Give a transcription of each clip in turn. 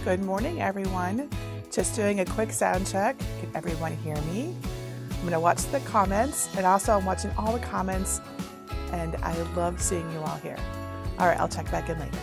Good morning, everyone. Just doing a quick sound check. Can everyone hear me? I'm going to watch the comments, and also I'm watching all the comments, and I love seeing you all here. All right, I'll check back in later.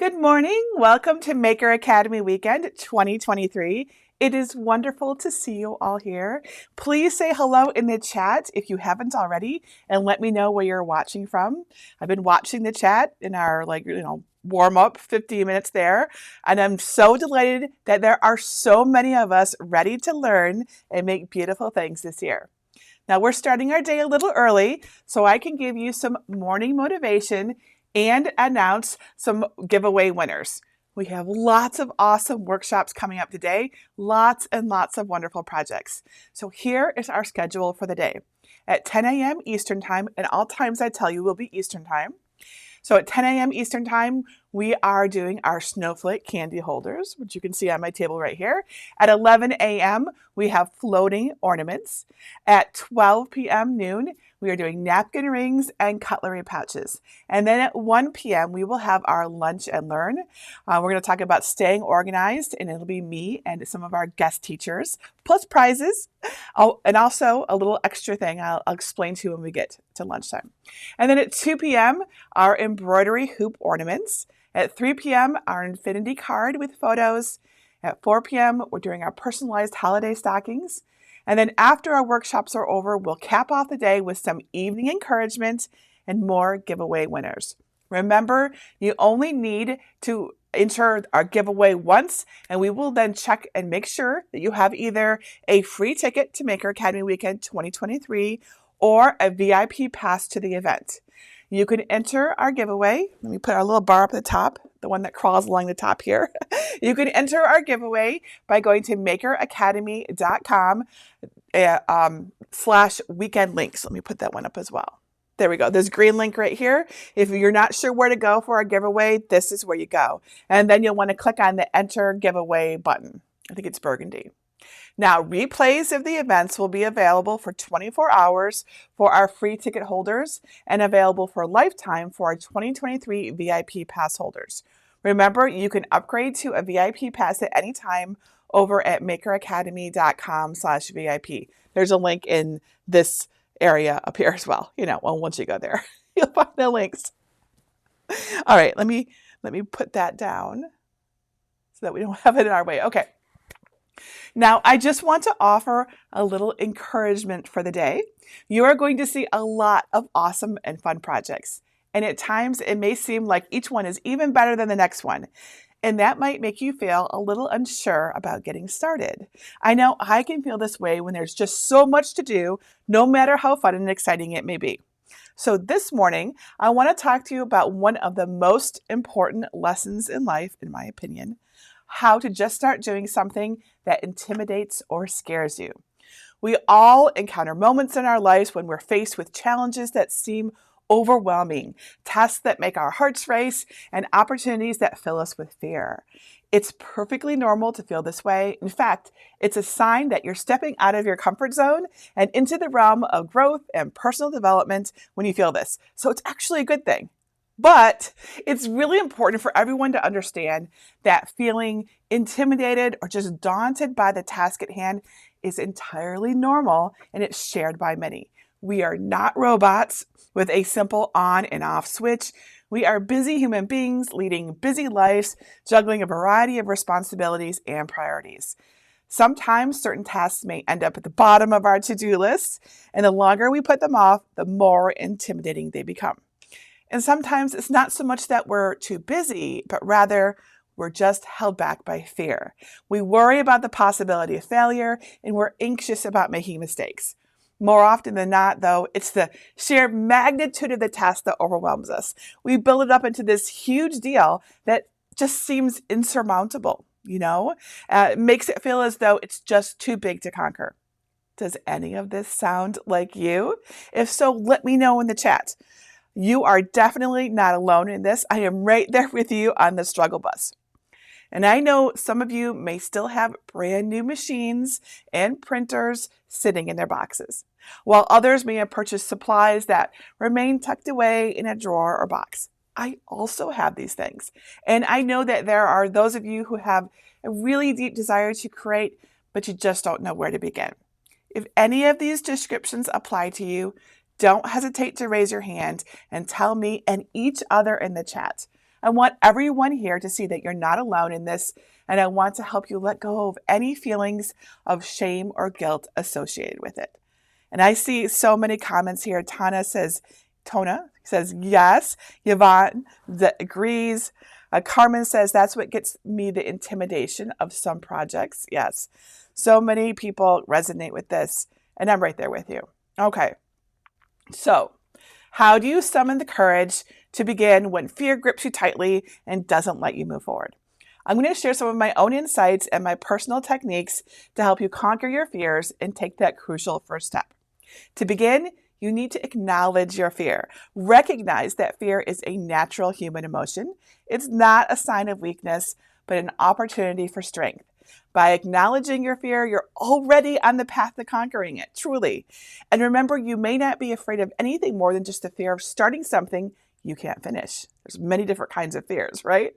Good morning. Welcome to Maker Academy Weekend 2023. It is wonderful to see you all here. Please say hello in the chat if you haven't already and let me know where you're watching from. I've been watching the chat in our warm up 15 minutes there, and I'm so delighted that there are so many of us ready to learn and make beautiful things this year. Now we're starting our day a little early so I can give you some morning motivation and announce some giveaway winners. We have lots of awesome workshops coming up today, lots and lots of wonderful projects. So here is our schedule for the day. At 10 a.m. Eastern Time, and all times I tell you will be Eastern Time. So at 10 a.m. Eastern Time, we are doing our snowflake candy holders, which you can see on my table right here. At 11 a.m., we have floating ornaments. At 12 p.m. noon, we are doing napkin rings and cutlery pouches. And then at 1 p.m., we will have our lunch and learn. We're going to talk about staying organized, and it'll be me and some of our guest teachers, plus prizes. Oh, and also a little extra thing I'll explain to you when we get to lunchtime. And then at 2 p.m., our embroidery hoop ornaments. At 3 p.m., our infinity card with photos. At 4 p.m., we're doing our personalized holiday stockings. And then after our workshops are over, we'll cap off the day with some evening encouragement and more giveaway winners. Remember, you only need to enter our giveaway once, and we will then check and make sure that you have either a free ticket to Maker Academy Weekend 2023 or a VIP pass to the event. You can enter our giveaway. Let me put our little bar up at the top, the one that crawls along the top here. You can enter our giveaway by going to makeracademy.com /weekend links. Let me put that one up as well. There we go. This green link right here. If you're not sure where to go for our giveaway, this is where you go. And then you'll want to click on the enter giveaway button. I think it's burgundy. Now, replays of the events will be available for 24 hours for our free ticket holders and available for lifetime for our 2023 VIP pass holders. Remember, you can upgrade to a VIP pass at any time over at makeracademy.com /VIP. There's a link in this area up here as well. Once you go there, you'll find the links. All right, let me put that down so that we don't have it in our way. Okay. Now, I just want to offer a little encouragement for the day. You are going to see a lot of awesome and fun projects. And at times, it may seem like each one is even better than the next one. And that might make you feel a little unsure about getting started. I know I can feel this way when there's just so much to do, no matter how fun and exciting it may be. So this morning, I want to talk to you about one of the most important lessons in life, in my opinion, how to just start doing something that intimidates or scares you. We all encounter moments in our lives when we're faced with challenges that seem overwhelming, tasks that make our hearts race, and opportunities that fill us with fear. It's perfectly normal to feel this way. In fact, it's a sign that you're stepping out of your comfort zone and into the realm of growth and personal development when you feel this. So it's actually a good thing. But it's really important for everyone to understand that feeling intimidated or just daunted by the task at hand is entirely normal, and it's shared by many. We are not robots with a simple on and off switch. We are busy human beings leading busy lives, juggling a variety of responsibilities and priorities. Sometimes certain tasks may end up at the bottom of our to-do list, and the longer we put them off, the more intimidating they become. And sometimes it's not so much that we're too busy, but rather we're just held back by fear. We worry about the possibility of failure, and we're anxious about making mistakes. More often than not, though, it's the sheer magnitude of the task that overwhelms us. We build it up into this huge deal that just seems insurmountable, It makes it feel as though it's just too big to conquer. Does any of this sound like you? If so, let me know in the chat. You are definitely not alone in this. I am right there with you on the struggle bus. And I know some of you may still have brand new machines and printers sitting in their boxes, while others may have purchased supplies that remain tucked away in a drawer or box. I also have these things. And I know that there are those of you who have a really deep desire to create, but you just don't know where to begin. If any of these descriptions apply to you, don't hesitate to raise your hand and tell me and each other in the chat. I want everyone here to see that you're not alone in this, and I want to help you let go of any feelings of shame or guilt associated with it. And I see so many comments here. Tona says yes. Yvonne agrees. Carmen says that's what gets me the intimidation of some projects. Yes. So many people resonate with this, and I'm right there with you. Okay. So, how do you summon the courage to begin when fear grips you tightly and doesn't let you move forward? I'm going to share some of my own insights and my personal techniques to help you conquer your fears and take that crucial first step. To begin, you need to acknowledge your fear. Recognize that fear is a natural human emotion. It's not a sign of weakness, but an opportunity for strength. By acknowledging your fear, you're already on the path to conquering it, truly. And remember, you may not be afraid of anything more than just the fear of starting something you can't finish. There's many different kinds of fears, right?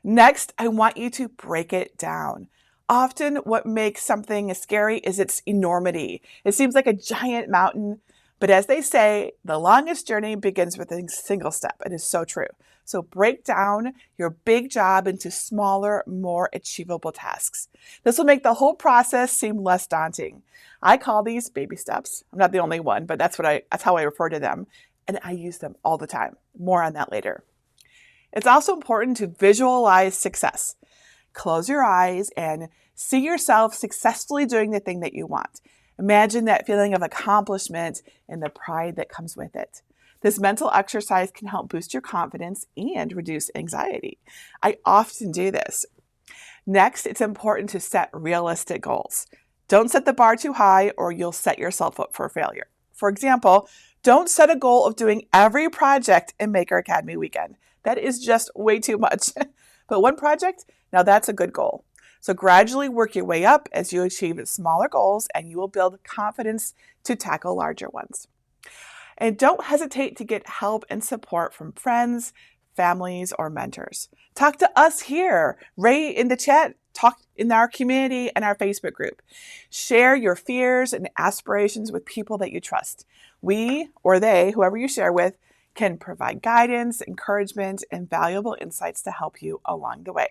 Next, I want you to break it down. Often what makes something scary is its enormity. It seems like a giant mountain, but as they say, the longest journey begins with a single step. It is so true. So break down your big job into smaller, more achievable tasks. This will make the whole process seem less daunting. I call these baby steps. I'm not the only one, but that's how I refer to them. And I use them all the time. More on that later. It's also important to visualize success. Close your eyes and see yourself successfully doing the thing that you want. Imagine that feeling of accomplishment and the pride that comes with it. This mental exercise can help boost your confidence and reduce anxiety. I often do this. Next, it's important to set realistic goals. Don't set the bar too high or you'll set yourself up for failure. For example, don't set a goal of doing every project in Maker Academy weekend. That is just way too much. But one project, now that's a good goal. So gradually work your way up as you achieve smaller goals and you will build confidence to tackle larger ones. And don't hesitate to get help and support from friends, families, or mentors. Talk to us here, right in the chat, talk in our community and our Facebook group. Share your fears and aspirations with people that you trust. We or they, whoever you share with, can provide guidance, encouragement, and valuable insights to help you along the way.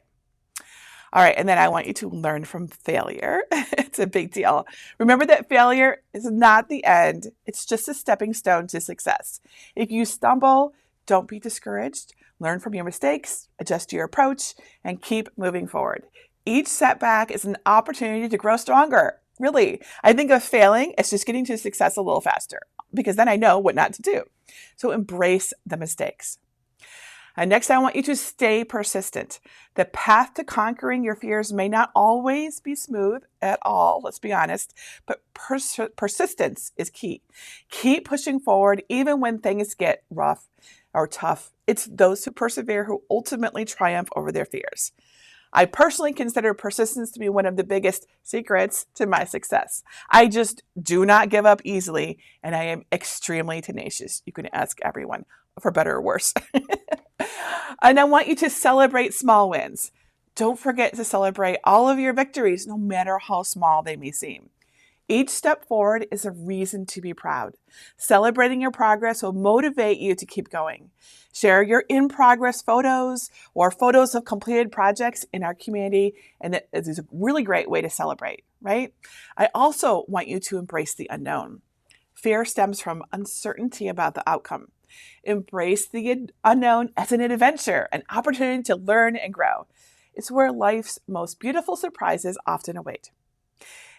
All right, and then I want you to learn from failure. It's a big deal. Remember that failure is not the end. It's just a stepping stone to success. If you stumble, don't be discouraged. Learn from your mistakes, adjust your approach, and keep moving forward. Each setback is an opportunity to grow stronger. Really, I think of failing as just getting to success a little faster because then I know what not to do. So embrace the mistakes. And next, I want you to stay persistent. The path to conquering your fears may not always be smooth at all, let's be honest, but persistence is key. Keep pushing forward even when things get rough or tough. It's those who persevere who ultimately triumph over their fears. I personally consider persistence to be one of the biggest secrets to my success. I just do not give up easily, and I am extremely tenacious. You can ask everyone, for better or worse. And I want you to celebrate small wins. Don't forget to celebrate all of your victories, no matter how small they may seem. Each step forward is a reason to be proud. Celebrating your progress will motivate you to keep going. Share your in-progress photos or photos of completed projects in our community, and it is a really great way to celebrate, right? I also want you to embrace the unknown. Fear stems from uncertainty about the outcome. Embrace the unknown as an adventure, an opportunity to learn and grow. It's where life's most beautiful surprises often await.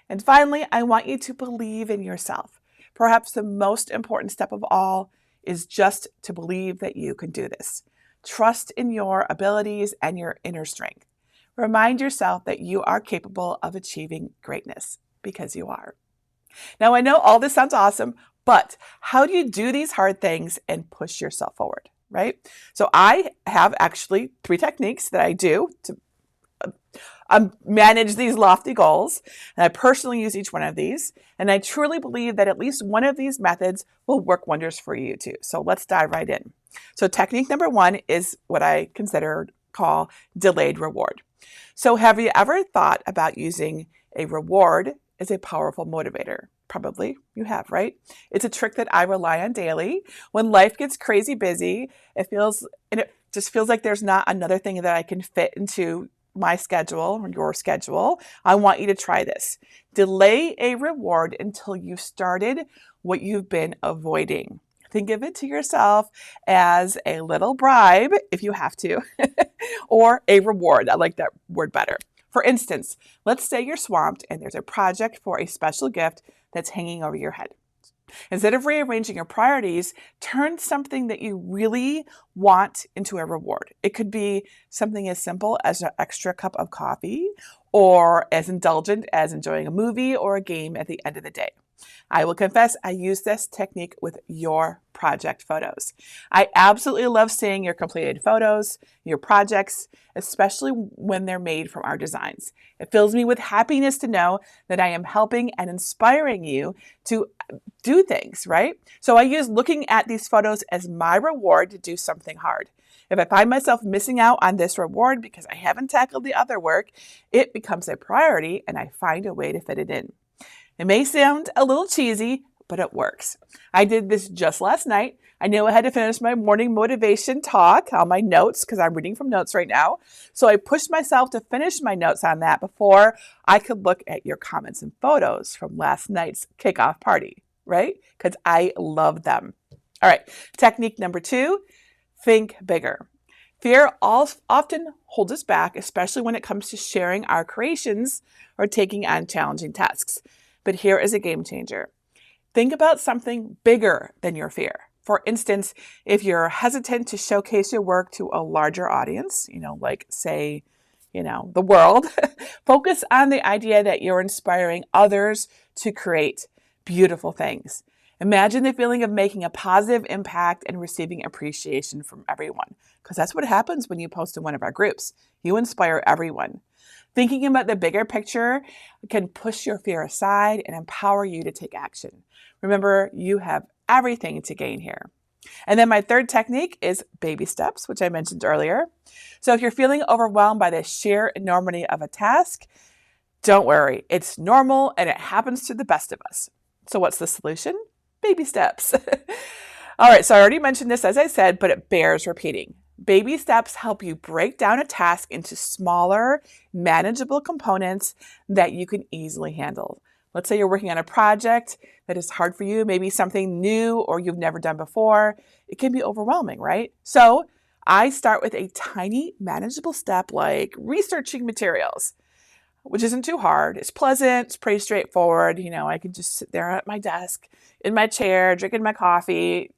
And finally, I want you to believe in yourself. Perhaps the most important step of all is just to believe that you can do this. Trust in your abilities and your inner strength. Remind yourself that you are capable of achieving greatness because you are. Now, I know all this sounds awesome, but how do you do these hard things and push yourself forward, right? So I have actually 3 techniques that I do to manage these lofty goals. And I personally use each one of these. And I truly believe that at least one of these methods will work wonders for you too. So let's dive right in. So technique number 1 is what I call delayed reward. So have you ever thought about using a reward as a powerful motivator? Probably you have, right? It's a trick that I rely on daily. When life gets crazy busy, it feels just feels like there's not another thing that I can fit into my schedule or your schedule, I want you to try this. Delay a reward until you've started what you've been avoiding. Think of it to yourself as a little bribe, if you have to, or a reward. I like that word better. For instance, let's say you're swamped and there's a project for a special gift that's hanging over your head. Instead of rearranging your priorities, turn something that you really want into a reward. It could be something as simple as an extra cup of coffee, or as indulgent as enjoying a movie or a game at the end of the day. I will confess, I use this technique with your project photos. I absolutely love seeing your completed photos, your projects, especially when they're made from our designs. It fills me with happiness to know that I am helping and inspiring you to do things, right? So I use looking at these photos as my reward to do something hard. If I find myself missing out on this reward because I haven't tackled the other work, it becomes a priority and I find a way to fit it in. It may sound a little cheesy, but it works. I did this just last night. I knew I had to finish my morning motivation talk on my notes because I'm reading from notes right now. So I pushed myself to finish my notes on that before I could look at your comments and photos from last night's kickoff party, right? Because I love them. All right, technique number 2, think bigger. Fear often holds us back, especially when it comes to sharing our creations or taking on challenging tasks. But here is a game changer. Think about something bigger than your fear. For instance, if you're hesitant to showcase your work to a larger audience, like say, the world, focus on the idea that you're inspiring others to create beautiful things. Imagine the feeling of making a positive impact and receiving appreciation from everyone, because that's what happens when you post in one of our groups. You inspire everyone. Thinking about the bigger picture can push your fear aside and empower you to take action. Remember, you have everything to gain here. And then my third technique is baby steps, which I mentioned earlier. So if you're feeling overwhelmed by the sheer enormity of a task, don't worry. It's normal and it happens to the best of us. So what's the solution? Baby steps. All right, so I already mentioned this, as I said, but it bears repeating. Baby steps help you break down a task into smaller, manageable components that you can easily handle. Let's say you're working on a project that is hard for you, maybe something new or you've never done before. It can be overwhelming, right? So I start with a tiny, manageable step like researching materials, which isn't too hard. It's pleasant. It's pretty straightforward. I can just sit there at my desk in my chair, drinking my coffee,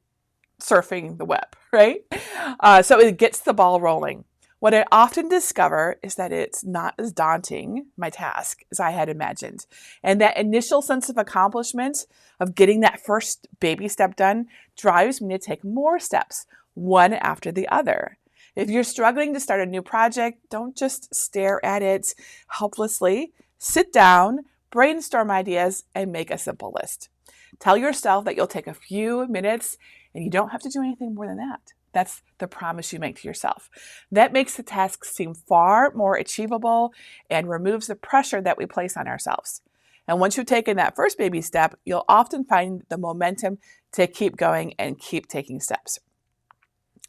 surfing the web, right? So it gets the ball rolling. What I often discover is that it's not as daunting, my task, as I had imagined. And that initial sense of accomplishment of getting that first baby step done drives me to take more steps, one after the other. If you're struggling to start a new project, don't just stare at it helplessly. Sit down, brainstorm ideas, and make a simple list. Tell yourself that you'll take a few minutes and you don't have to do anything more than that. That's the promise you make to yourself. That makes the task seem far more achievable and removes the pressure that we place on ourselves. And once you've taken that first baby step, you'll often find the momentum to keep going and keep taking steps.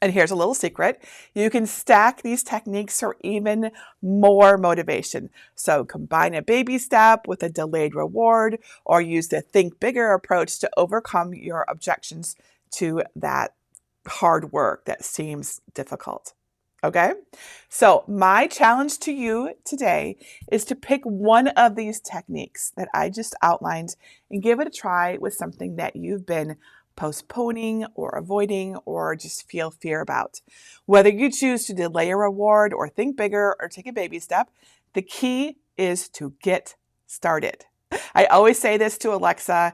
And here's a little secret. You can stack these techniques for even more motivation. So combine a baby step with a delayed reward, or use the think bigger approach to overcome your objections to that hard work that seems difficult. Okay? So my challenge to you today is to pick one of these techniques that I just outlined and give it a try with something that you've been postponing or avoiding or just feel fear about. Whether you choose to delay a reward or think bigger or take a baby step, the key is to get started. I always say this to Alexa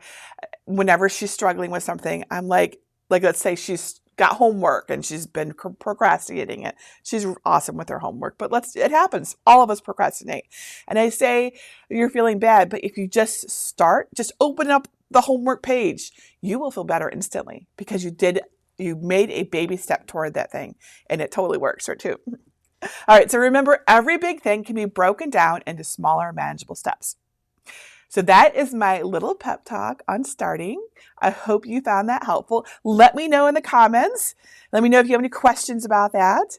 whenever she's struggling with something. I'm like let's say she's got homework and she's been procrastinating it. She's awesome with her homework, but it happens. All of us procrastinate. And I say, you're feeling bad, but if you just open up the homework page, you will feel better instantly because you made a baby step toward that thing, and it totally works for too. All right, so remember, every big thing can be broken down into smaller, manageable steps. So that is my little pep talk on starting. I hope you found that helpful. Let me know in the comments. Let me know if you have any questions about that.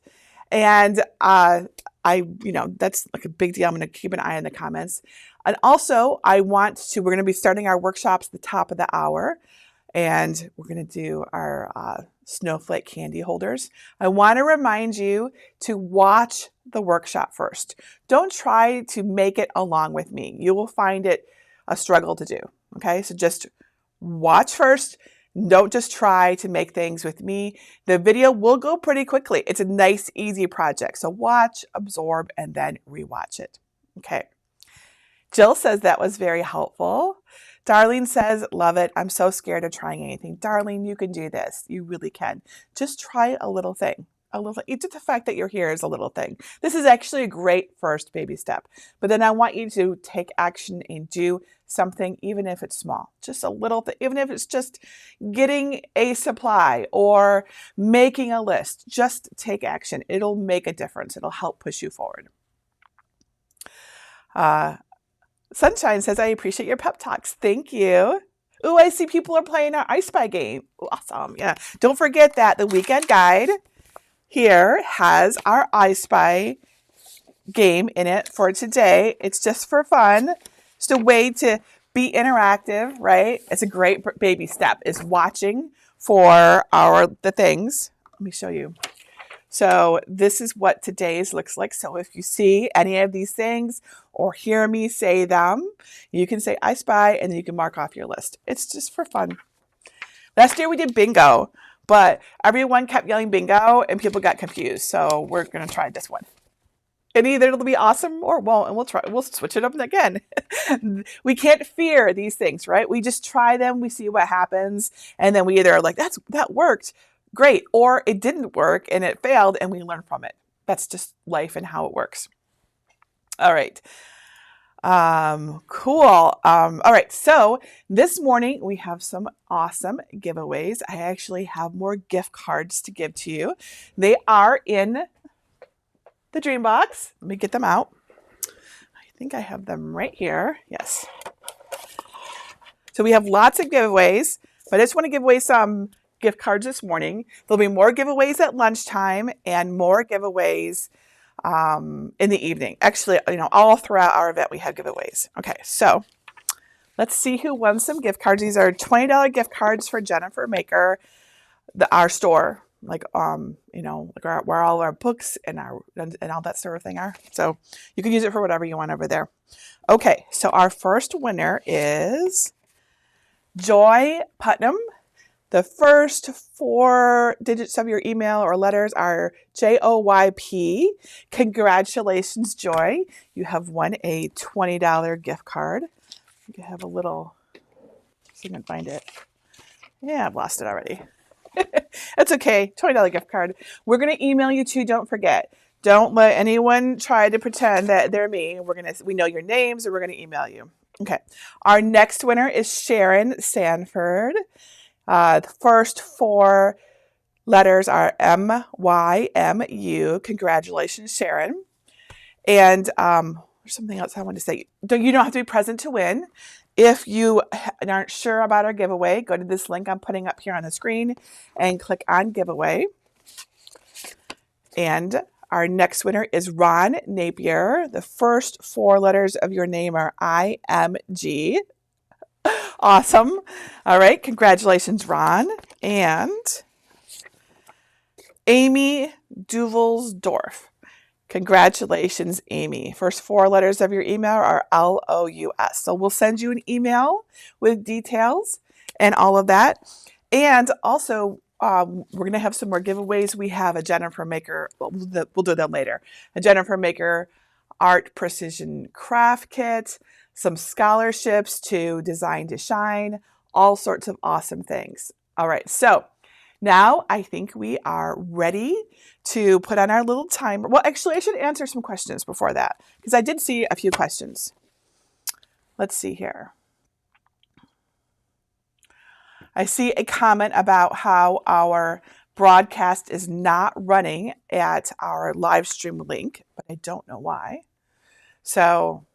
And that's like a big deal. I'm going to keep an eye on the comments. And also, we're going to be starting our workshops at the top of the hour. And we're going to do our snowflake candy holders. I want to remind you to watch the workshop first. Don't try to make it along with me. You will find it a struggle to do. Okay, so just watch first. Don't just try to make things with me. The video will go pretty quickly. It's a nice, easy project. So watch, absorb, and then rewatch it. Okay. Jill says that was very helpful. Darlene says, love it. I'm so scared of trying anything. Darlene, you can do this. You really can. Just try a little thing. Just the fact that you're here is a little thing. This is actually a great first baby step. But then I want you to take action and do something, even if it's small. Just a little thing, even if it's just getting a supply or making a list. Just take action. It'll make a difference. It'll help push you forward. Sunshine says, I appreciate your pep talks. Thank you. Ooh, I see people are playing our I Spy game. Awesome. Yeah. Don't forget that the weekend guide here has our I Spy game in it for today. It's just for fun. Just a way to be interactive, right? It's a great baby step, is watching for the things. Let me show you. So this is what today's looks like. So if you see any of these things or hear me say them, you can say I Spy and then you can mark off your list. It's just for fun. Last year we did bingo, but everyone kept yelling bingo and people got confused. So we're going to try this one. And either it'll be awesome or won't, and we'll switch it up again. We can't fear these things, right? We just try them, we see what happens, and then we either are like, that worked, great, or it didn't work and it failed and we learn from it. That's just life and how it works. All right. Cool. All right. So this morning we have some awesome giveaways. I actually have more gift cards to give to you. They are in the dream box. Let me get them out. I think I have them right here. Yes. So we have lots of giveaways, but I just want to give away some gift cards this morning. There'll be more giveaways at lunchtime and more giveaways in the evening. Actually, all throughout our event we have giveaways. Okay, so let's see who won some gift cards. These are $20 gift cards for Jennifer Maker, our store, like where all our books and all that sort of thing are. So you can use it for whatever you want over there. Okay, so our first winner is Joy Putnam. The first 4 digits of your email or letters are JOYP. Congratulations, Joy. You have won a $20 gift card. You have a little, see if I can find it. Yeah, I've lost it already. That's okay. $20 gift card. We're going to email you too. Don't forget. Don't let anyone try to pretend that they're me. We know your names and we're going to email you. Okay. Our next winner is Sharon Sanford. The first 4 letters are MYMU. Congratulations, Sharon. And there's something else I want to say. You don't have to be present to win. If you aren't sure about our giveaway, go to this link I'm putting up here on the screen and click on giveaway. And our next winner is Ron Napier. The first 4 letters of your name are IMG. Awesome. All right. Congratulations, Ron. And Amy Duvelsdorf. Congratulations, Amy. First 4 letters of your email are LOUS. So we'll send you an email with details and all of that. And also, we're going to have some more giveaways. We have a Jennifer Maker. We'll do them later. A Jennifer Maker Art Precision Craft Kit, some scholarships to Design to Shine, all sorts of awesome things. All right. So now I think we are ready to put on our little timer. Well, actually, I should answer some questions before that because I did see a few questions. Let's see here. I see a comment about how our broadcast is not running at our live stream link, but I don't know why. So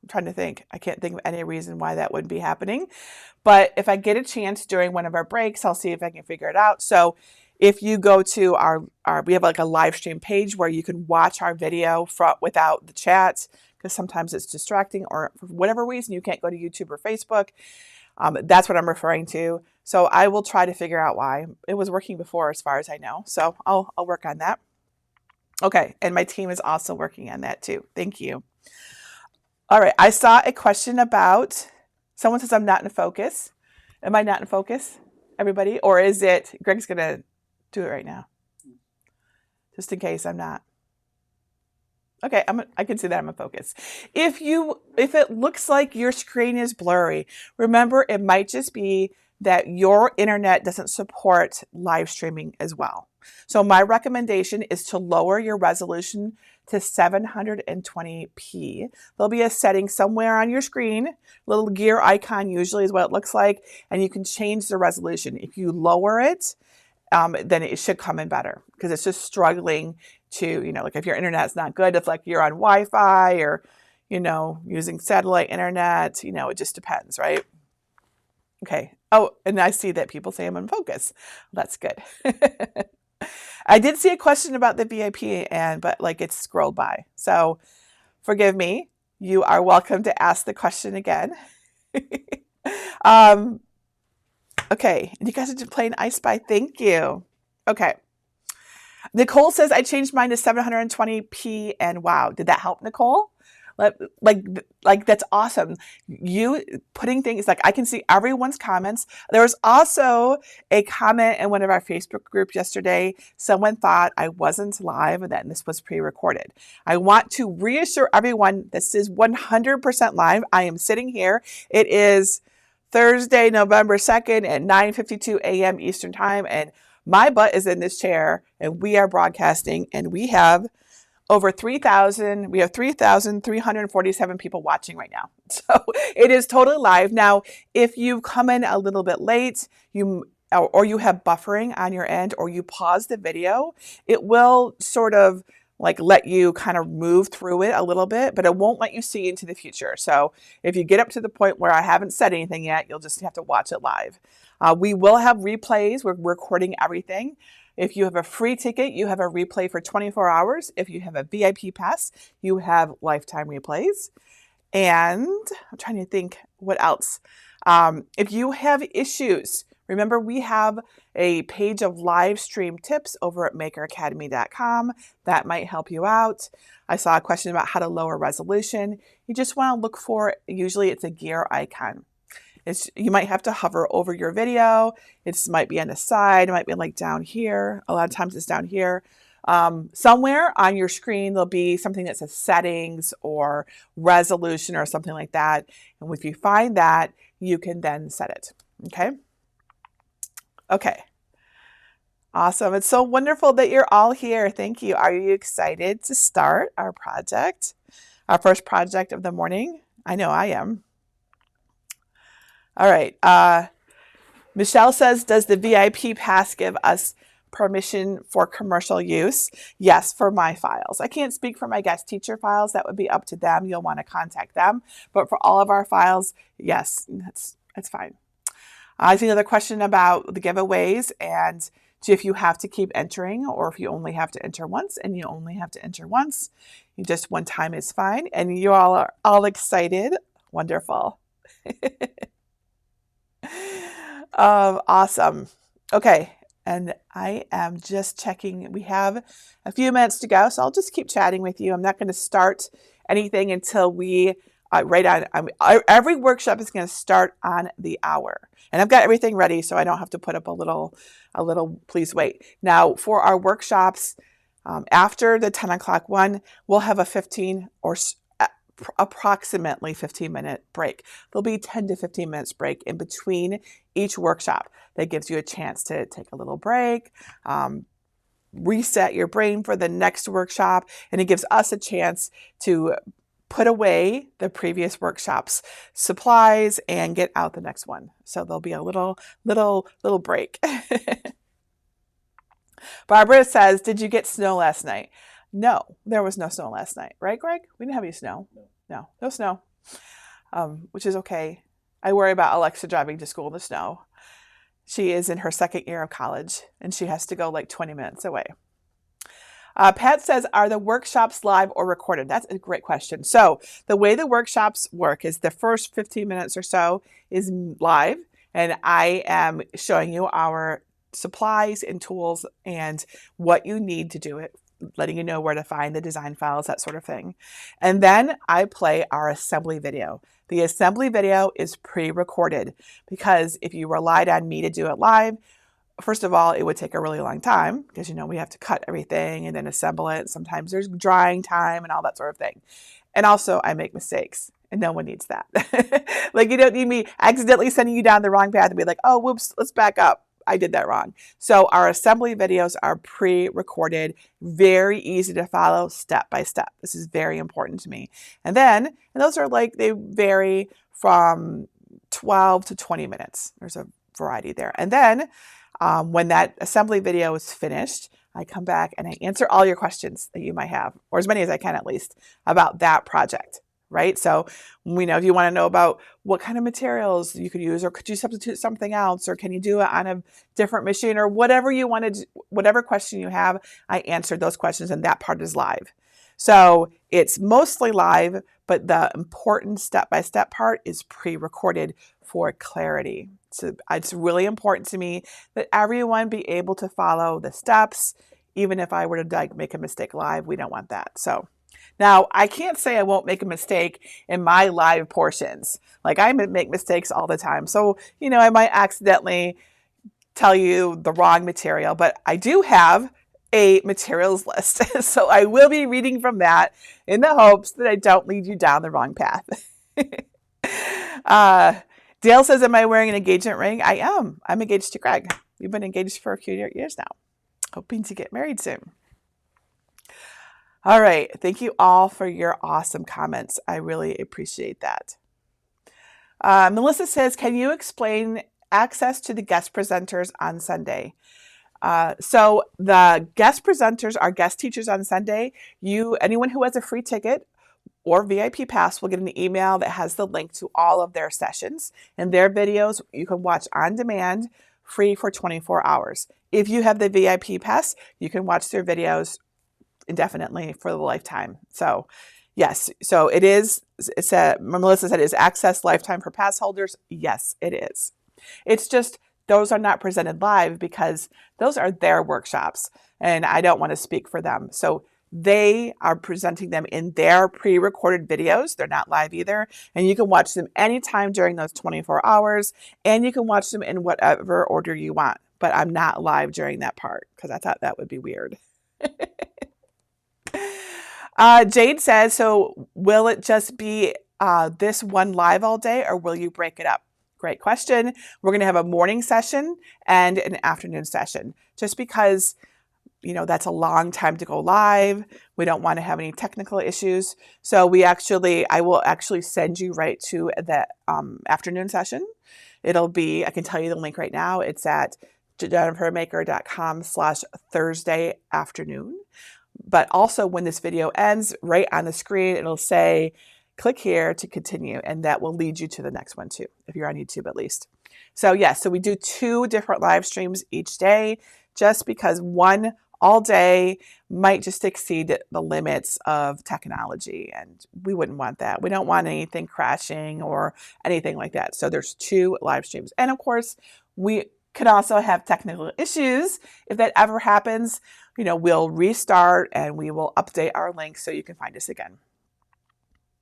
trying to think. I can't think of any reason why that wouldn't be happening. But if I get a chance during one of our breaks, I'll see if I can figure it out. So if you go to our we have like a live stream page where you can watch our video without the chat, because sometimes it's distracting, or for whatever reason you can't go to YouTube or Facebook. That's what I'm referring to. So I will try to figure out why. It was working before as far as I know. So I'll work on that. Okay, and my team is also working on that too. Thank you. All right, I saw a question about, someone says I'm not in focus. Am I not in focus, everybody? Or is it, Greg's going to do it right now, just in case I'm not. Okay, I can see that I'm in focus. If it looks like your screen is blurry, remember it might just be that your internet doesn't support live streaming as well. So my recommendation is to lower your resolution to 720p. There'll be a setting somewhere on your screen, little gear icon usually is what it looks like, and you can change the resolution. If you lower it, then it should come in better, because it's just struggling to, like if your internet's not good, if like you're on Wi-Fi or, using satellite internet, it just depends, right? Okay. Oh, and I see that people say I'm in focus. Well, that's good. I did see a question about the VIP, but like it's scrolled by. So forgive me. You are welcome to ask the question again. Okay. And you guys are playing I Spy. Thank you. Okay. Nicole says, I changed mine to 720p, and wow, did that help, Nicole? Like that's awesome. You putting things, like I can see everyone's comments. There was also a comment in one of our Facebook groups yesterday. Someone thought I wasn't live and that this was pre-recorded. I want to reassure everyone this is 100% live. I am sitting here. It is Thursday, November 2nd at 9:52 a.m. Eastern time, and my butt is in this chair, and we are broadcasting, and we have over 3,347 people watching right now. So it is totally live. Now, if you come in a little bit late, or you have buffering on your end, or you pause the video, it will sort of like let you kind of move through it a little bit, but it won't let you see into the future. So if you get up to the point where I haven't said anything yet, you'll just have to watch it live. We will have replays. We're recording everything. If you have a free ticket, you have a replay for 24 hours. If you have a VIP pass, you have lifetime replays. And I'm trying to think what else. If you have issues, remember we have a page of live stream tips over at makeracademy.com. That might help you out. I saw a question about how to lower resolution. You just want to look for, usually it's a gear icon. You might have to hover over your video. It might be on the side. It might be like down here. A lot of times it's down here. Somewhere on your screen, there'll be something that says settings or resolution or something like that. And if you find that, you can then set it. Okay. Okay. Awesome. It's so wonderful that you're all here. Thank you. Are you excited to start our project? Our first project of the morning? I know I am. All right. Michelle says, does the VIP pass give us permission for commercial use? Yes, for my files. I can't speak for my guest teacher files. That would be up to them. You'll want to contact them. But for all of our files, yes, that's fine. I see another question about the giveaways and if you have to keep entering, or if you only have to enter once, and you only have to enter once. Just one time is fine. And you all are all excited. Wonderful. Awesome. Okay. And I am just checking. We have a few minutes to go, so I'll just keep chatting with you. I'm not going to start anything until we every workshop is going to start on the hour, and I've got everything ready, so I don't have to put up a little. Please wait. Now for our workshops, after the 10 o'clock one, we'll have a 15 or approximately 15-minute break. There'll be 10 to 15 minutes break in between each workshop. That gives you a chance to take a little break, reset your brain for the next workshop, and it gives us a chance to put away the previous workshop's supplies and get out the next one. So there'll be a little break. Barbara says, did you get snow last night? No, there was no snow last night. Right, Greg? We didn't have any snow. No snow. which is okay. I worry about Alexa driving to school in the snow. She is in her second year of college, and she has to go like 20 minutes away. Pat says, are the workshops live or recorded? That's a great question. So the way the workshops work is the first 15 minutes or so is live, and I am showing you our supplies and tools and what you need to do it, letting you know where to find the design files, that sort of thing. And then I play our assembly video. The assembly video is pre-recorded because if you relied on me to do it live, first of all, it would take a really long time because, we have to cut everything and then assemble it. Sometimes there's drying time and all that sort of thing. And also I make mistakes and no one needs that. Like, you don't need me accidentally sending you down the wrong path and be like, oh, whoops, let's back up. I did that wrong. So our assembly videos are pre-recorded, very easy to follow step by step. This is very important to me. And those are they vary from 12 to 20 minutes. There's a variety there. And then when that assembly video is finished, I come back and I answer all your questions that you might have, or as many as I can at least, about that project, right? So if you want to know about what kind of materials you could use, or could you substitute something else, or can you do it on a different machine, or whatever you want to, whatever question you have, I answered those questions, and that part is live. So it's mostly live, but the important step-by-step part is pre-recorded for clarity. So it's really important to me that everyone be able to follow the steps. Even if I were to make a mistake live, we don't want that. So now I can't say I won't make a mistake in my live portions. Like, I make mistakes all the time. So, I might accidentally tell you the wrong material, but I do have a materials list. So I will be reading from that in the hopes that I don't lead you down the wrong path. Dale says, am I wearing an engagement ring? I am. I'm engaged to Greg. We've been engaged for a few years now, hoping to get married soon. All right. Thank you all for your awesome comments. I really appreciate that. Melissa says, can you explain access to the guest presenters on Sunday? So the guest presenters are guest teachers on Sunday. Anyone who has a free ticket or VIP pass will get an email that has the link to all of their sessions, and their videos you can watch on demand, free for 24 hours. If you have the VIP pass, you can watch their videos indefinitely for the lifetime. So yes, so Melissa said, is access lifetime for pass holders? Yes, it is. It's just those are not presented live because those are their workshops and I don't want to speak for them. So they are presenting them in their pre-recorded videos. They're not live either. And you can watch them anytime during those 24 hours, and you can watch them in whatever order you want. But I'm not live during that part because I thought that would be weird. Jade says, so will it just be this one live all day, or will you break it up? Great question. We're going to have a morning session and an afternoon session, just because that's a long time to go live. We don't want to have any technical issues. So I will actually send you right to the afternoon session. I can tell you the link right now. It's at jennifermaker.com/Thursday afternoon. But also when this video ends, right on the screen, it'll say, click here to continue. And that will lead you to the next one too, if you're on YouTube at least. So yes, so we do 2 different live streams each day, just because one all day might just exceed the limits of technology, and we wouldn't want that. We don't want anything crashing or anything like that. So there's 2 live streams. And of course, we could also have technical issues. If that ever happens, we'll restart and we will update our link so you can find us again.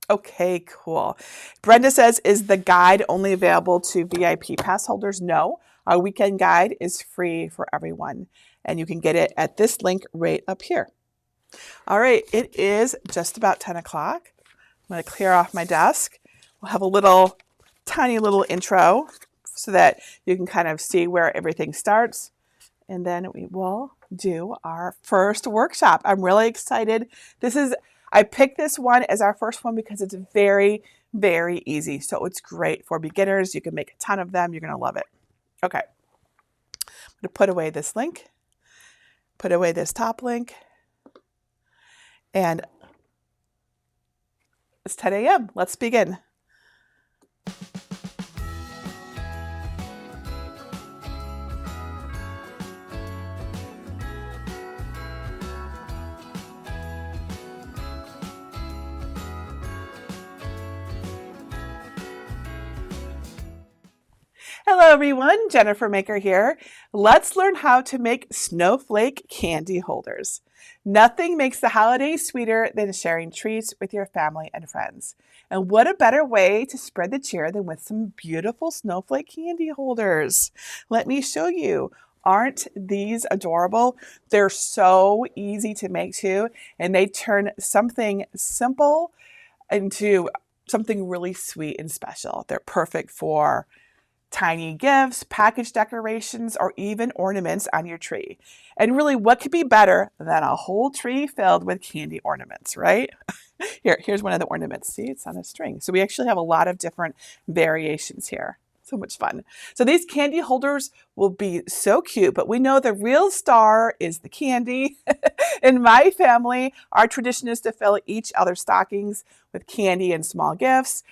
Okay, cool. Brenda says, is the guide only available to VIP pass holders? No, our weekend guide is free for everyone, and you can get it at this link right up here. All right, it is just about 10 o'clock. I'm going to clear off my desk. We'll have a tiny little intro so that you can kind of see where everything starts. And then we will do our first workshop. I'm really excited. I picked this one as our first one because it's very, very easy. So it's great for beginners. You can make a ton of them. You're going to love it. Okay. I'm going to put away this link, put away this top link, and it's 10 a.m. Let's begin. Hello everyone, Jennifer Maker here. Let's learn how to make snowflake candy holders. Nothing makes the holidays sweeter than sharing treats with your family and friends. And what a better way to spread the cheer than with some beautiful snowflake candy holders. Let me show you. Aren't these adorable? They're so easy to make too, and they turn something simple into something really sweet and special. They're perfect for tiny gifts, package decorations, or even ornaments on your tree. And really, what could be better than a whole tree filled with candy ornaments, right? Here's one of the ornaments. See, it's on a string. So we actually have a lot of different variations here. So much fun. So these candy holders will be so cute, but we know the real star is the candy. In my family, our tradition is to fill each other's stockings with candy and small gifts.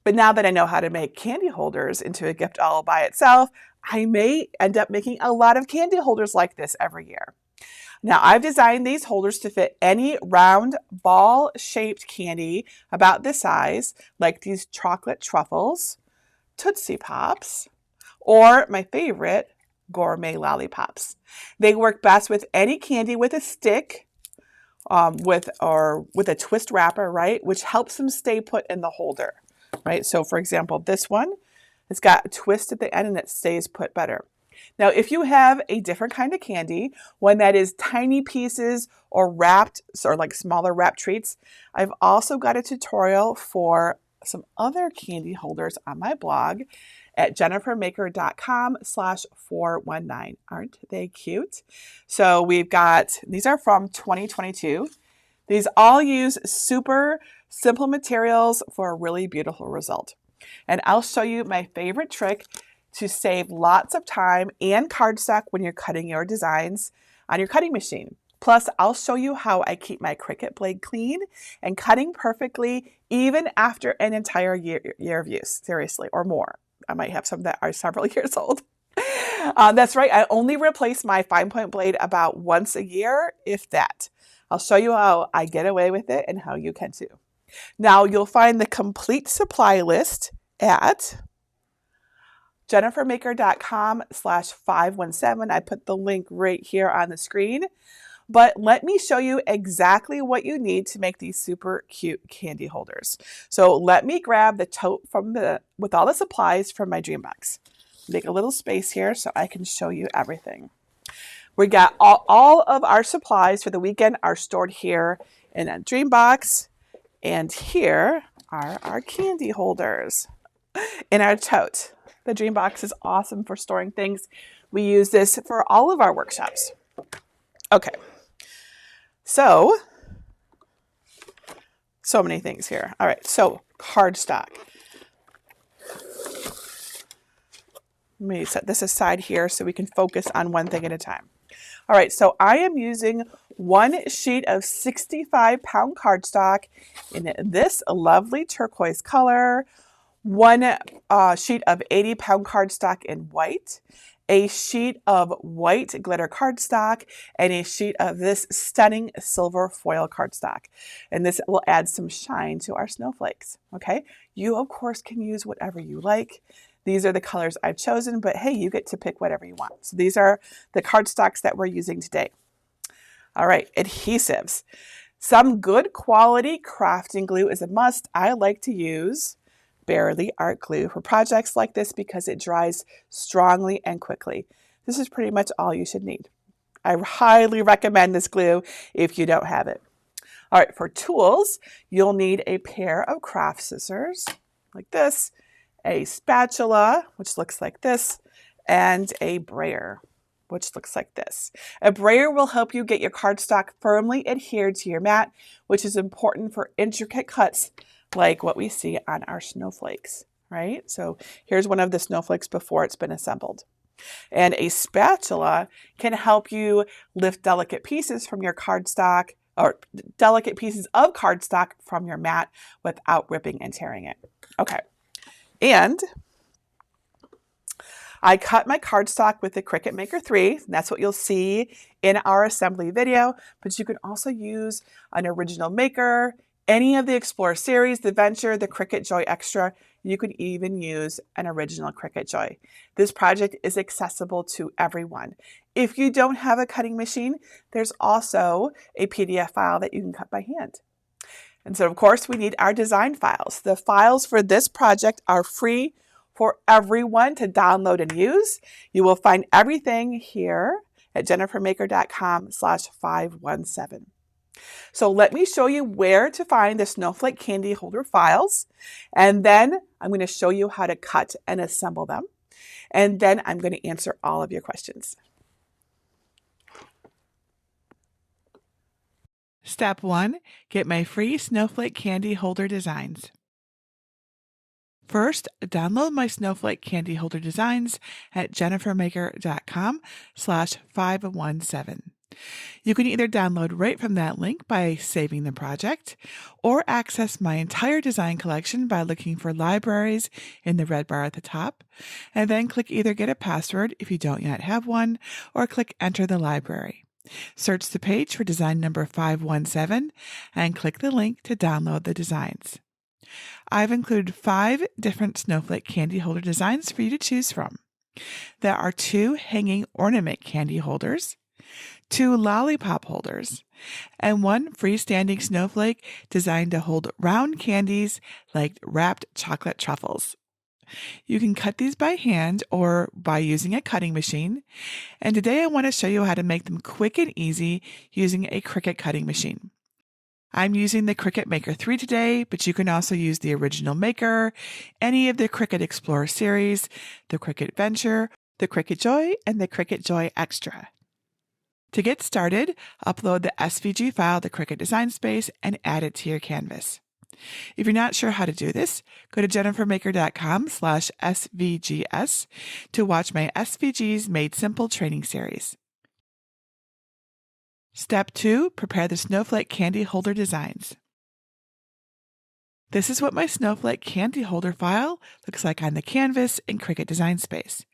But now that I know how to make candy holders into a gift all by itself, I may end up making a lot of candy holders like this every year. Now, I've designed these holders to fit any round ball-shaped candy about this size, like these chocolate truffles, Tootsie Pops, or my favorite, gourmet lollipops. They work best with any candy with a stick, with a twist wrapper, right, which helps them stay put in the holder. Right, so for example, this one, it's got a twist at the end and it stays put better. Now, if you have a different kind of candy, one that is tiny pieces or wrapped, or like smaller wrap treats, I've also got a tutorial for some other candy holders on my blog at jennifermaker.com/419. Aren't they cute? So we've got, these are from 2022. These all use super simple materials for a really beautiful result. And I'll show you my favorite trick to save lots of time and cardstock when you're cutting your designs on your cutting machine. Plus, I'll show you how I keep my Cricut blade clean and cutting perfectly even after an entire year of use, seriously, or more. I might have some that are several years old. That's right, I only replace my fine point blade about once a year, if that. I'll show you how I get away with it and how you can too. Now, you'll find the complete supply list at jennifermaker.com/517. I put the link right here on the screen. But let me show you exactly what you need to make these super cute candy holders. So let me grab the tote with all the supplies from my dream box. Make a little space here so I can show you everything. We got all of our supplies for the weekend are stored here in a dream box. And here are our candy holders in our tote. The dream box is awesome for storing things. We use this for all of our workshops. Okay. So many things here. All right. So cardstock. Let me set this aside here so we can focus on one thing at a time. All right, so I am using one sheet of 65-pound cardstock in this lovely turquoise color, one sheet of 80-pound cardstock in white, a sheet of white glitter cardstock, and a sheet of this stunning silver foil cardstock. And this will add some shine to our snowflakes, okay? You, of course, can use whatever you like. These are the colors I've chosen, but hey, you get to pick whatever you want. So these are the cardstocks that we're using today. All right, adhesives. Some good quality crafting glue is a must. I like to use Bearly Art Glue for projects like this because it dries strongly and quickly. This is pretty much all you should need. I highly recommend this glue if you don't have it. All right, for tools, you'll need a pair of craft scissors like this, a spatula, which looks like this, and a brayer, which looks like this. A brayer will help you get your cardstock firmly adhered to your mat, which is important for intricate cuts like what we see on our snowflakes, right? So here's one of the snowflakes before it's been assembled. And a spatula can help you lift delicate pieces from your cardstock, or delicate pieces of cardstock from your mat without ripping and tearing it. Okay. And I cut my cardstock with the Cricut Maker 3. And that's what you'll see in our assembly video, but you can also use an original maker, any of the Explore series, the Venture, the Cricut Joy Extra. You could even use an original Cricut Joy. This project is accessible to everyone. If you don't have a cutting machine, there's also a PDF file that you can cut by hand. And so, of course, we need our design files. The files for this project are free for everyone to download and use. You will find everything here at jennifermaker.com/517. So let me show you where to find the snowflake candy holder files. And then I'm going to show you how to cut and assemble them. And then I'm going to answer all of your questions. Step 1, get my free snowflake candy holder designs. First, download my snowflake candy holder designs at jennifermaker.com/517. You can either download right from that link by saving the project, or access my entire design collection by looking for libraries in the red bar at the top, and then click either get a password if you don't yet have one, or click enter the library. Search the page for design number 517 and click the link to download the designs. I've included 5 different snowflake candy holder designs for you to choose from. There are 2 hanging ornament candy holders, 2 lollipop holders, and 1 freestanding snowflake designed to hold round candies like wrapped chocolate truffles. You can cut these by hand or by using a cutting machine, and today I want to show you how to make them quick and easy using a Cricut cutting machine. I'm using the Cricut Maker 3 today, but you can also use the original Maker, any of the Cricut Explorer series, the Cricut Venture, the Cricut Joy, and the Cricut Joy Extra. To get started, upload the SVG file to Cricut Design Space and add it to your canvas. If you're not sure how to do this, go to jennifermaker.com/svgs to watch my SVGs Made Simple training series. Step 2, prepare the snowflake candy holder designs. This is what my snowflake candy holder file looks like on the canvas in Cricut Design Space.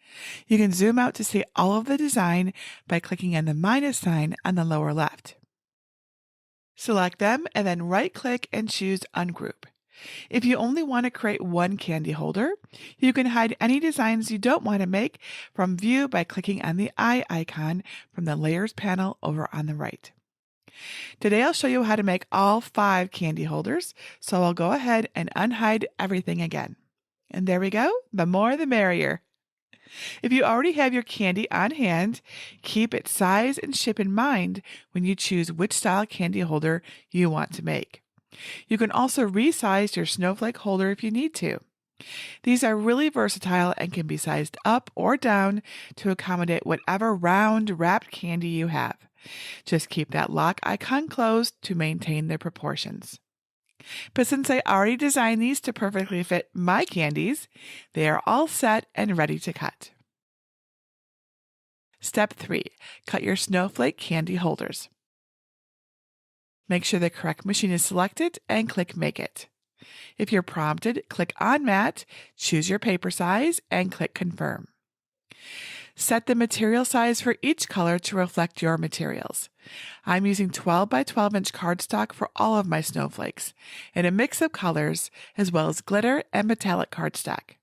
You can zoom out to see all of the design by clicking on the minus sign on the lower left. Select them and then right-click and choose Ungroup. If you only want to create one candy holder, you can hide any designs you don't want to make from View by clicking on the eye icon from the Layers panel over on the right. Today I'll show you how to make all 5 candy holders, so I'll go ahead and unhide everything again. And there we go, the more the merrier. If you already have your candy on hand, keep its size and shape in mind when you choose which style candy holder you want to make. You can also resize your snowflake holder if you need to. These are really versatile and can be sized up or down to accommodate whatever round wrapped candy you have. Just keep that lock icon closed to maintain their proportions. But since I already designed these to perfectly fit my candies, they are all set and ready to cut. Step 3. Cut your snowflake candy holders. Make sure the correct machine is selected and click Make It. If you're prompted, click on Mat, choose your paper size, and click Confirm. Set the material size for each color to reflect your materials. I'm using 12 by 12 inch cardstock for all of my snowflakes, and a mix of colors, as well as glitter and metallic cardstock.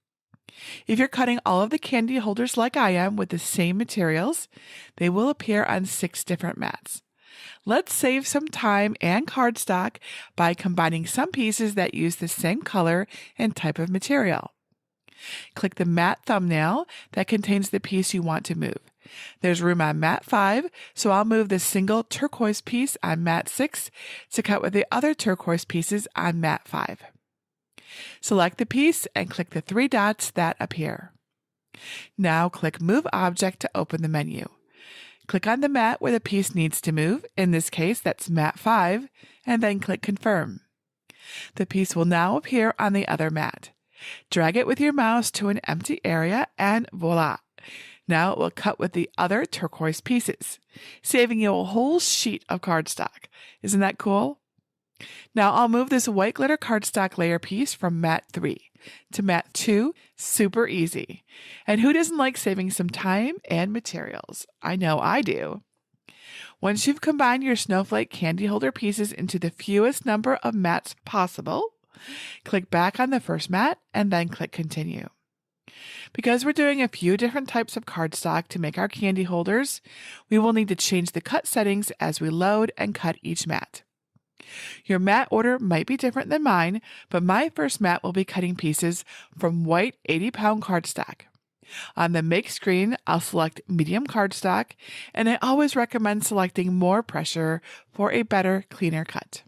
If you're cutting all of the candy holders like I am with the same materials, they will appear on 6 different mats. Let's save some time and cardstock by combining some pieces that use the same color and type of material. Click the mat thumbnail that contains the piece you want to move. There's room on mat 5, so I'll move the single turquoise piece on mat 6 to cut with the other turquoise pieces on mat 5. Select the piece and click the 3 dots that appear. Now click Move Object to open the menu. Click on the mat where the piece needs to move, in this case that's mat 5, and then click Confirm. The piece will now appear on the other mat. Drag it with your mouse to an empty area and voila! Now it will cut with the other turquoise pieces, saving you a whole sheet of cardstock. Isn't that cool? Now I'll move this white glitter cardstock layer piece from mat 3. to mat 2, super easy. And who doesn't like saving some time and materials? I know I do. Once you've combined your snowflake candy holder pieces into the fewest number of mats possible, click back on the first mat and then click Continue. Because we're doing a few different types of cardstock to make our candy holders, we will need to change the cut settings as we load and cut each mat. Your mat order might be different than mine, but my first mat will be cutting pieces from white 80-pound cardstock. On the Make screen, I'll select medium cardstock, and I always recommend selecting more pressure for a better, cleaner cut.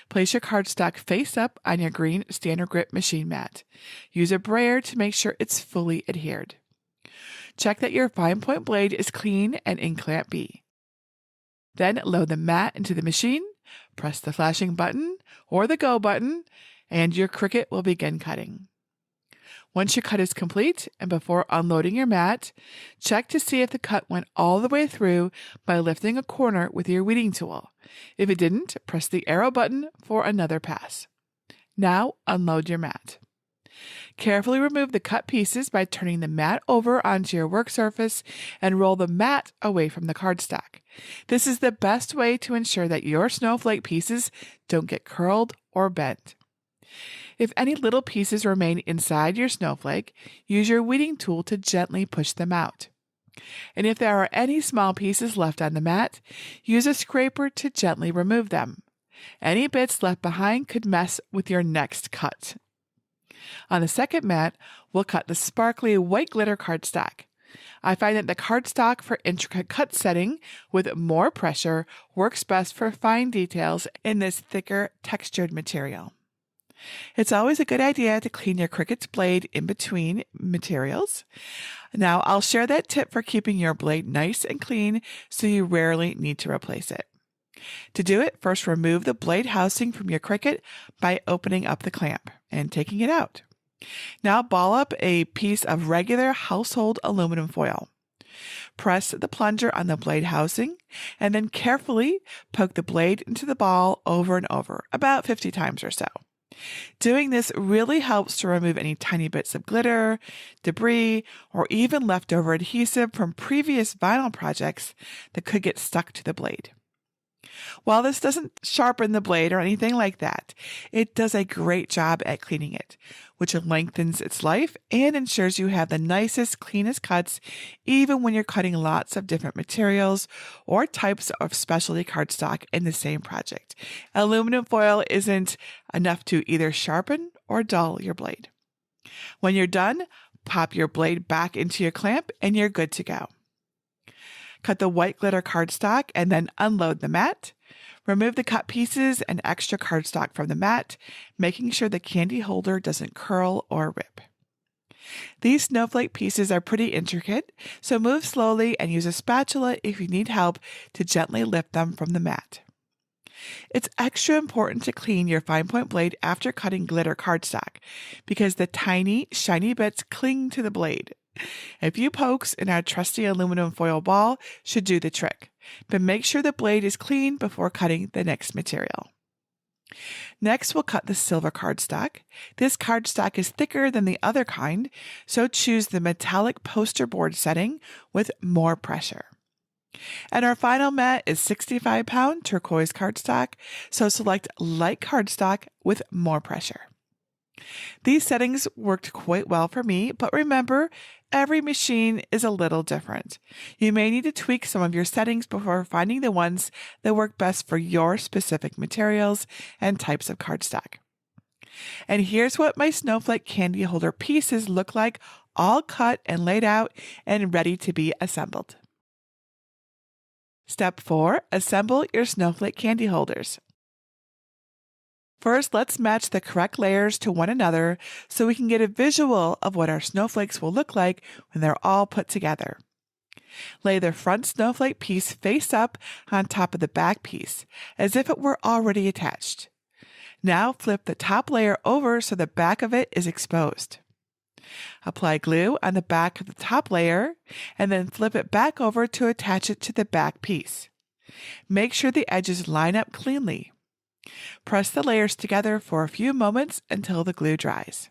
Place your cardstock face up on your green standard grip machine mat. Use a brayer to make sure it's fully adhered. Check that your fine point blade is clean and in clamp B. Then load the mat into the machine, press the flashing button or the go button, and your Cricut will begin cutting. Once your cut is complete and before unloading your mat, check to see if the cut went all the way through by lifting a corner with your weeding tool. If it didn't, press the arrow button for another pass. Now unload your mat. Carefully remove the cut pieces by turning the mat over onto your work surface and roll the mat away from the cardstock. This is the best way to ensure that your snowflake pieces don't get curled or bent. If any little pieces remain inside your snowflake, use your weeding tool to gently push them out. And if there are any small pieces left on the mat, use a scraper to gently remove them. Any bits left behind could mess with your next cut. On the second mat, we'll cut the sparkly white glitter cardstock. I find that the cardstock for intricate cut setting with more pressure works best for fine details in this thicker textured material. It's always a good idea to clean your Cricut's blade in between materials. Now, I'll share that tip for keeping your blade nice and clean so you rarely need to replace it. To do it, first remove the blade housing from your Cricut by opening up the clamp and taking it out. Now ball up a piece of regular household aluminum foil. Press the plunger on the blade housing and then carefully poke the blade into the ball over and over, about 50 times or so. Doing this really helps to remove any tiny bits of glitter, debris, or even leftover adhesive from previous vinyl projects that could get stuck to the blade. While this doesn't sharpen the blade or anything like that, it does a great job at cleaning it, which lengthens its life and ensures you have the nicest, cleanest cuts even when you're cutting lots of different materials or types of specialty cardstock in the same project. Aluminum foil isn't enough to either sharpen or dull your blade. When you're done, pop your blade back into your clamp and you're good to go. Cut the white glitter cardstock and then unload the mat. Remove the cut pieces and extra cardstock from the mat, making sure the candy holder doesn't curl or rip. These snowflake pieces are pretty intricate, so move slowly and use a spatula if you need help to gently lift them from the mat. It's extra important to clean your fine point blade after cutting glitter cardstock because the tiny, shiny bits cling to the blade. A few pokes in our trusty aluminum foil ball should do the trick, but make sure the blade is clean before cutting the next material. Next, we'll cut the silver cardstock. This cardstock is thicker than the other kind, so choose the metallic poster board setting with more pressure. And our final mat is 65-pound turquoise cardstock, so select light cardstock with more pressure. These settings worked quite well for me, but remember, every machine is a little different. You may need to tweak some of your settings before finding the ones that work best for your specific materials and types of cardstock. And here's what my snowflake candy holder pieces look like, all cut and laid out and ready to be assembled. Step 4. Assemble your snowflake candy holders. First, let's match the correct layers to one another so we can get a visual of what our snowflakes will look like when they're all put together. Lay the front snowflake piece face up on top of the back piece, as if it were already attached. Now flip the top layer over so the back of it is exposed. Apply glue on the back of the top layer and then flip it back over to attach it to the back piece. Make sure the edges line up cleanly. Press the layers together for a few moments until the glue dries.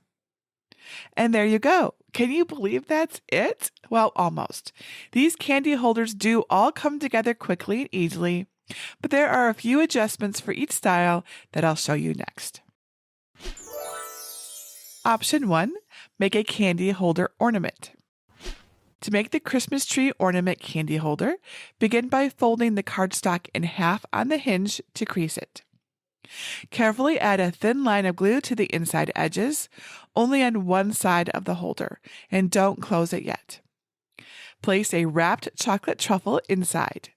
And there you go. Can you believe that's it? Well, almost. These candy holders do all come together quickly and easily, but there are a few adjustments for each style that I'll show you next. Option 1, make a candy holder ornament. To make the Christmas tree ornament candy holder, begin by folding the cardstock in half on the hinge to crease it. Carefully add a thin line of glue to the inside edges, only on one side of the holder, and don't close it yet. Place a wrapped chocolate truffle inside,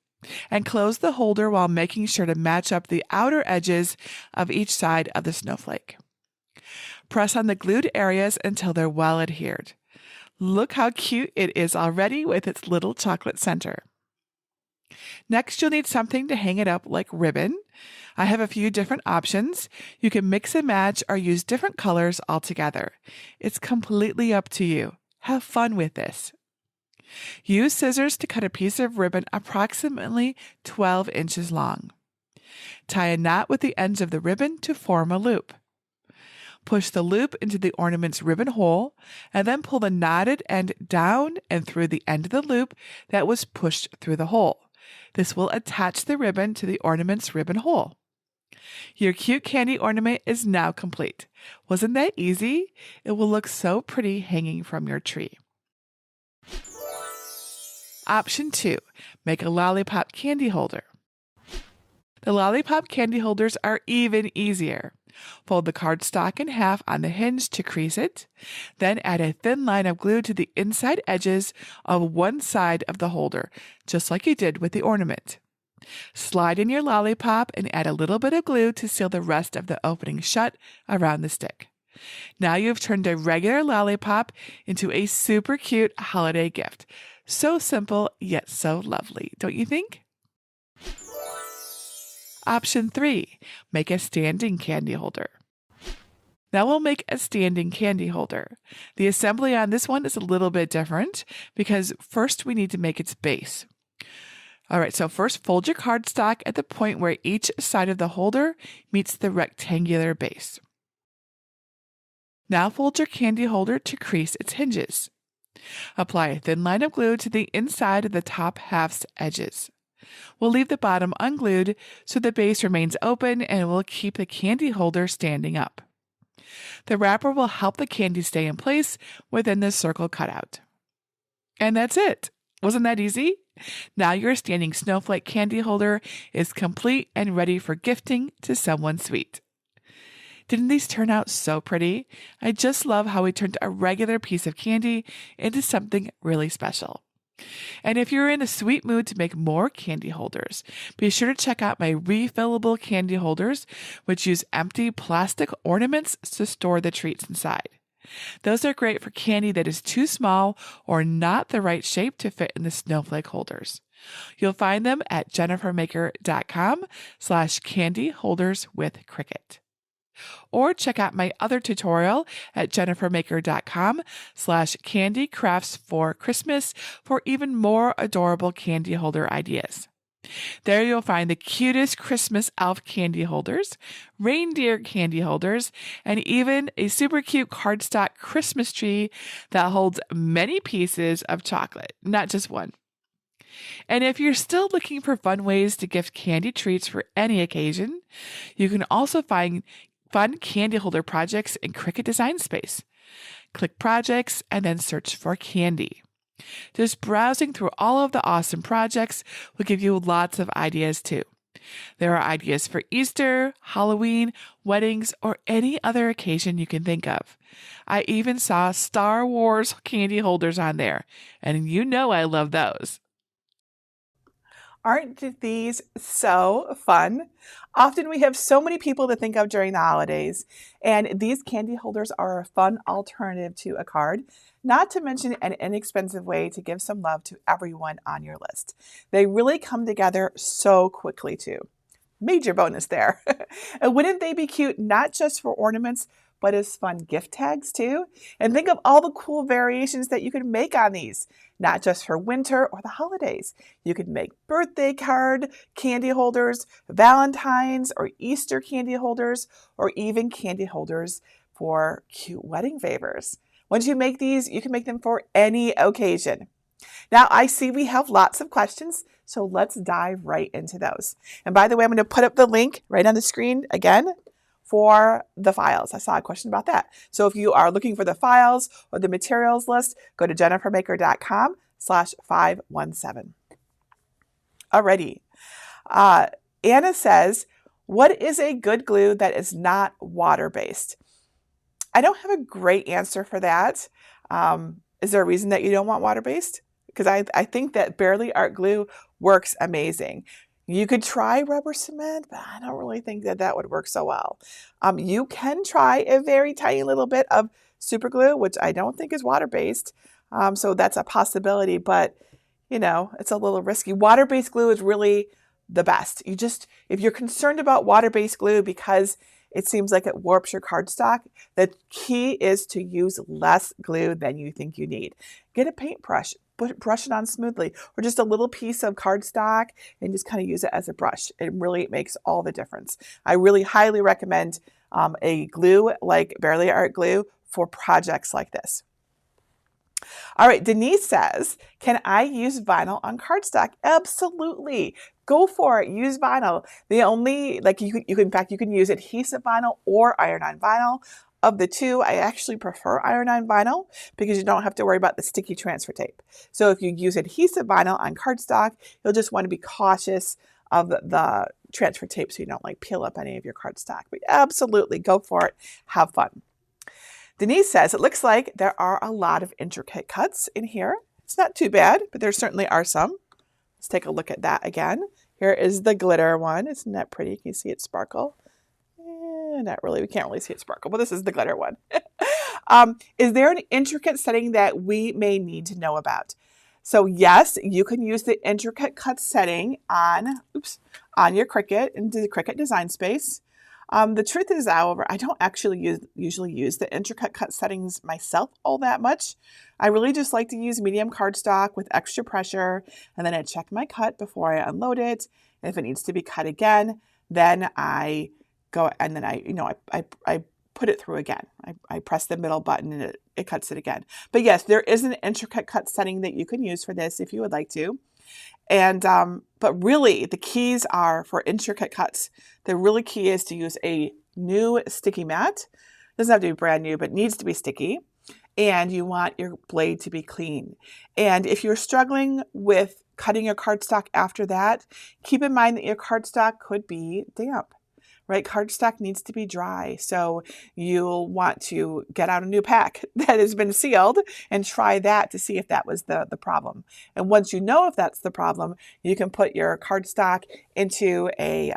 and close the holder while making sure to match up the outer edges of each side of the snowflake. Press on the glued areas until they're well adhered. Look how cute it is already with its little chocolate center. Next, you'll need something to hang it up like ribbon. I have a few different options. You can mix and match or use different colors altogether. It's completely up to you. Have fun with this. Use scissors to cut a piece of ribbon approximately 12 inches long. Tie a knot with the ends of the ribbon to form a loop. Push the loop into the ornament's ribbon hole, and then pull the knotted end down and through the end of the loop that was pushed through the hole. This will attach the ribbon to the ornament's ribbon hole. Your cute candy ornament is now complete. Wasn't that easy? It will look so pretty hanging from your tree. Option 2, make a lollipop candy holder. The lollipop candy holders are even easier. Fold the cardstock in half on the hinge to crease it. Then add a thin line of glue to the inside edges of one side of the holder, just like you did with the ornament. Slide in your lollipop and add a little bit of glue to seal the rest of the opening shut around the stick. Now you've turned a regular lollipop into a super cute holiday gift. So simple, yet so lovely, don't you think? Option 3, make a standing candy holder. Now we'll make a standing candy holder. The assembly on this one is a little bit different because first we need to make its base. All right, so first fold your cardstock at the point where each side of the holder meets the rectangular base. Now fold your candy holder to crease its hinges. Apply a thin line of glue to the inside of the top half's edges. We'll leave the bottom unglued so the base remains open and will keep the candy holder standing up. The wrapper will help the candy stay in place within the circle cutout. And that's it. Wasn't that easy? Now your standing snowflake candy holder is complete and ready for gifting to someone sweet. Didn't these turn out so pretty? I just love how we turned a regular piece of candy into something really special. And if you're in a sweet mood to make more candy holders, be sure to check out my refillable candy holders, which use empty plastic ornaments to store the treats inside. Those are great for candy that is too small or not the right shape to fit in the snowflake holders. You'll find them at jennifermaker.com/candyholderswithcricket. Or check out my other tutorial at jennifermaker.com/candycrafts4Christmas for even more adorable candy holder ideas. There you'll find the cutest Christmas elf candy holders, reindeer candy holders, and even a super cute cardstock Christmas tree that holds many pieces of chocolate, not just one. And if you're still looking for fun ways to gift candy treats for any occasion, you can also find fun candy holder projects in Cricut Design Space. Click Projects and then search for Candy. Just browsing through all of the awesome projects will give you lots of ideas too. There are ideas for Easter, Halloween, weddings, or any other occasion you can think of. I even saw Star Wars candy holders on there, and you know I love those. Aren't these so fun? Often we have so many people to think of during the holidays, and these candy holders are a fun alternative to a card, not to mention an inexpensive way to give some love to everyone on your list. They really come together so quickly too. Major bonus there. And wouldn't they be cute not just for ornaments, but as fun gift tags too? And think of all the cool variations that you could make on these, not just for winter or the holidays. You could make birthday card candy holders, Valentine's or Easter candy holders, or even candy holders for cute wedding favors. Once you make these, you can make them for any occasion. Now, I see we have lots of questions, so let's dive right into those. And by the way, I'm going to put up the link right on the screen again for the files. I saw a question about that. So if you are looking for the files or the materials list, go to jennifermaker.com/517. Alrighty. Anna says, what is a good glue that is not water-based? I don't have a great answer for that. Is there a reason that you don't want water-based? Because I think that Barely Art glue works amazing. You could try rubber cement, but I don't really think that that would work so well. You can try a very tiny little bit of super glue, which I don't think is water-based. So that's a possibility, but you know, it's a little risky. Water-based glue is really the best. If you're concerned about water-based glue because it seems like it warps your cardstock, the key is to use less glue than you think you need. Get a paintbrush, brush it on smoothly, or just a little piece of cardstock and just kind of use it as a brush. It really makes all the difference. I really highly recommend a glue like Barely Art glue for projects like this. All right, Denise says, can I use vinyl on cardstock? Absolutely. Go for it. Use vinyl. The only, in fact, you can use adhesive vinyl or iron-on vinyl. Of the two, I actually prefer iron-on vinyl because you don't have to worry about the sticky transfer tape. So if you use adhesive vinyl on cardstock, you'll just want to be cautious of the transfer tape so you don't peel up any of your cardstock. But absolutely, go for it. Have fun. Denise says, it looks like there are a lot of intricate cuts in here. It's not too bad, but there certainly are some. Let's take a look at that again. Here is the glitter one. Isn't that pretty? Can you see it sparkle? Not really. We can't really see it sparkle, but this is the glitter one. Is there an intricate setting that we may need to know about? So yes, you can use the intricate cut setting on your Cricut into the Cricut Design Space. The truth is, however, I don't actually usually use the intricate cut settings myself all that much. I really just like to use medium cardstock with extra pressure, and then I check my cut before I unload it. And if it needs to be cut again, then I go and then I put it through again. I press the middle button and it cuts it again. But yes, there is an intricate cut setting that you can use for this if you would like to. And but really the keys are for intricate cuts. The really key is to use a new sticky mat. It doesn't have to be brand new, but needs to be sticky. And you want your blade to be clean. And if you're struggling with cutting your cardstock after that, keep in mind that your cardstock could be damp. Right? Cardstock needs to be dry. So you'll want to get out a new pack that has been sealed and try that to see if that was the problem. And once you know if that's the problem, you can put your cardstock into a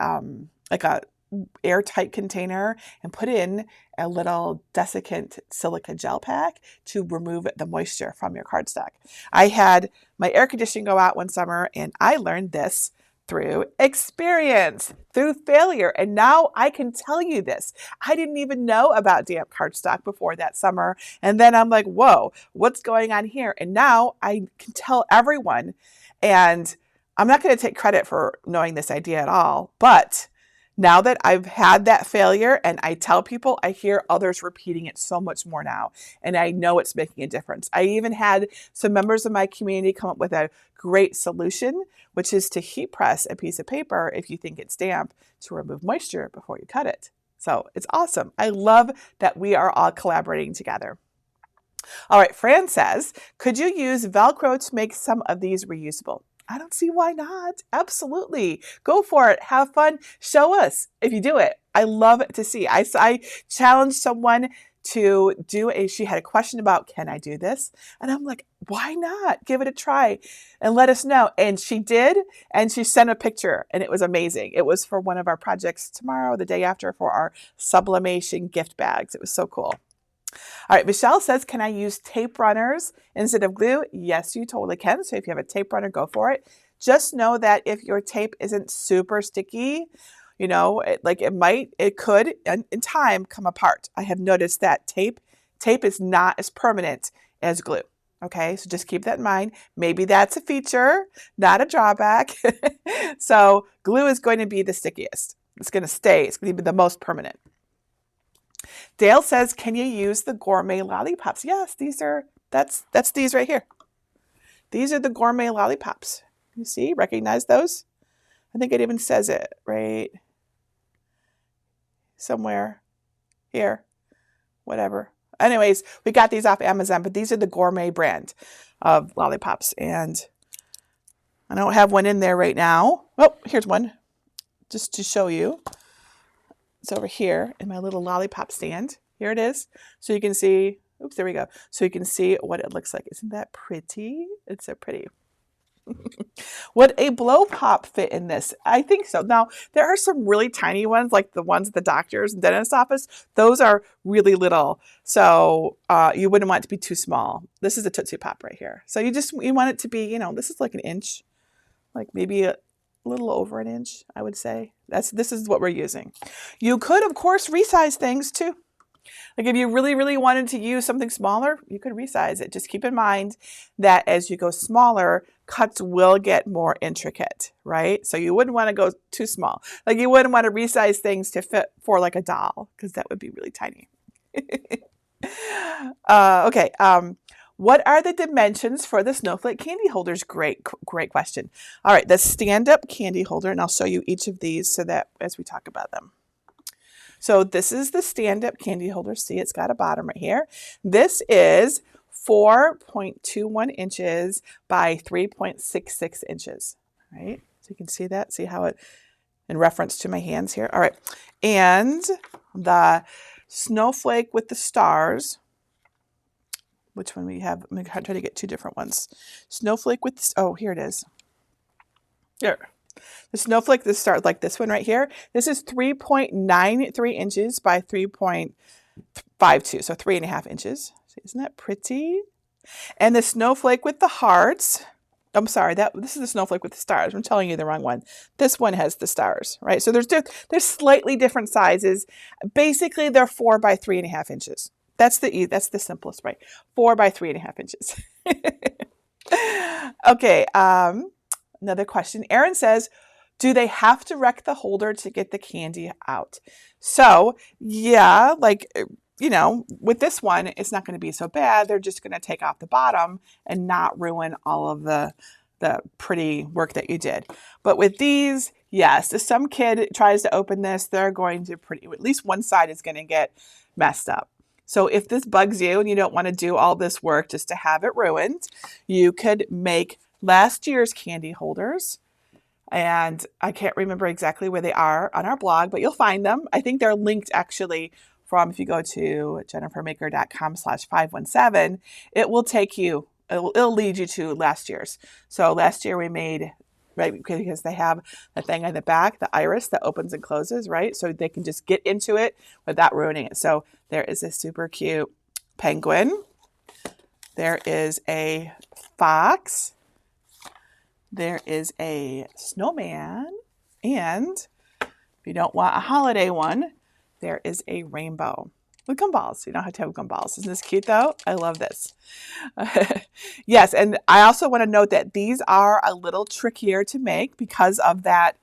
airtight container and put in a little desiccant silica gel pack to remove the moisture from your cardstock. I had my air conditioning go out one summer and I learned this through experience, through failure. And now I can tell you this. I didn't even know about damp cardstock before that summer. And then I'm like, whoa, what's going on here? And now I can tell everyone. And I'm not going to take credit for knowing this idea at all. But now that I've had that failure and I tell people, I hear others repeating it so much more now. And I know it's making a difference. I even had some members of my community come up with a great solution, which is to heat press a piece of paper if you think it's damp to remove moisture before you cut it. So it's awesome. I love that we are all collaborating together. All right, Fran says, could you use Velcro to make some of these reusable? I don't see why not. Absolutely. Go for it. Have fun. Show us if you do it. I love to see. I challenged someone to she had a question about, can I do this? And I'm like, why not? Give it a try and let us know. And she did. And she sent a picture and it was amazing. It was for one of our projects tomorrow, the day after, for our sublimation gift bags. It was so cool. All right, Michelle says, can I use tape runners instead of glue? Yes, you totally can. So if you have a tape runner, go for it. Just know that if your tape isn't super sticky, it could in time come apart. I have noticed that tape is not as permanent as glue. Okay, so just keep that in mind. Maybe that's a feature, not a drawback. So glue is going to be the stickiest. It's going to stay. It's going to be the most permanent. Dale says, can you use the gourmet lollipops? Yes, that's these right here. These are the gourmet lollipops. You see, recognize those? I think it even says it right somewhere here, whatever. Anyways, we got these off Amazon, but these are the gourmet brand of lollipops. And I don't have one in there right now. Oh, here's one just to show you. It's over here in my little lollipop stand. Here it is. So you can see, oops, there we go. So you can see what it looks like. Isn't that pretty? It's so pretty. Would a blow pop fit in this? I think so. Now, there are some really tiny ones, like the ones at the doctor's and dentist's office. Those are really little. So you wouldn't want it to be too small. This is a Tootsie Pop right here. So you want it to be, this is like an inch, like maybe a little over an inch, I would say. This is what we're using. You could, of course, resize things too. Like if you really, really wanted to use something smaller, you could resize it. Just keep in mind that as you go smaller, cuts will get more intricate, right? So you wouldn't want to go too small. Like you wouldn't want to resize things to fit for like a doll, because that would be really tiny. Okay. What are the dimensions for the snowflake candy holders? Great question. All right, the stand-up candy holder, and I'll show you each of these so that as we talk about them. So this is the stand-up candy holder. See, it's got a bottom right here. This is 4.21 inches by 3.66 inches, right? So you can see that. See how it, in reference to my hands here. All right. And the snowflake with the stars, which one we have? I'm going to try to get two different ones. Snowflake with, oh, here it is. Here. The snowflake, this starts like this one right here. This is 3.93 inches by 3.52, so 3.5 inches. See, isn't that pretty? And the snowflake with the hearts, I'm sorry, this is the snowflake with the stars. I'm telling you the wrong one. This one has the stars, right? So there's slightly different sizes. Basically, they're 4 by 3.5 inches. That's the simplest, right? 4 by 3.5 inches. Okay. Another question. Aaron says, do they have to wreck the holder to get the candy out? So yeah, like, with this one, it's not going to be so bad. They're just going to take off the bottom and not ruin all of the pretty work that you did. But with these, yes, if some kid tries to open this, they're going to at least one side is going to get messed up. So if this bugs you and you don't want to do all this work just to have it ruined, you could make last year's candy holders. And I can't remember exactly where they are on our blog, but you'll find them. I think they're linked actually from, if you go to jennifermaker.com/517, it will take you, it'll lead you to last year's. So last year we made, right, because they have the thing on the back, the iris that opens and closes, right? So they can just get into it without ruining it. So there is a super cute penguin. There is a fox. There is a snowman. And if you don't want a holiday one, there is a rainbow with gumballs. You don't have to have gumballs. Isn't this cute though? I love this. Yes, and I also want to note that these are a little trickier to make because of that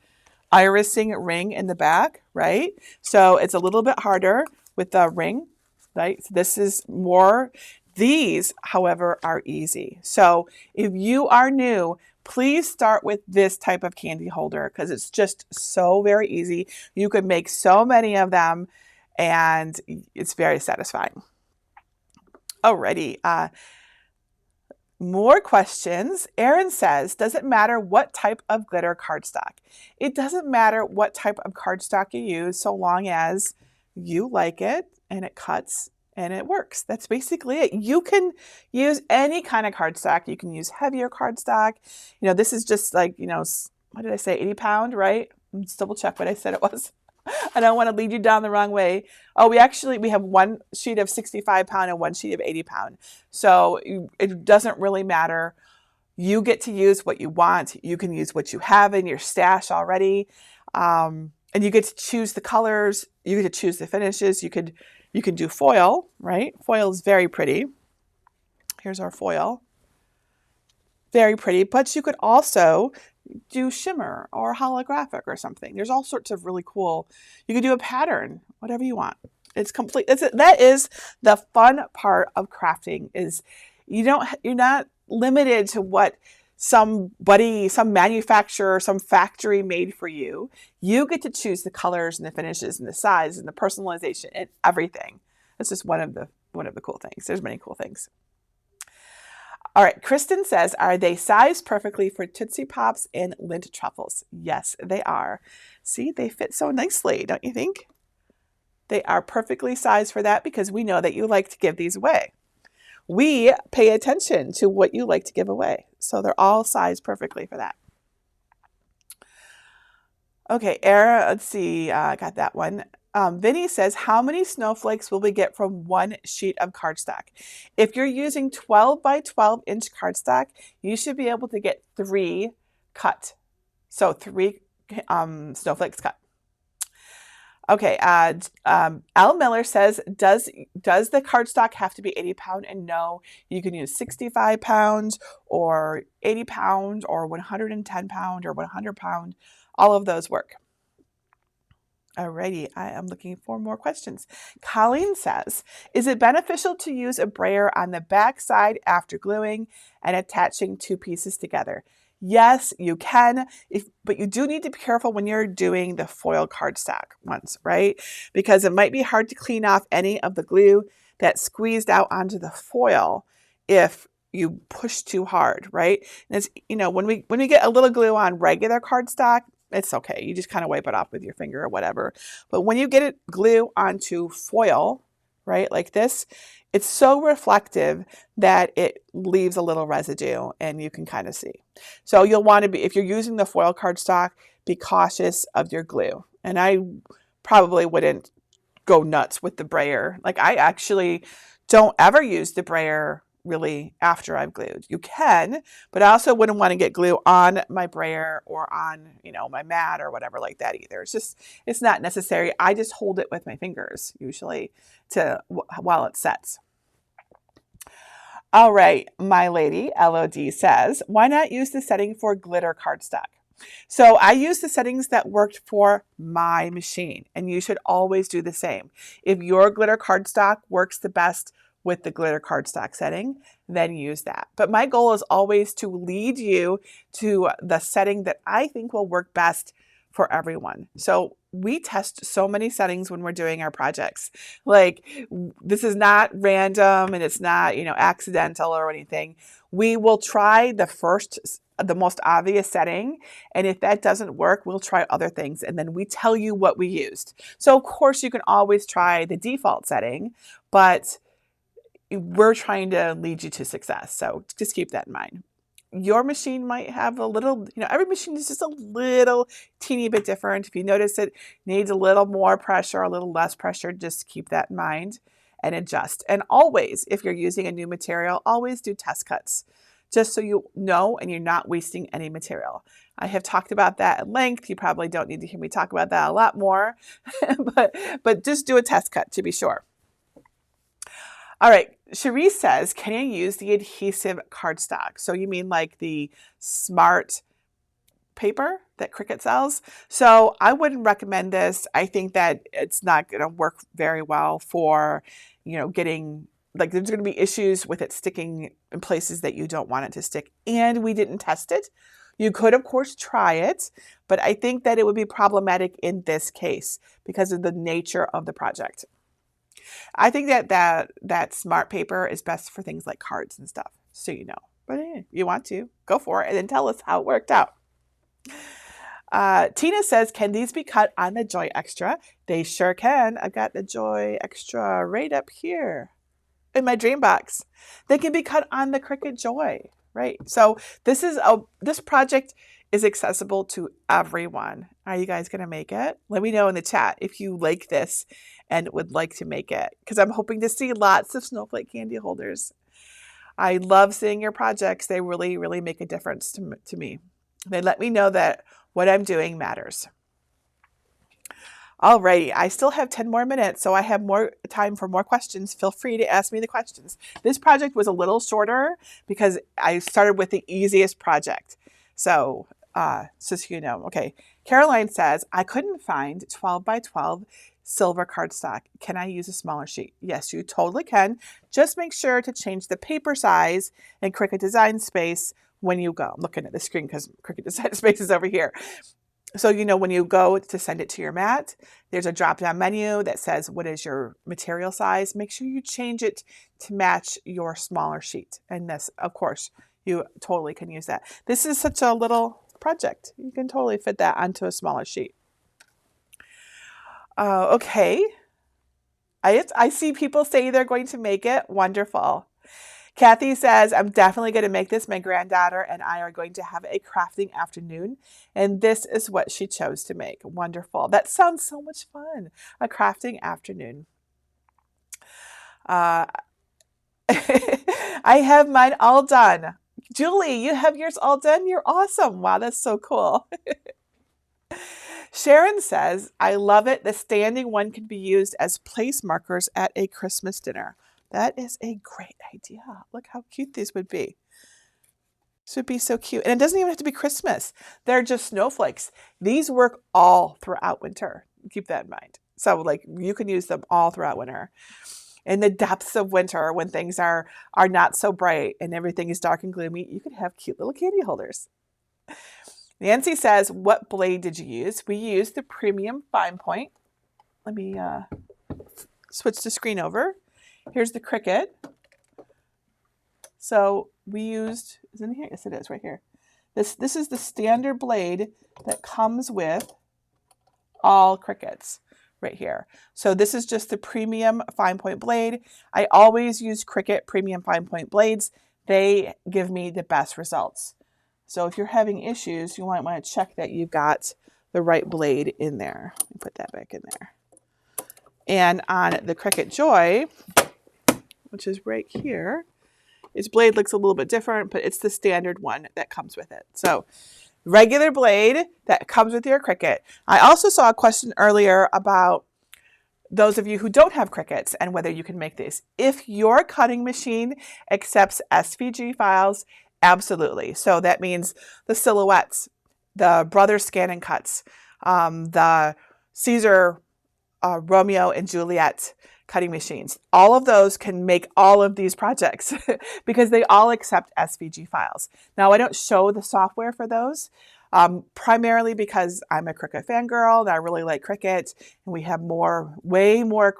irising ring in the back, right? So it's a little bit harder with the ring, right? So this is more. These, however, are easy. So if you are new, please start with this type of candy holder because it's just so very easy. You could make so many of them and it's very satisfying. Alrighty. More questions. Aaron says, does it matter what type of glitter cardstock? It doesn't matter what type of cardstock you use so long as you like it and it cuts and it works. That's basically it. You can use any kind of cardstock. You can use heavier cardstock. This is just like, what did I say? 80 pound, right? Let's double check what I said it was. I don't want to lead you down the wrong way. Oh, we have one sheet of 65 pound and one sheet of 80 pound. So it doesn't really matter. You get to use what you want. You can use what you have in your stash already. And you get to choose the colors. You get to choose the finishes. You can do foil, right? Foil is very pretty. Here's our foil. Very pretty, but you could also do shimmer or holographic or something. There's all sorts of really cool, you could do a pattern, whatever you want. It's complete. That is the fun part of crafting is you're not limited to what some manufacturer, some factory made for you. You get to choose the colors and the finishes and the size and the personalization and everything. That's just one of the cool things. There's many cool things. All right, Kristen says, are they sized perfectly for Tootsie Pops and Lindt truffles? Yes, they are. See, they fit so nicely, don't you think? They are perfectly sized for that because we know that you like to give these away. We pay attention to what you like to give away. So they're all sized perfectly for that. Okay, Era, let's see, I got that one. Vinny says, how many snowflakes will we get from one sheet of cardstock? If you're using 12 by 12 inch cardstock, you should be able to get 3 cut. So 3 snowflakes cut. Okay, Al Miller says, does the cardstock have to be 80 pound? And no, you can use 65 pounds or 80 pound or 110 pound or 100 pound. All of those work. Alrighty, I am looking for more questions. Colleen says, is it beneficial to use a brayer on the back side after gluing and attaching 2 pieces together? Yes, you can, but you do need to be careful when you're doing the foil cardstock ones, right? Because it might be hard to clean off any of the glue that squeezed out onto the foil if you push too hard, right? And it's, when we get a little glue on regular cardstock, it's okay. You just kind of wipe it off with your finger or whatever. But when you get it glue onto foil, right, like this, it's so reflective that it leaves a little residue and you can kind of see. So you'll want to be, if you're using the foil cardstock, be cautious of your glue. And I probably wouldn't go nuts with the brayer. Like I actually don't ever use the brayer really after I've glued. You can, but I also wouldn't want to get glue on my brayer or on, my mat or whatever like that either. It's not necessary. I just hold it with my fingers usually while it sets. All right, my lady, LOD says, why not use the setting for glitter cardstock? So I use the settings that worked for my machine, and you should always do the same. If your glitter cardstock works the best with the glitter cardstock setting, then use that. But my goal is always to lead you to the setting that I think will work best for everyone. So we test so many settings when we're doing our projects. Like this is not random and it's not, accidental or anything. We will try the most obvious setting. And if that doesn't work, we'll try other things. And then we tell you what we used. So of course you can always try the default setting, but we're trying to lead you to success. So just keep that in mind. Your machine might have a little, every machine is just a little teeny bit different. If you notice it needs a little more pressure, a little less pressure, just keep that in mind and adjust. And always, if you're using a new material, always do test cuts, just so you know and you're not wasting any material. I have talked about that at length. You probably don't need to hear me talk about that a lot more, but just do a test cut to be sure. All right, Cherise says, can you use the adhesive cardstock? So you mean like the smart paper that Cricut sells? So I wouldn't recommend this. I think that it's not going to work very well for, getting, like there's going to be issues with it sticking in places that you don't want it to stick. And we didn't test it. You could, of course, try it, but I think that it would be problematic in this case because of the nature of the project. I think that smart paper is best for things like cards and stuff, so you know. But you want to, go for it and then tell us how it worked out. Tina says, can these be cut on the Joy Extra? They sure can. I've got the Joy Extra right up here in my dream box. They can be cut on the Cricut Joy, right? So this project is accessible to everyone. Are you guys going to make it? Let me know in the chat if you like this and would like to make it, because I'm hoping to see lots of snowflake candy holders. I love seeing your projects. They really, really make a difference to me. They let me know that what I'm doing matters. Alrighty, I still have 10 more minutes, so I have more time for more questions. Feel free to ask me the questions. This project was a little shorter because I started with the easiest project. So you know, okay. Caroline says, I couldn't find 12 by 12 silver cardstock. Can I use a smaller sheet? Yes, you totally can. Just make sure to change the paper size in Cricut Design Space when you go. I'm looking at the screen because Cricut Design Space is over here. So, when you go to send it to your mat, there's a drop-down menu that says, what is your material size? Make sure you change it to match your smaller sheet. And this, of course, you totally can use that. This is such a little project. You can totally fit that onto a smaller sheet. Okay. I see people say they're going to make it. Wonderful. Kathy says, I'm definitely going to make this. My granddaughter and I are going to have a crafting afternoon. And this is what she chose to make. Wonderful. That sounds so much fun. A crafting afternoon. I have mine all done. Julie, you have yours all done? You're awesome. Wow, that's so cool. Sharon says, I love it. The standing one can be used as place markers at a Christmas dinner. That is a great idea. Look how cute these would be. This would be so cute. And it doesn't even have to be Christmas. They're just snowflakes. These work all throughout winter. Keep that in mind. So you can use them all throughout winter. In the depths of winter, when things are not so bright and everything is dark and gloomy, you could have cute little candy holders. Nancy says, what blade did you use? We used the premium fine point. Let me switch the screen over. Here's the Cricut. So we used, is it in here? Yes, it is right here. This is the standard blade that comes with all Cricuts right here. So this is just the premium fine point blade. I always use Cricut premium fine point blades. They give me the best results. So if you're having issues, you might want to check that you've got the right blade in there. Put that back in there. And on the Cricut Joy, which is right here, its blade looks a little bit different, but it's the standard one that comes with it. So regular blade that comes with your Cricut. I also saw a question earlier about those of you who don't have Cricuts and whether you can make these. If your cutting machine accepts SVG files, absolutely. So that means the silhouettes, the Brothers Scan and Cuts, the Caesar Romeo and Juliet cutting machines. All of those can make all of these projects because they all accept SVG files. Now, I don't show the software for those, primarily because I'm a Cricut fangirl and I really like Cricut, and we have way more,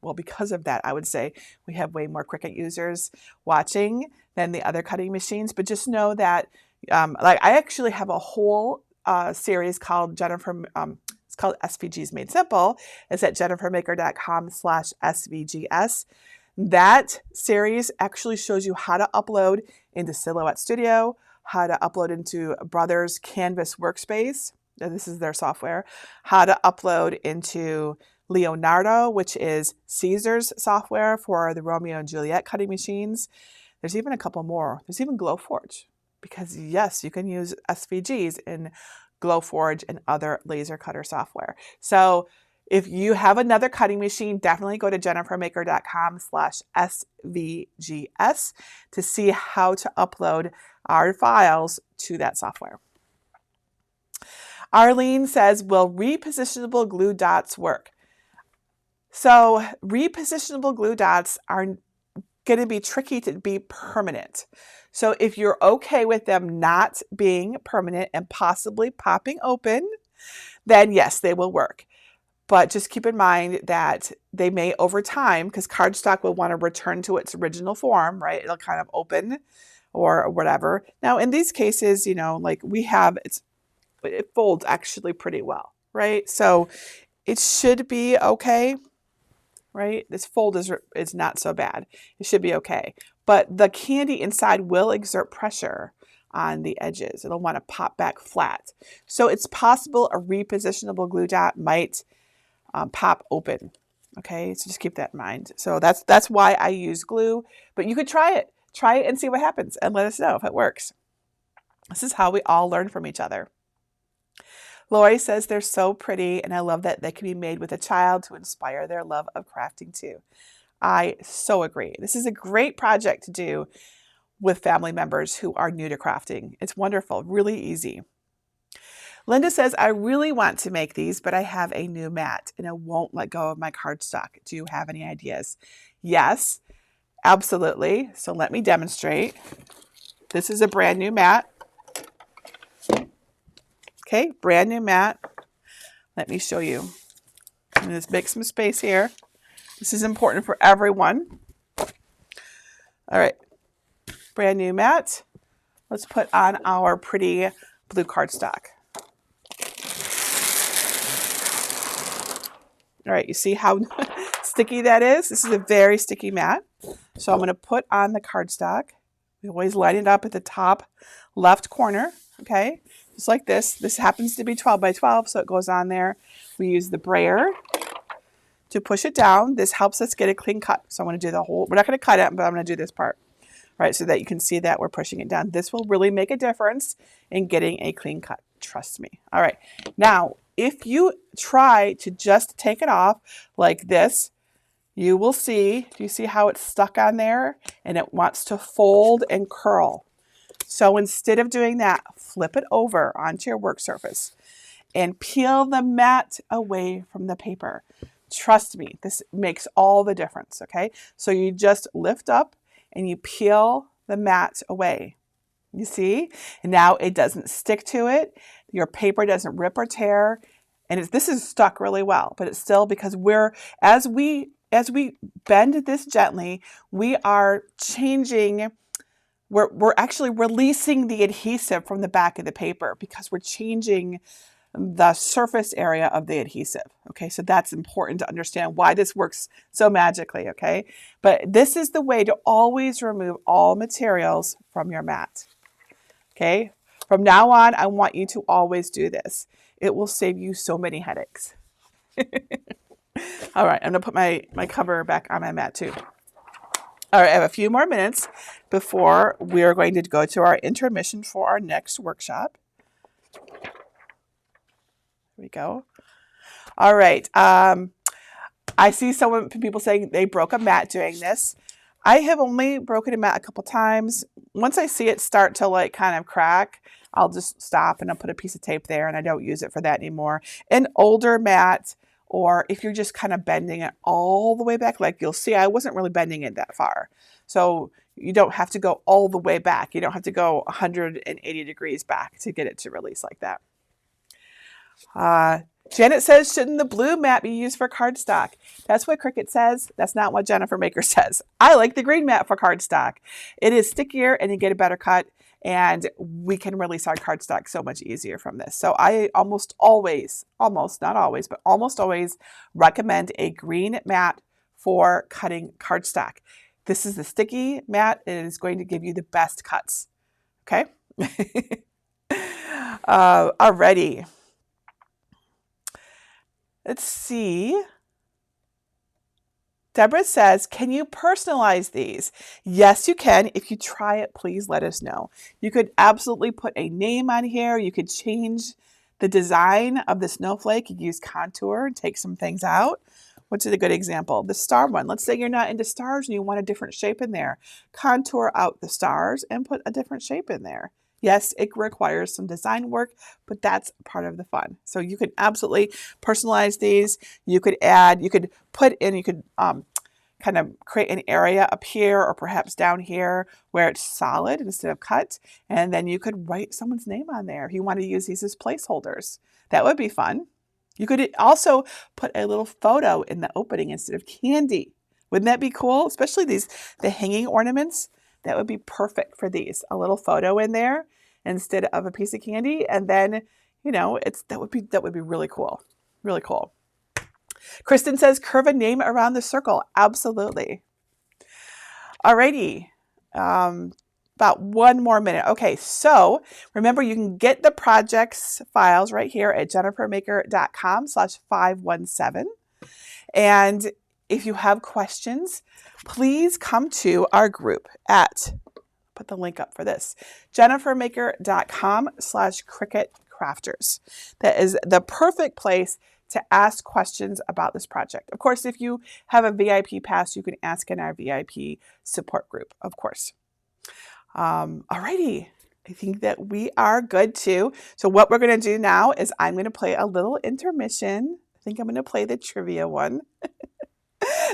well, because of that, I would say we have way more Cricut users watching than the other cutting machines. But just know that, I actually have a whole series called it's called SVGs Made Simple. It's at jennifermaker.com/SVGS. That series actually shows you how to upload into Silhouette Studio, how to upload into Brothers Canvas Workspace. This is their software. How to upload into Leonardo, which is Caesar's software for the Romeo and Juliet cutting machines. There's even a couple more. There's even Glowforge, because yes, you can use SVGs in Glowforge and other laser cutter software. So if you have another cutting machine, definitely go to jennifermaker.com/SVGS to see how to upload our files to that software. Arlene says, will repositionable glue dots work? So repositionable glue dots are going to be tricky to be permanent. So if you're okay with them not being permanent and possibly popping open, then yes, they will work. But just keep in mind that they may over time, because cardstock will want to return to its original form, right? It'll kind of open or whatever. Now, in these cases, it folds actually pretty well, right? So it should be okay, right? This fold is not so bad. It should be okay. But the candy inside will exert pressure on the edges. It'll want to pop back flat. So it's possible a repositionable glue dot might pop open. Okay, so just keep that in mind. So that's why I use glue, but you could try it. Try it and see what happens and let us know if it works. This is how we all learn from each other. Lori says they're so pretty, and I love that they can be made with a child to inspire their love of crafting too. I so agree. This is a great project to do with family members who are new to crafting. It's wonderful, really easy. Linda says, I really want to make these, but I have a new mat and I won't let go of my cardstock. Do you have any ideas? Yes, absolutely. So let me demonstrate. This is a brand new mat. Okay, brand new mat. Let me show you. I'm going to make some space here. This is important for everyone. All right, brand new mat. Let's put on our pretty blue cardstock. All right, you see how sticky that is? This is a very sticky mat. So I'm going to put on the cardstock. We always line it up at the top left corner, okay? Just like this. This happens to be 12 by 12, so it goes on there. We use the brayer to push it down. This helps us get a clean cut. So I'm going to do the whole, we're not going to cut it, but I'm going to do this part, right? So that you can see that we're pushing it down. This will really make a difference in getting a clean cut. Trust me. All right. Now, if you try to just take it off like this, you will see, do you see how it's stuck on there? And it wants to fold and curl. So instead of doing that, flip it over onto your work surface and peel the mat away from the paper. Trust me, this makes all the difference, okay? So you just lift up and you peel the mat away. You see? And now it doesn't stick to it. Your paper doesn't rip or tear. And this is stuck really well, but it's still because as we bend this gently, we are changing, we're actually releasing the adhesive from the back of the paper because we're changing the surface area of the adhesive. Okay, so that's important to understand why this works so magically, okay? But this is the way to always remove all materials from your mat. Okay, from now on, I want you to always do this. It will save you so many headaches. All right, I'm gonna put my cover back on my mat too. All right, I have a few more minutes before we are going to go to our intermission for our next workshop. Here we go. All right, I see some people saying they broke a mat doing this. I have only broken a mat a couple times. Once I see it start to like kind of crack, I'll just stop and I'll put a piece of tape there and I don't use it for that anymore. An older mat, or if you're just kind of bending it all the way back, like you'll see, I wasn't really bending it that far. So you don't have to go all the way back. You don't have to go 180 degrees back to get it to release like that. Janet says, shouldn't the blue mat be used for cardstock? That's what Cricket says. That's not what Jennifer Maker says. I like the green mat for cardstock. It is stickier and you get a better cut, and we can release our cardstock so much easier from this. So I almost always, not always, but almost always recommend a green mat for cutting cardstock. This is the sticky mat and it is going to give you the best cuts. Okay? Alrighty. Let's see. Deborah says, can you personalize these? Yes, you can. If you try it, please let us know. You could absolutely put a name on here. You could change the design of the snowflake. You could use contour and take some things out. What's a good example? The star one. Let's say you're not into stars and you want a different shape in there. Contour out the stars and put a different shape in there. Yes, it requires some design work, but that's part of the fun. So you can absolutely personalize these. You could add, you could put in, you could kind of create an area up here or perhaps down here where it's solid instead of cut. And then you could write someone's name on there if you want to use these as placeholders. That would be fun. You could also put a little photo in the opening instead of candy. Wouldn't that be cool? Especially the hanging ornaments. That would be perfect for these. A little photo in there instead of a piece of candy. And then, you know, that would be really cool. Really cool. Kristen says, curve a name around the circle. Absolutely. Alrighty. About one more minute. Okay, so remember you can get the projects files right here at jennifermaker.com/517. And if you have questions, please come to our group at, put the link up for this, jennifermaker.com/cricketcrafters. That is the perfect place to ask questions about this project. Of course, if you have a VIP pass, you can ask in our VIP support group, of course. Alrighty. I think that we are good too. So what we're going to do now is I'm going to play a little intermission. I think I'm going to play the trivia one.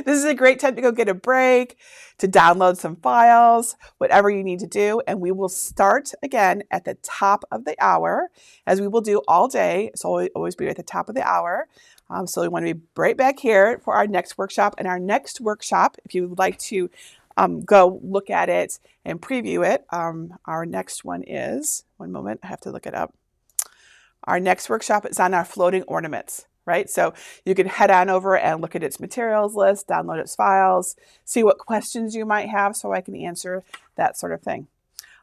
This is a great time to go get a break, to download some files, whatever you need to do. And we will start again at the top of the hour, as we will do all day. So always be at the top of the hour. So we want to be right back here for our next workshop. And our next workshop, if you would like to go look at it and preview it, our next one is, one moment, I have to look it up. Our next workshop is on our floating ornaments, right? So you can head on over and look at its materials list, download its files, see what questions you might have so I can answer that sort of thing.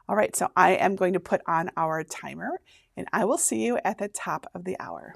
All right, so I am going to put on our timer and I will see you at the top of the hour.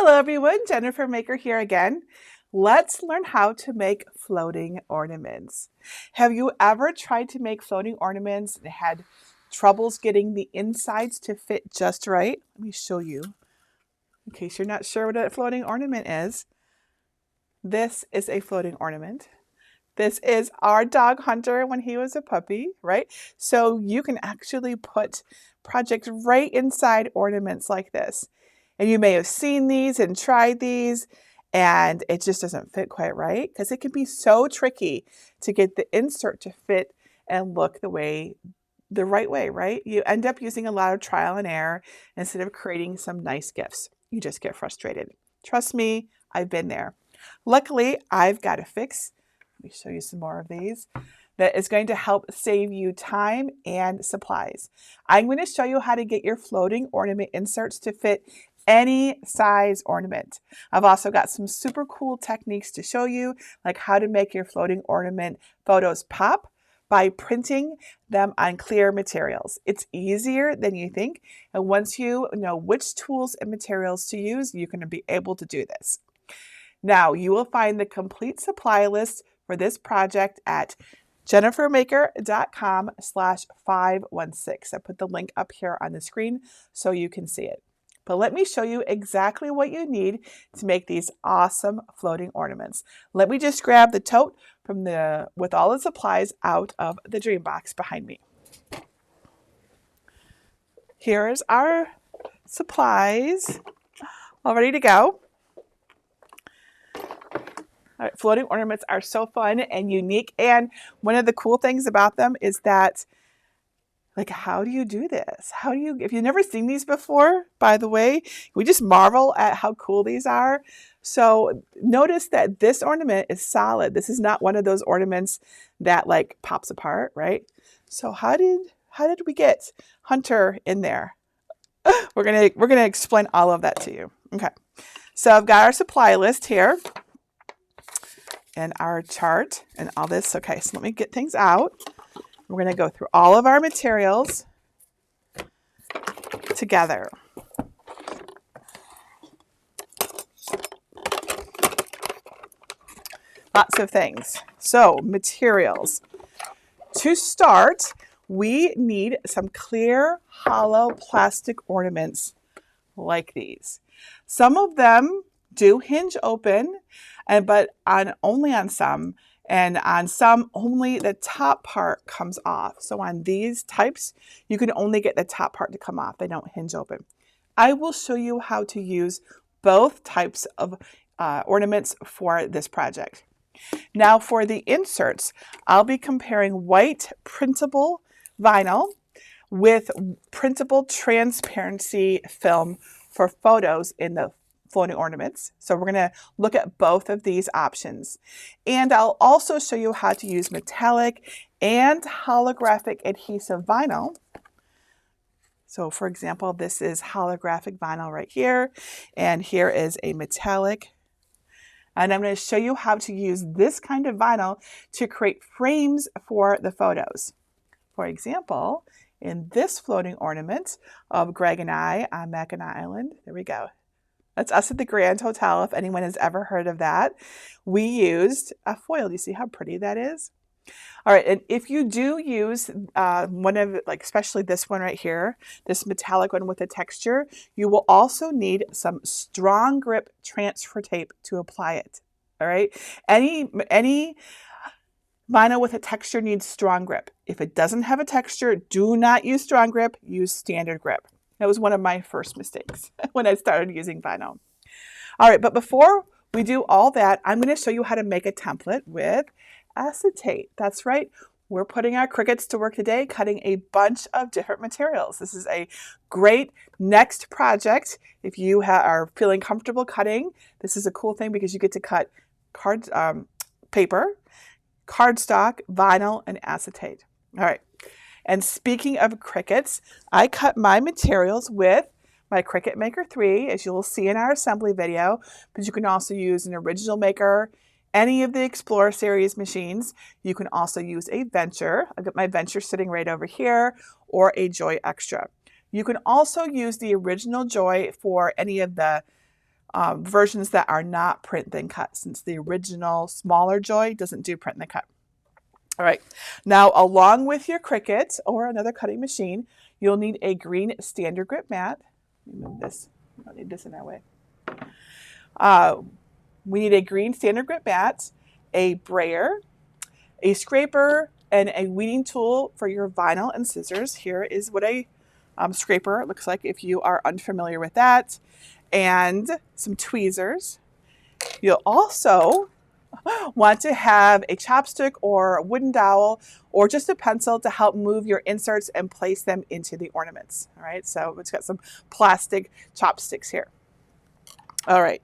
Hello everyone, Jennifer Maker here again. Let's learn how to make floating ornaments. Have you ever tried to make floating ornaments and had troubles getting the insides to fit just right? Let me show you in case you're not sure what a floating ornament is. This is a floating ornament. This is our dog Hunter when he was a puppy, right? So you can actually put projects right inside ornaments like this. And you may have seen these and tried these, and it just doesn't fit quite right because it can be so tricky to get the insert to fit and look the right way, right? You end up using a lot of trial and error instead of creating some nice gifts. You just get frustrated. Trust me, I've been there. Luckily, I've got a fix. Let me show you some more of these. That is going to help save you time and supplies. I'm going to show you how to get your floating ornament inserts to fit any size ornament. I've also got some super cool techniques to show you, like how to make your floating ornament photos pop by printing them on clear materials. It's easier than you think, and once you know which tools and materials to use, you're going to be able to do this. Now, you will find the complete supply list for this project at jennifermaker.com/516. I put the link up here on the screen so you can see it. But let me show you exactly what you need to make these awesome floating ornaments. Let me just grab the tote with all the supplies out of the dream box behind me. Here's our supplies all ready to go. All right, floating ornaments are so fun and unique, and one of the cool things about them is that, like, how do you do this? If you've never seen these before, by the way, we just marvel at how cool these are. So notice that this ornament is solid. This is not one of those ornaments that like pops apart, right? So how did we get Hunter in there? We're gonna explain all of that to you. Okay, so I've got our supply list here and our chart and all this. Okay, so let me get things out. We're going to go through all of our materials together. Lots of things. So, materials. To start, we need some clear, hollow plastic ornaments like these. Some of them do hinge open, but only on some, and on some only the top part comes off. So on these types, you can only get the top part to come off. They don't hinge open. I will show you how to use both types of ornaments for this project. Now for the inserts, I'll be comparing white printable vinyl with printable transparency film for photos in the floating ornaments. So we're going to look at both of these options. And I'll also show you how to use metallic and holographic adhesive vinyl. So for example, this is holographic vinyl right here, and here is a metallic. And I'm going to show you how to use this kind of vinyl to create frames for the photos. For example, in this floating ornament of Greg and I on Mackinac Island, there we go. That's us at the Grand Hotel, if anyone has ever heard of that. We used a foil. Do you see how pretty that is? All right, and if you do use one of, like especially this one right here, this metallic one with a texture, you will also need some strong grip transfer tape to apply it. All right, any vinyl with a texture needs strong grip. If it doesn't have a texture, do not use strong grip, use standard grip. That was one of my first mistakes when I started using vinyl. All right, but before we do all that, I'm going to show you how to make a template with acetate. That's right. We're putting our Cricuts to work today, cutting a bunch of different materials. This is a great next project. If you are feeling comfortable cutting, this is a cool thing because you get to cut paper, cardstock, vinyl, and acetate. All right. And speaking of Cricuts, I cut my materials with my Cricut Maker 3, as you'll see in our assembly video, but you can also use an Original Maker, any of the Explorer series machines. You can also use a Venture. I've got my Venture sitting right over here, or a Joy Extra. You can also use the Original Joy for any of the versions that are not print then cut, since the original smaller Joy doesn't do print then cut. All right, now along with your Cricut or another cutting machine, you'll need a green standard grip mat. Let me move this. I don't need this in our way. We need a green standard grip mat, a brayer, a scraper, and a weeding tool for your vinyl and scissors. Here is what a scraper looks like if you are unfamiliar with that, and some tweezers. You'll also want to have a chopstick or a wooden dowel or just a pencil to help move your inserts and place them into the ornaments. All right, so it's got some plastic chopsticks here. All right.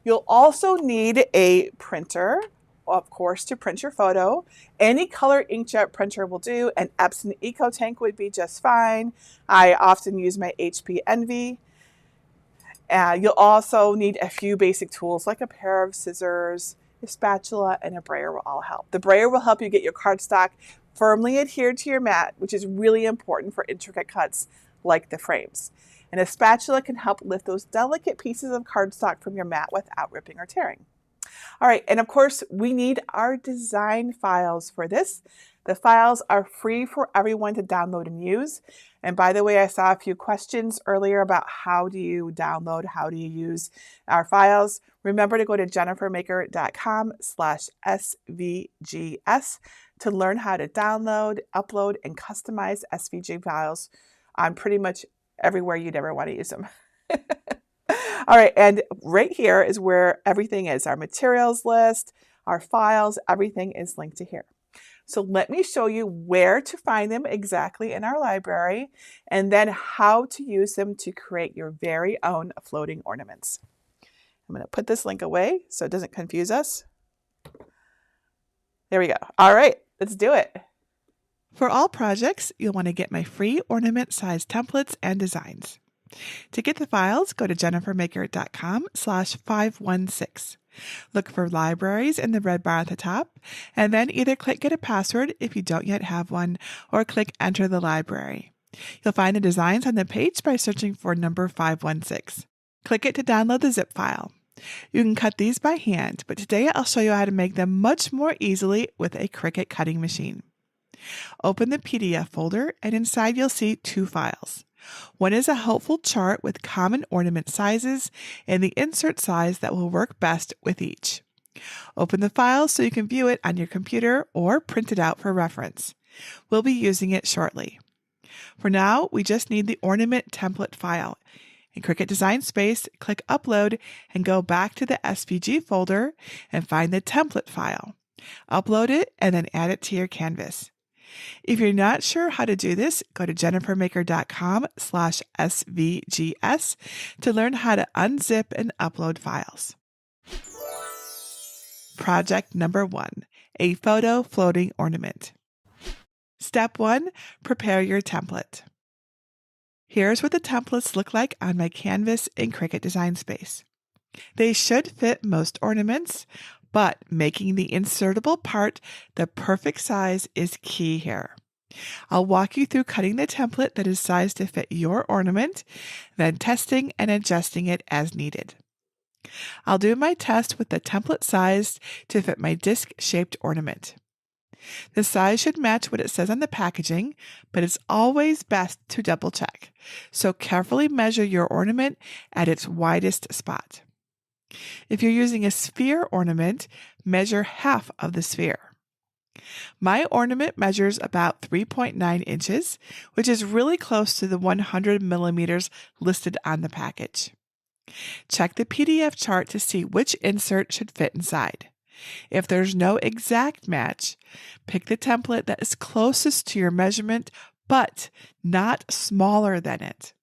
You'll also need a printer, of course, to print your photo. Any color inkjet printer will do. An Epson EcoTank would be just fine. I often use my HP Envy. You'll also need a few basic tools like a pair of scissors, a spatula, and a brayer will all help. The brayer will help you get your cardstock firmly adhered to your mat, which is really important for intricate cuts like the frames. And a spatula can help lift those delicate pieces of cardstock from your mat without ripping or tearing. All right, and of course, we need our design files for this. The files are free for everyone to download and use. And by the way, I saw a few questions earlier about how do you download, how do you use our files. Remember to go to jennifermaker.com/svgs to learn how to download, upload, and customize SVG files on pretty much everywhere you'd ever want to use them. All right, and right here is where everything is. Our materials list, our files, everything is linked to here. So let me show you where to find them exactly in our library, and then how to use them to create your very own floating ornaments. I'm going to put this link away so it doesn't confuse us. There we go. All right, let's do it. For all projects, you'll want to get my free ornament size templates and designs. To get the files, go to jennifermaker.com/516. Look for libraries in the red bar at the top, and then either click Get a Password if you don't yet have one, or click Enter the library. You'll find the designs on the page by searching for number 516. Click it to download the zip file. You can cut these by hand, but today I'll show you how to make them much more easily with a Cricut cutting machine. Open the PDF folder, and inside you'll see two files. One is a helpful chart with common ornament sizes and the insert size that will work best with each. Open the file so you can view it on your computer or print it out for reference. We'll be using it shortly. For now, we just need the ornament template file. In Cricut Design Space, click Upload and go back to the SVG folder and find the template file. Upload it and then add it to your canvas. If you're not sure how to do this, go to jennifermaker.com/svgs to learn how to unzip and upload files. Project number 1, a photo floating ornament. Step 1, prepare your template. Here's what the templates look like on my canvas in Cricut Design Space. They should fit most ornaments, but making the insertable part the perfect size is key here. I'll walk you through cutting the template that is sized to fit your ornament, then testing and adjusting it as needed. I'll do my test with the template sized to fit my disc-shaped ornament. The size should match what it says on the packaging, but it's always best to double check. So carefully measure your ornament at its widest spot. If you're using a sphere ornament, measure half of the sphere. My ornament measures about 3.9 inches, which is really close to the 100 millimeters listed on the package. Check the PDF chart to see which insert should fit inside. If there's no exact match, pick the template that is closest to your measurement, but not smaller than it.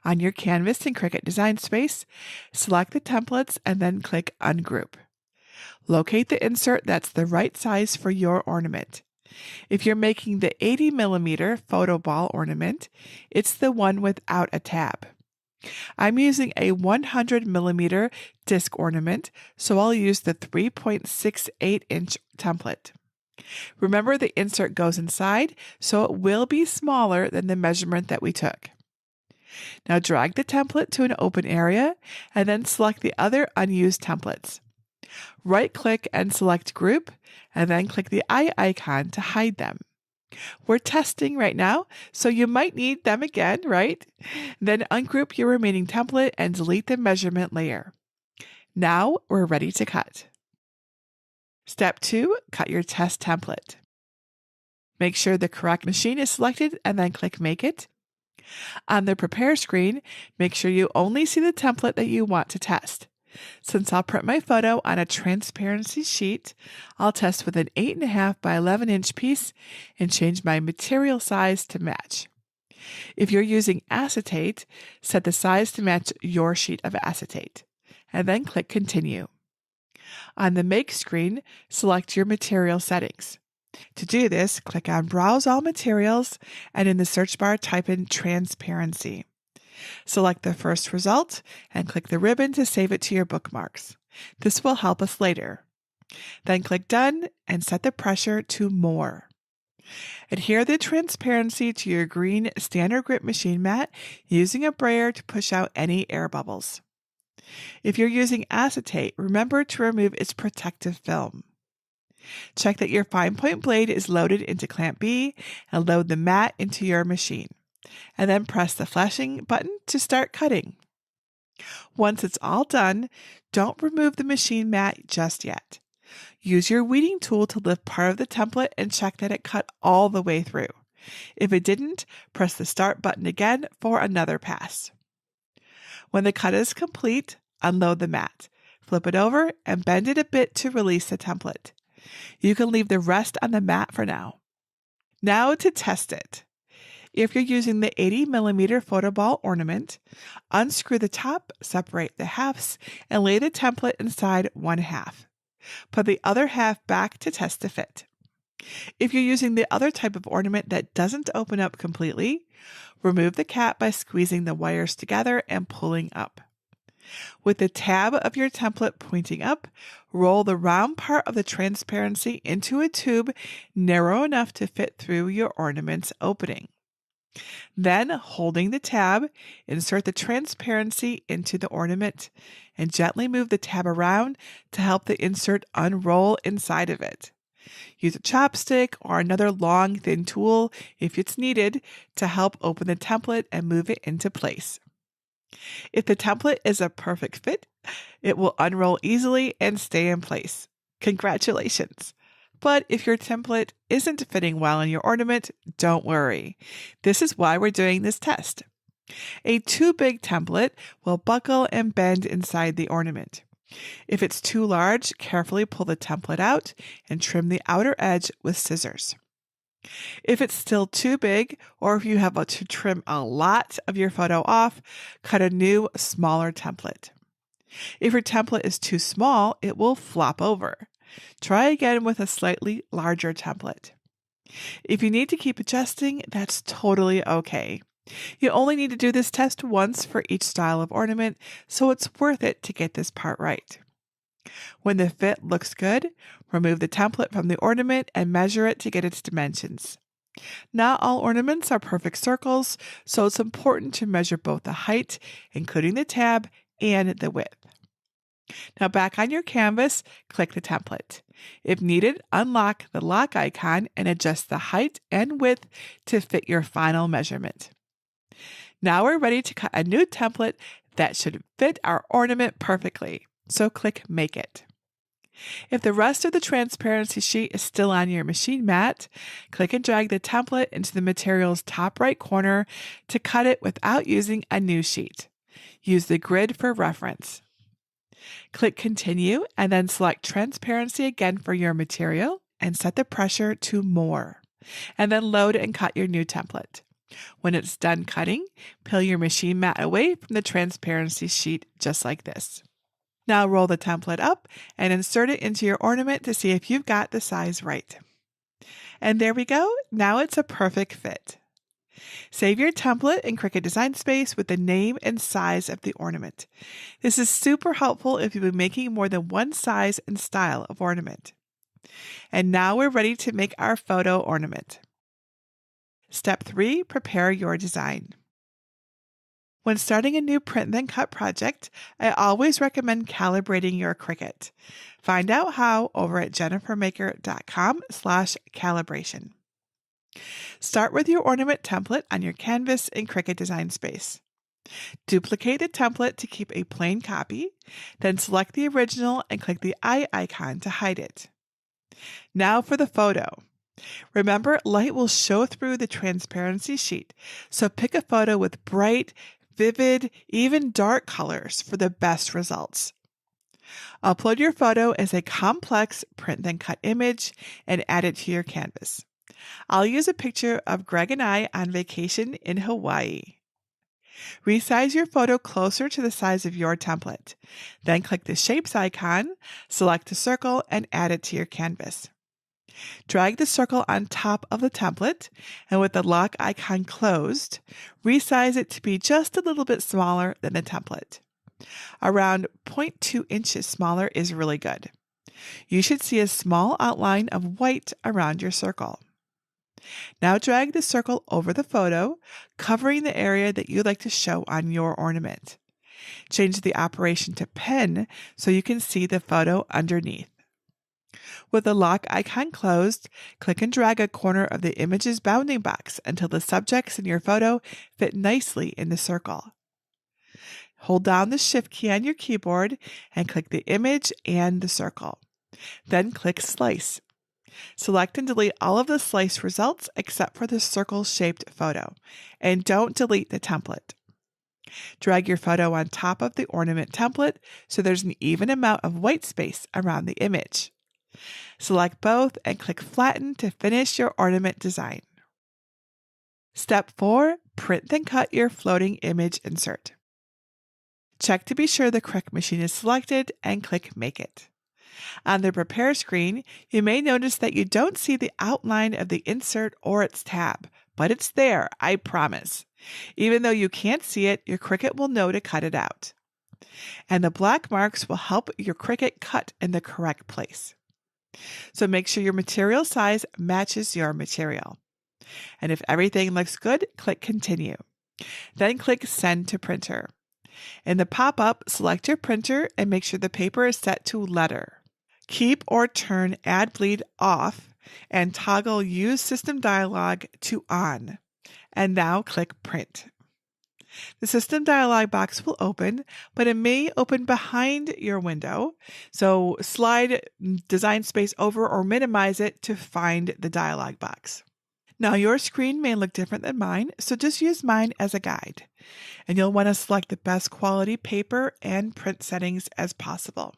On your canvas in Cricut Design Space, select the templates and then click Ungroup. Locate the insert that's the right size for your ornament. If you're making the 80 millimeter photo ball ornament, it's the one without a tab. I'm using a 100 millimeter disc ornament, so I'll use the 3.68 inch template. Remember, the insert goes inside, so it will be smaller than the measurement that we took. Now drag the template to an open area and then select the other unused templates. Right-click and select Group, and then click the eye icon to hide them. We're testing right now, so you might need them again, right? Then ungroup your remaining template and delete the measurement layer. Now we're ready to cut. Step 2, cut your test template. Make sure the correct machine is selected and then click Make It. On the Prepare screen, make sure you only see the template that you want to test. Since I'll print my photo on a transparency sheet, I'll test with an 8.5 by 11 inch piece and change my material size to match. If you're using acetate, set the size to match your sheet of acetate, and then click Continue. On the Make screen, select your material settings. To do this, click on Browse All Materials, and in the search bar, type in Transparency. Select the first result and click the ribbon to save it to your bookmarks. This will help us later. Then click Done and set the pressure to More. Adhere the transparency to your green standard grip machine mat using a brayer to push out any air bubbles. If you're using acetate, remember to remove its protective film. Check that your fine point blade is loaded into clamp B and load the mat into your machine, and then press the flashing button to start cutting. Once it's all done, don't remove the machine mat just yet. Use your weeding tool to lift part of the template and check that it cut all the way through. If it didn't, press the Start button again for another pass. When the cut is complete, unload the mat, flip it over, and bend it a bit to release the template. You can leave the rest on the mat for now. Now to test it. If you're using the 80mm photo ball ornament, unscrew the top, separate the halves, and lay the template inside one half. Put the other half back to test the fit. If you're using the other type of ornament that doesn't open up completely, remove the cap by squeezing the wires together and pulling up. With the tab of your template pointing up, roll the round part of the transparency into a tube narrow enough to fit through your ornament's opening. Then, holding the tab, insert the transparency into the ornament and gently move the tab around to help the insert unroll inside of it. Use a chopstick or another long, thin tool if it's needed to help open the template and move it into place. If the template is a perfect fit, it will unroll easily and stay in place. Congratulations! But if your template isn't fitting well in your ornament, don't worry. This is why we're doing this test. A too big template will buckle and bend inside the ornament. If it's too large, carefully pull the template out and trim the outer edge with scissors. If it's still too big, or if you have to trim a lot of your photo off, cut a new, smaller template. If your template is too small, it will flop over. Try again with a slightly larger template. If you need to keep adjusting, that's totally okay. You only need to do this test once for each style of ornament, so it's worth it to get this part right. When the fit looks good, remove the template from the ornament and measure it to get its dimensions. Not all ornaments are perfect circles, so it's important to measure both the height, including the tab, and the width. Now back on your canvas, click the template. If needed, unlock the lock icon and adjust the height and width to fit your final measurement. Now we're ready to cut a new template that should fit our ornament perfectly, so click Make It. If the rest of the transparency sheet is still on your machine mat, click and drag the template into the material's top right corner to cut it without using a new sheet. Use the grid for reference. Click Continue and then select Transparency again for your material and set the pressure to More, and then load and cut your new template. When it's done cutting, peel your machine mat away from the transparency sheet just like this. Now roll the template up and insert it into your ornament to see if you've got the size right. And there we go. Now it's a perfect fit. Save your template in Cricut Design Space with the name and size of the ornament. This is super helpful if you've been making more than one size and style of ornament. And now we're ready to make our photo ornament. Step 3, prepare your design. When starting a new print then cut project, I always recommend calibrating your Cricut. Find out how over at jennifermaker.com/calibration. Start with your ornament template on your canvas in Cricut Design Space. Duplicate the template to keep a plain copy, then select the original and click the eye icon to hide it. Now for the photo. Remember, light will show through the transparency sheet, so pick a photo with bright, vivid, even dark colors for the best results. Upload your photo as a complex print then cut image and add it to your canvas. I'll use a picture of Greg and I on vacation in Hawaii. Resize your photo closer to the size of your template. Then click the Shapes icon, select a circle, and add it to your canvas. Drag the circle on top of the template, and with the lock icon closed, resize it to be just a little bit smaller than the template. Around 0.2 inches smaller is really good. You should see a small outline of white around your circle. Now drag the circle over the photo, covering the area that you'd like to show on your ornament. Change the operation to pen so you can see the photo underneath. With the lock icon closed, click and drag a corner of the image's bounding box until the subjects in your photo fit nicely in the circle. Hold down the Shift key on your keyboard and click the image and the circle. Then click Slice. Select and delete all of the slice results except for the circle-shaped photo, and don't delete the template. Drag your photo on top of the ornament template so there's an even amount of white space around the image. Select both and click Flatten to finish your ornament design. Step 4. Print then cut your floating image insert. Check to be sure the correct machine is selected and click Make It. On the Prepare screen, you may notice that you don't see the outline of the insert or its tab, but it's there, I promise. Even though you can't see it, your Cricut will know to cut it out. And the black marks will help your Cricut cut in the correct place. So make sure your material size matches your material. And if everything looks good, click Continue. Then click Send to Printer. In the pop-up, select your printer and make sure the paper is set to letter. Keep or turn Add Bleed off and toggle Use System Dialog to On. And now click Print. The System Dialog box will open, but it may open behind your window, so slide Design Space over or minimize it to find the dialog box. Now your screen may look different than mine, so just use mine as a guide. And you'll want to select the best quality paper and print settings as possible.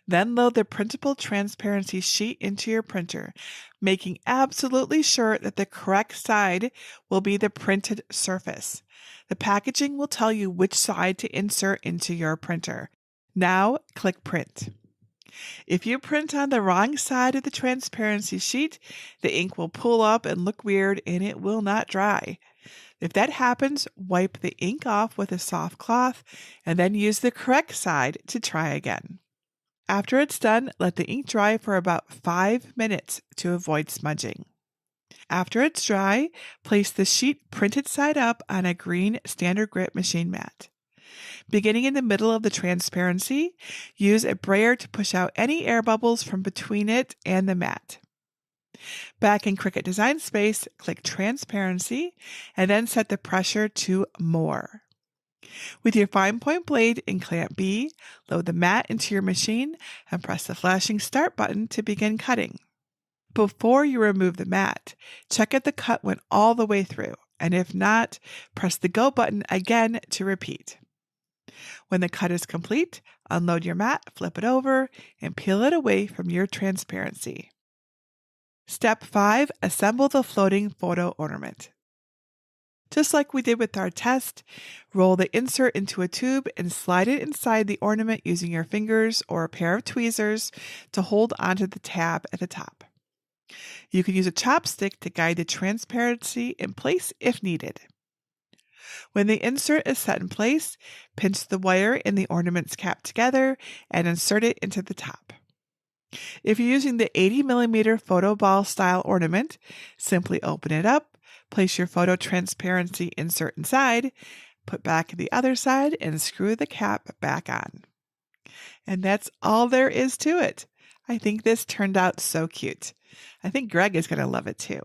Then load the printable transparency sheet into your printer, making absolutely sure that the correct side will be the printed surface. The packaging will tell you which side to insert into your printer. Now click Print. If you print on the wrong side of the transparency sheet, the ink will pull up and look weird and it will not dry. If that happens, wipe the ink off with a soft cloth and then use the correct side to try again. After it's done, let the ink dry for about 5 minutes to avoid smudging. After it's dry, place the sheet printed side up on a green standard grit machine mat. Beginning in the middle of the transparency, use a brayer to push out any air bubbles from between it and the mat. Back in Cricut Design Space, click Transparency and then set the pressure to More. With your fine point blade in clamp B, load the mat into your machine and press the flashing Start button to begin cutting. Before you remove the mat, check if the cut went all the way through, and if not, press the Go button again to repeat. When the cut is complete, unload your mat, flip it over, and peel it away from your transparency. Step 5. Assemble the floating photo ornament. Just like we did with our test, roll the insert into a tube and slide it inside the ornament using your fingers or a pair of tweezers to hold onto the tab at the top. You can use a chopstick to guide the transparency in place if needed. When the insert is set in place, pinch the wire in the ornament's cap together and insert it into the top. If you're using the 80mm photo ball style ornament, simply open it up, place your photo transparency insert inside, Put back the other side and screw the cap back on. And that's all there is to it. I think this turned out so cute. I think Greg is going to love it too.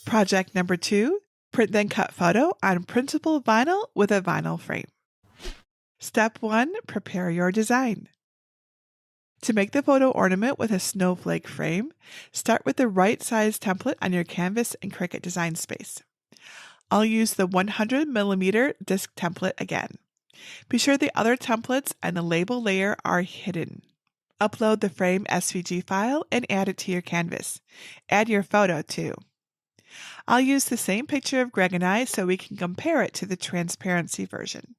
Project number 2, print then cut photo on printable vinyl with a vinyl frame. Step 1, prepare your design. To make the photo ornament with a snowflake frame, start with the right size template on your canvas in Cricut Design Space. I'll use the 100mm disc template again. Be sure the other templates and the label layer are hidden. Upload the frame SVG file and add it to your canvas. Add your photo too. I'll use the same picture of Greg and I so we can compare it to the transparency version.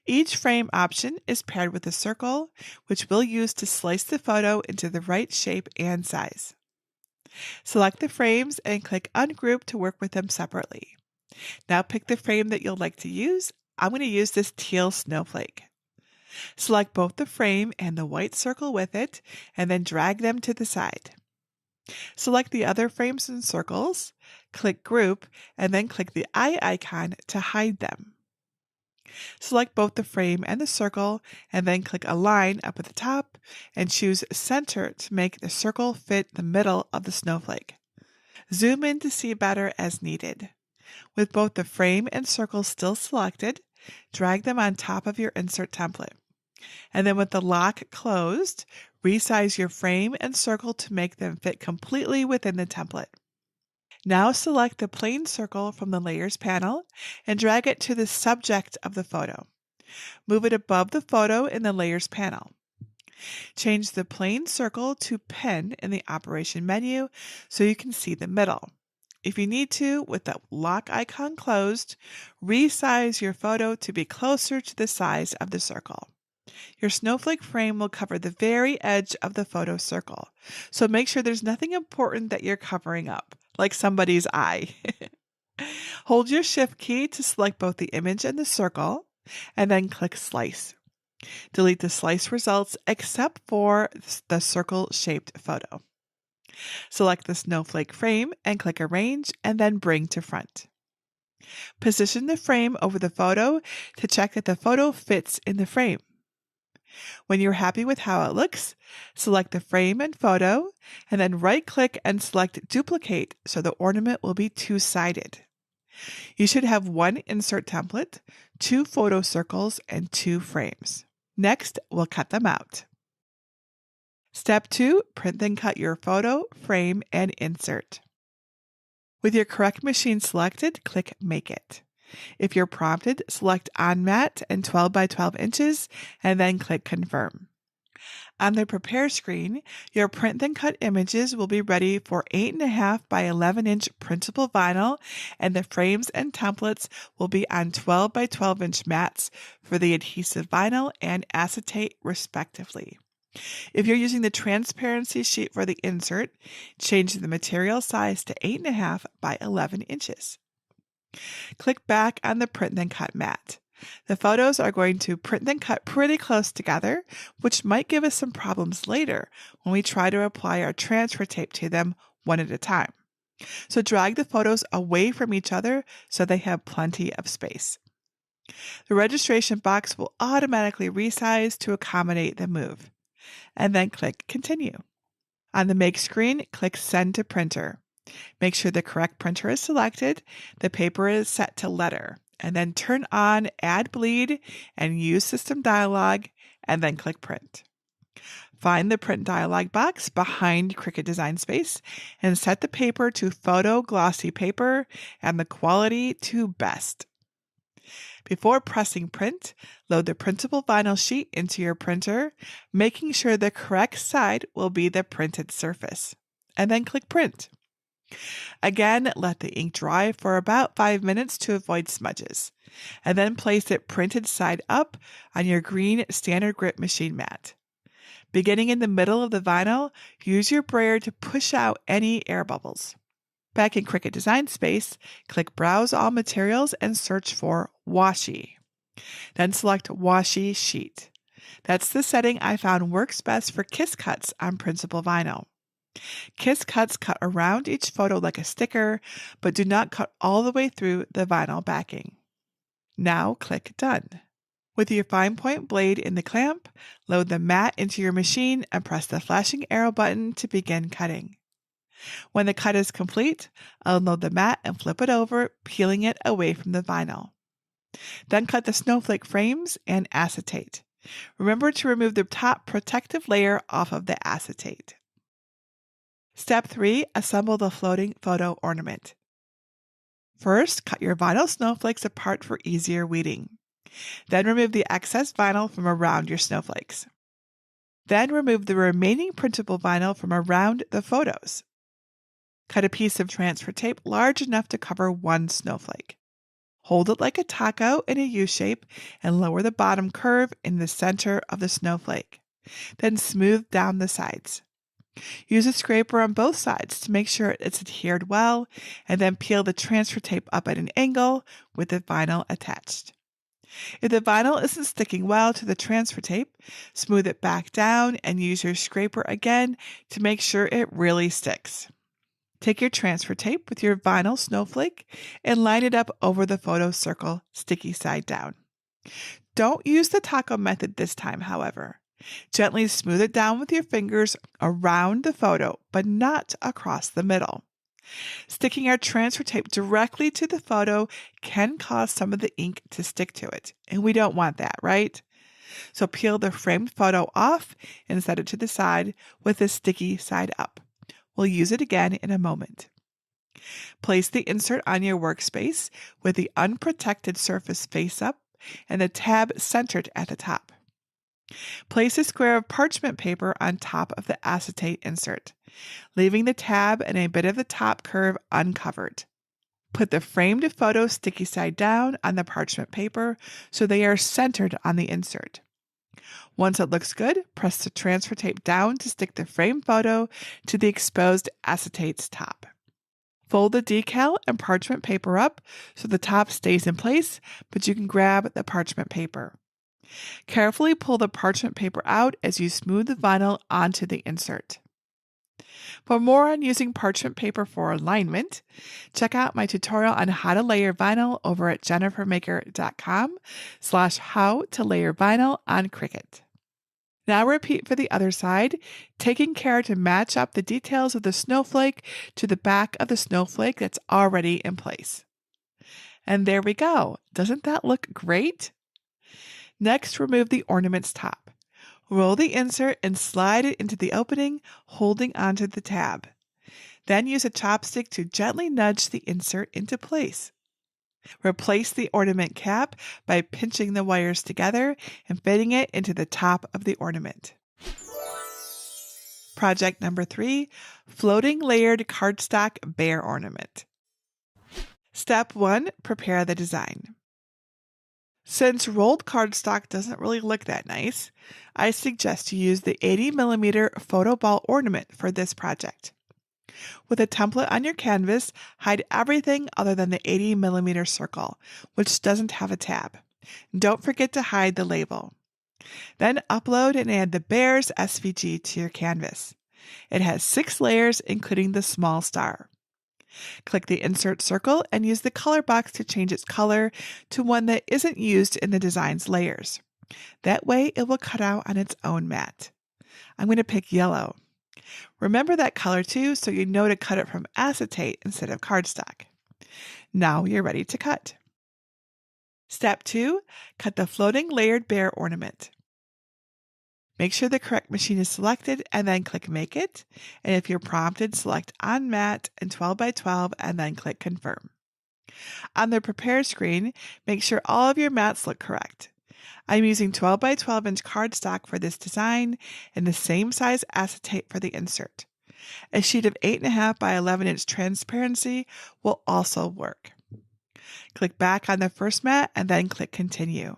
Each frame option is paired with a circle, which we'll use to slice the photo into the right shape and size. Select the frames and click Ungroup to work with them separately. Now pick the frame that you'll like to use. I'm going to use this teal snowflake. Select both the frame and the white circle with it, and then drag them to the side. Select the other frames and circles, click Group, and then click the eye icon to hide them. Select both the frame and the circle, and then click Align up at the top, and choose Center to make the circle fit the middle of the snowflake. Zoom in to see better as needed. With both the frame and circle still selected, drag them on top of your insert template. And then with the lock closed, resize your frame and circle to make them fit completely within the template. Now select the plain circle from the Layers panel and drag it to the subject of the photo. Move it above the photo in the Layers panel. Change the plain circle to Pen in the Operation menu so you can see the middle. If you need to, with the lock icon closed, resize your photo to be closer to the size of the circle. Your snowflake frame will cover the very edge of the photo circle, so make sure there's nothing important that you're covering up, like somebody's eye. Hold your Shift key to select both the image and the circle, and then click Slice. Delete the slice results except for the circle-shaped photo. Select the snowflake frame and click Arrange and then Bring to Front. Position the frame over the photo to check that the photo fits in the frame. When you're happy with how it looks, select the frame and photo, and then right-click and select Duplicate so the ornament will be two-sided. You should have one insert template, 2 photo circles, and 2 frames. Next, we'll cut them out. Step 2, print then cut your photo, frame, and insert. With your correct machine selected, click Make It. If you're prompted, select On Mat and 12 by 12 inches, and then click Confirm. On the Prepare screen, your print then cut images will be ready for 8.5 by 11 inch printable vinyl, and the frames and templates will be on 12 by 12 inch mats for the adhesive vinyl and acetate respectively. If you're using the transparency sheet for the insert, change the material size to 8.5 by 11 inches. Click back on the print then cut mat. The photos are going to print then cut pretty close together, which might give us some problems later when we try to apply our transfer tape to them one at a time. So drag the photos away from each other so they have plenty of space. The registration box will automatically resize to accommodate the move. And then click Continue. On the Make screen, click Send to Printer. Make sure the correct printer is selected, the paper is set to letter, and then turn on Add Bleed and Use System Dialog, and then click Print. Find the Print dialog box behind Cricut Design Space and set the paper to Photo Glossy Paper and the quality to Best. Before pressing Print, load the printable vinyl sheet into your printer, making sure the correct side will be the printed surface, and then click Print. Again, let the ink dry for about 5 minutes to avoid smudges, and then place it printed side up on your green standard grip machine mat. Beginning in the middle of the vinyl, use your brayer to push out any air bubbles. Back in Cricut Design Space, click Browse All Materials and search for Washi. Then select Washi Sheet. That's the setting I found works best for kiss cuts on printable vinyl. Kiss cuts cut around each photo like a sticker, but do not cut all the way through the vinyl backing. Now click Done. With your fine point blade in the clamp, load the mat into your machine and press the flashing arrow button to begin cutting. When the cut is complete, unload the mat and flip it over, peeling it away from the vinyl. Then cut the snowflake frames and acetate. Remember to remove the top protective layer off of the acetate. Step 3. Assemble the floating photo ornament. First, cut your vinyl snowflakes apart for easier weeding. Then remove the excess vinyl from around your snowflakes. Then remove the remaining printable vinyl from around the photos. Cut a piece of transfer tape large enough to cover one snowflake. Hold it like a taco in a U shape and lower the bottom curve in the center of the snowflake. Then smooth down the sides. Use a scraper on both sides to make sure it's adhered well, and then peel the transfer tape up at an angle with the vinyl attached. If the vinyl isn't sticking well to the transfer tape, smooth it back down and use your scraper again to make sure it really sticks. Take your transfer tape with your vinyl snowflake and line it up over the photo circle, sticky side down. Don't use the taco method this time, however. Gently smooth it down with your fingers around the photo, but not across the middle. Sticking our transfer tape directly to the photo can cause some of the ink to stick to it, and we don't want that, right? So peel the framed photo off and set it to the side with the sticky side up. We'll use it again in a moment. Place the insert on your workspace with the unprotected surface face up and the tab centered at the top. Place a square of parchment paper on top of the acetate insert, leaving the tab and a bit of the top curve uncovered. Put the framed photo sticky side down on the parchment paper so they are centered on the insert. Once it looks good, press the transfer tape down to stick the framed photo to the exposed acetate's top. Fold the decal and parchment paper up so the top stays in place, but you can grab the parchment paper. Carefully pull the parchment paper out as you smooth the vinyl onto the insert. For more on using parchment paper for alignment, check out my tutorial on how to layer vinyl over at jennifermaker.com/how-to-layer-vinyl on Cricut. Now repeat for the other side, taking care to match up the details of the snowflake to the back of the snowflake that's already in place. And there we go. Doesn't that look great? Next, remove the ornament's top. Roll the insert and slide it into the opening, holding onto the tab. Then use a chopstick to gently nudge the insert into place. Replace the ornament cap by pinching the wires together and fitting it into the top of the ornament. Project number 3, floating layered cardstock bear ornament. Step 1, prepare the design. Since rolled cardstock doesn't really look that nice, I suggest to use the 80mm photo ball ornament for this project. With a template on your canvas, hide everything other than the 80mm circle, which doesn't have a tab. Don't forget to hide the label. Then upload and add the bear's SVG to your canvas. It has 6 layers, including the small star. Click the Insert circle and use the color box to change its color to one that isn't used in the design's layers. That way, it will cut out on its own mat. I'm going to pick yellow. Remember that color too, so you know to cut it from acetate instead of cardstock. Now you're ready to cut. Step 2, cut the floating layered bear ornament. Make sure the correct machine is selected and then click Make It. And if you're prompted, select On Mat and 12x12 and then click Confirm. On the Prepare screen, make sure all of your mats look correct. I'm using 12x12 inch cardstock for this design and the same size acetate for the insert. A sheet of 8.5 by 11 inch transparency will also work. Click back on the first mat and then click Continue.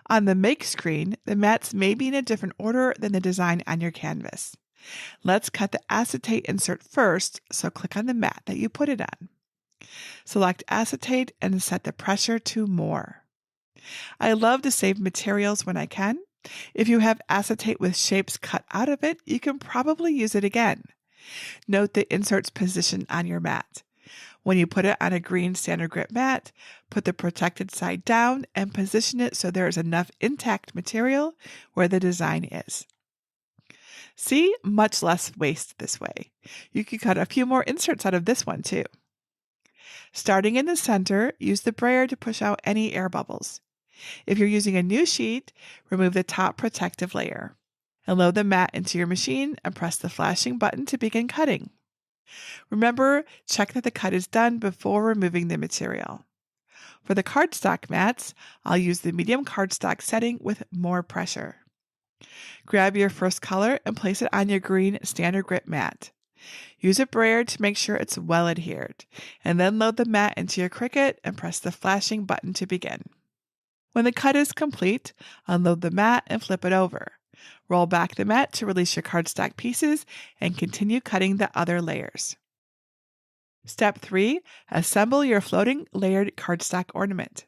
On the Make screen, the mats may be in a different order than the design on your canvas. Let's cut the acetate insert first, so click on the mat that you put it on. Select acetate and set the pressure to More. I love to save materials when I can. If you have acetate with shapes cut out of it, you can probably use it again. Note the insert's position on your mat. When you put it on a green standard grip mat, put the protected side down and position it so there is enough intact material where the design is. See, much less waste this way. You can cut a few more inserts out of this one too. Starting in the center, use the brayer to push out any air bubbles. If you're using a new sheet, remove the top protective layer. And load the mat into your machine and press the flashing button to begin cutting. Remember, check that the cut is done before removing the material. For the cardstock mats, I'll use the medium cardstock setting with more pressure. Grab your first color and place it on your green standard grip mat. Use a brayer to make sure it's well adhered, and then load the mat into your Cricut and press the flashing button to begin. When the cut is complete, unload the mat and flip it over. Roll back the mat to release your cardstock pieces and continue cutting the other layers. Step 3. Assemble your floating layered cardstock ornament.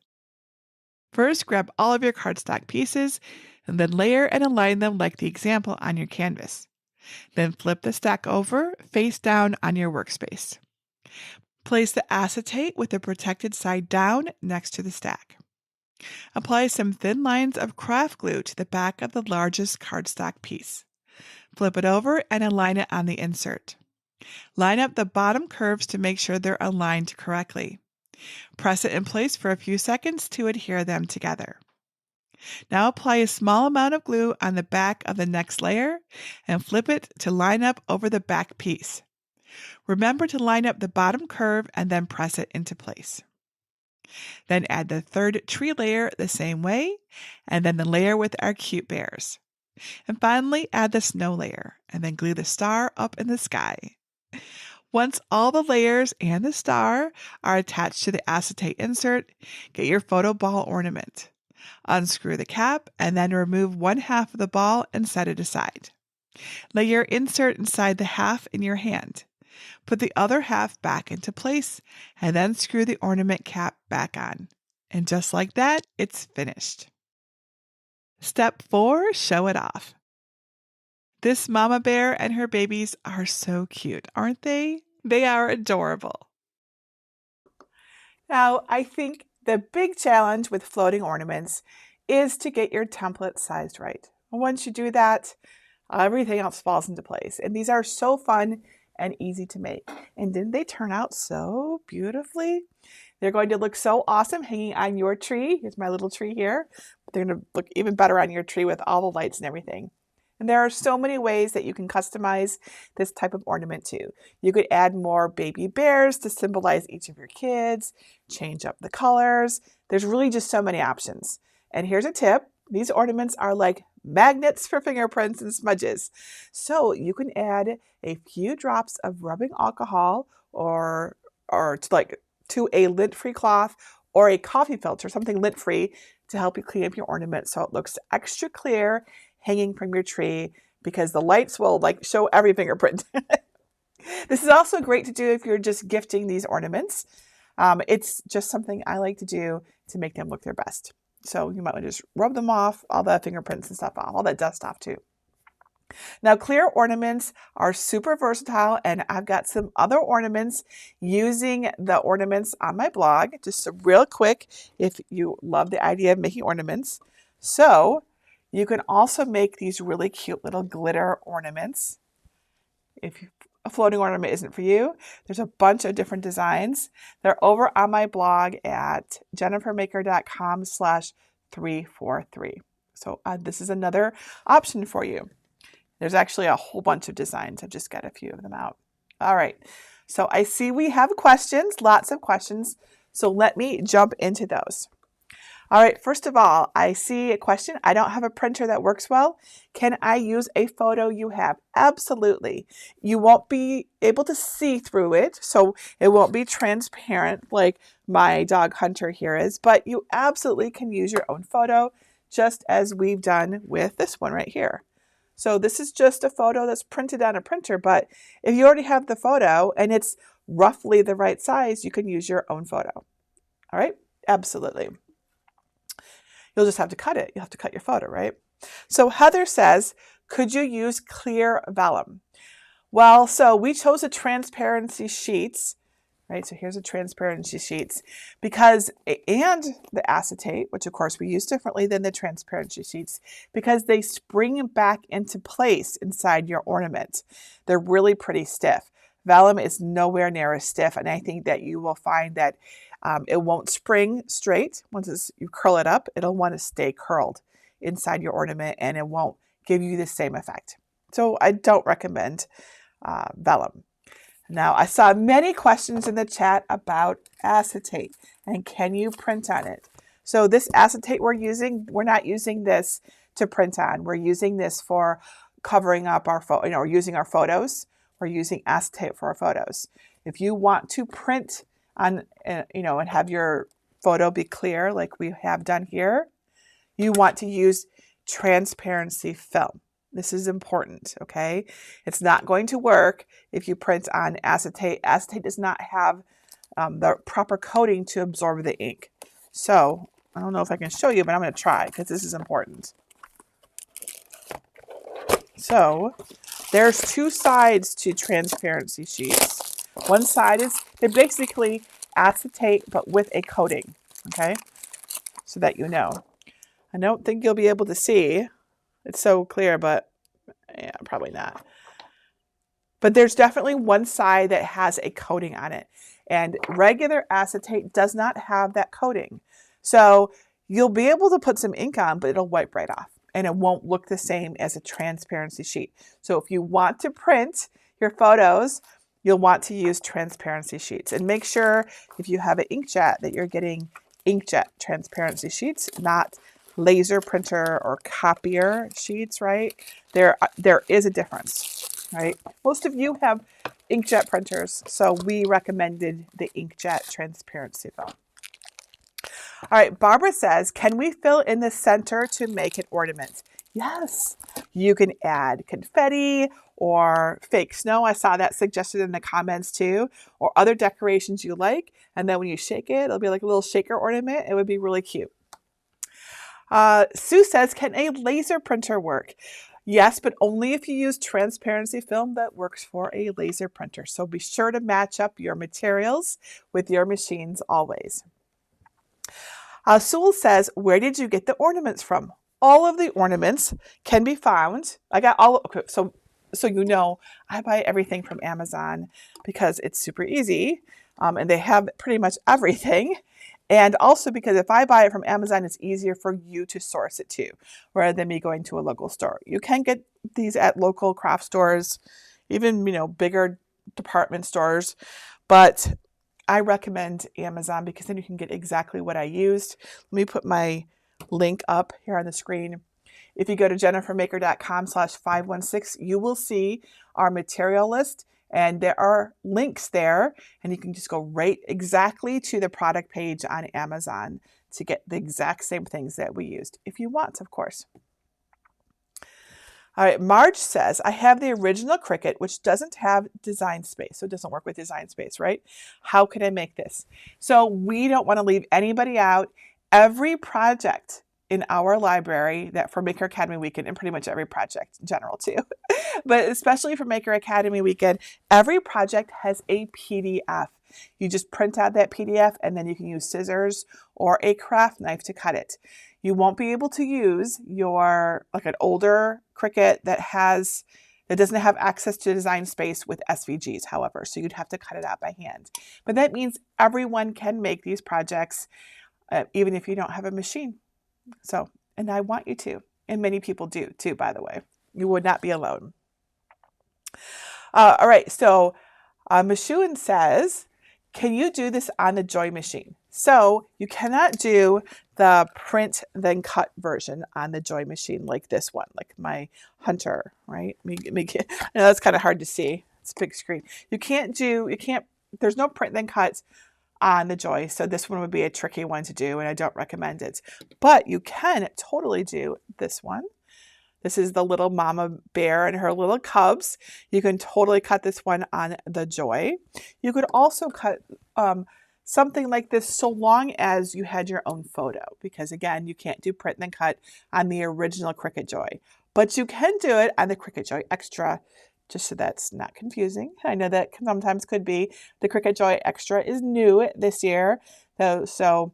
First, grab all of your cardstock pieces and then layer and align them like the example on your canvas. Then flip the stack over, face down on your workspace. Place the acetate with the protected side down next to the stack. Apply some thin lines of craft glue to the back of the largest cardstock piece. Flip it over and align it on the insert. Line up the bottom curves to make sure they're aligned correctly. Press it in place for a few seconds to adhere them together. Now apply a small amount of glue on the back of the next layer and flip it to line up over the back piece. Remember to line up the bottom curve and then press it into place. Then add the third tree layer the same way, and then the layer with our cute bears. And finally, add the snow layer, and then glue the star up in the sky. Once all the layers and the star are attached to the acetate insert, get your photo ball ornament. Unscrew the cap, and then remove one half of the ball and set it aside. Lay your insert inside the half in your hand. Put the other half back into place, and then screw the ornament cap back on. And just like that, it's finished. Step 4, show it off. This mama bear and her babies are so cute, aren't they? They are adorable. Now, I think the big challenge with floating ornaments is to get your template sized right. Once you do that, everything else falls into place. And these are so fun and easy to make. And didn't they turn out so beautifully? They're going to look so awesome hanging on your tree. Here's my little tree here. They're going to look even better on your tree with all the lights and everything. And there are so many ways that you can customize this type of ornament too. You could add more baby bears to symbolize each of your kids, change up the colors. There's really just so many options. And here's a tip. These ornaments are like magnets for fingerprints and smudges. So you can add a few drops of rubbing alcohol or to a lint-free cloth or a coffee filter, something lint-free, to help you clean up your ornament so it looks extra clear hanging from your tree, because the lights will show every fingerprint. This is also great to do if you're just gifting these ornaments. It's just something I like to do to make them look their best. So you might want to just rub them off, all the fingerprints and stuff off, all that dust off too. Now, clear ornaments are super versatile, and I've got some other ornaments using the ornaments on my blog, just real quick if you love the idea of making ornaments. So you can also make these really cute little glitter ornaments. If a floating ornament isn't for you, there's a bunch of different designs. They're over on my blog at jennifermaker.com/343. So this is another option for you. There's actually a whole bunch of designs. I've just got a few of them out. All right. So I see we have questions, lots of questions. So let me jump into those. All right. First of all, I see a question. I don't have a printer that works well. Can I use a photo you have? Absolutely. You won't be able to see through it, so it won't be transparent like my dog Hunter here is, but you absolutely can use your own photo, just as we've done with this one right here. So this is just a photo that's printed on a printer, but if you already have the photo and it's roughly the right size, you can use your own photo. All right? Absolutely. You'll just have to cut it. You'll have to cut your photo, right? So Heather says, could you use clear vellum? Well, so we chose the transparency sheets, right? So here's the transparency sheets because, and the acetate, which of course we use differently than the transparency sheets, because they spring back into place inside your ornament. They're really pretty stiff. Vellum is nowhere near as stiff, and I think that you will find that it won't spring straight. Once you curl it up, it'll want to stay curled inside your ornament, and it won't give you the same effect. So I don't recommend vellum. Now, I saw many questions in the chat about acetate and can you print on it? So this acetate we're not using this to print on. We're using this for covering up our using our photos. We're using acetate for our photos. If you want to print on, and have your photo be clear like we have done here, you want to use transparency film. This is important, okay? It's not going to work if you print on acetate. Acetate does not have the proper coating to absorb the ink. So I don't know if I can show you, but I'm going to try because this is important. So there's two sides to transparency sheets. One side is, they're basically acetate, but with a coating, okay? So that you know. I don't think you'll be able to see. It's so clear, but yeah, probably not. But there's definitely one side that has a coating on it. And regular acetate does not have that coating. So you'll be able to put some ink on, but it'll wipe right off. And it won't look the same as a transparency sheet. So if you want to print your photos, you'll want to use transparency sheets. And make sure if you have an inkjet that you're getting inkjet transparency sheets, not laser printer or copier sheets, right? There is a difference, right? Most of you have inkjet printers, so we recommended the inkjet transparency film. All right, Barbara says, can we fill in the center to make an ornament? Yes, you can add confetti or fake snow. I saw that suggested in the comments too, or other decorations you like. And then when you shake it, it'll be like a little shaker ornament. It would be really cute. Sue says, can a laser printer work? Yes, but only if you use transparency film that works for a laser printer. So be sure to match up your materials with your machines always. Sewell says, where did you get the ornaments from? All of the ornaments can be found. I got all, okay, so I buy everything from Amazon because it's super easy and they have pretty much everything. And also because if I buy it from Amazon, it's easier for you to source it too, rather than me going to a local store. You can get these at local craft stores, even, bigger department stores, but I recommend Amazon because then you can get exactly what I used. Let me put my link up here on the screen. If you go to jennifermaker.com/516, you will see our material list. And there are links there, and you can just go right exactly to the product page on Amazon to get the exact same things that we used, if you want, of course. All right, Marge says, I have the original Cricut, which doesn't have design space, so it doesn't work with design space, right? How can I make this? So we don't want to leave anybody out. Every project in our library that for Maker Academy Weekend, and pretty much every project in general too, but especially for Maker Academy Weekend, every project has a PDF. You just print out that PDF and then you can use scissors or a craft knife to cut it. You won't be able to use an older Cricut that doesn't have access to design space with SVGs, however, so you'd have to cut it out by hand. But that means everyone can make these projects, even if you don't have a machine. So, and I want you to, and many people do too, by the way. You would not be alone. All right, so Mashuin says, can you do this on the Joy machine? So you cannot do the print then cut version on the Joy machine like this one, like my Hunter, right? I know that's kind of hard to see. It's a big screen. There's no print then cut on the Joy, so this one would be a tricky one to do, and I don't recommend it. But you can totally do this one. This is the little mama bear and her little cubs. You can totally cut this one on the Joy. You could also cut something like this so long as you had your own photo, because again, you can't do print and then cut on the original Cricut Joy, but you can do it on the Cricut Joy Extra just so that's not confusing. I know that sometimes could be. The Cricut Joy Extra is new this year, so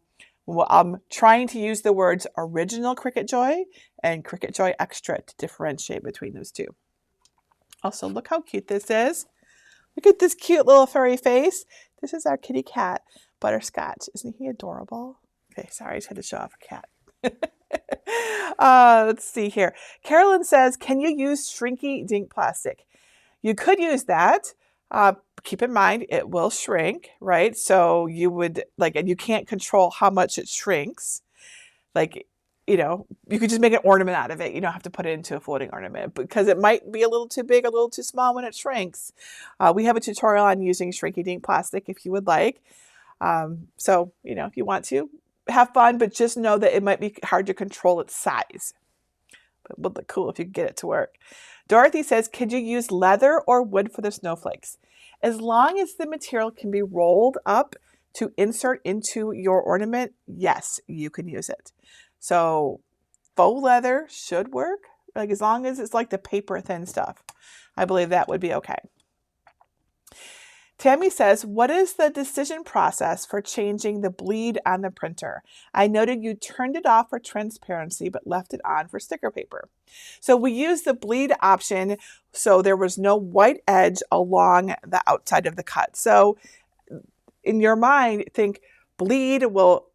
I'm trying to use the words original Cricut Joy and Cricut Joy Extra to differentiate between those two. Also, look how cute this is. Look at this cute little furry face. This is our kitty cat, Butterscotch. Isn't he adorable? Okay, sorry, I just had to show off a cat. Let's see here. Carolyn says, can you use shrinky dink plastic? You could use that. Keep in mind, it will shrink, right? So you would and you can't control how much it shrinks. You could just make an ornament out of it. You don't have to put it into a floating ornament because it might be a little too big, a little too small when it shrinks. We have a tutorial on using shrinky dink plastic if you would like. So, if you want to, have fun, but just know that it might be hard to control its size. But it would look cool if you could get it to work. Dorothy says, could you use leather or wood for the snowflakes? As long as the material can be rolled up to insert into your ornament, yes, you can use it. So faux leather should work, as long as it's like the paper thin stuff. I believe that would be okay. Tammy says, what is the decision process for changing the bleed on the printer? I noted you turned it off for transparency, but left it on for sticker paper. So we used the bleed option so there was no white edge along the outside of the cut. So in your mind, think bleed will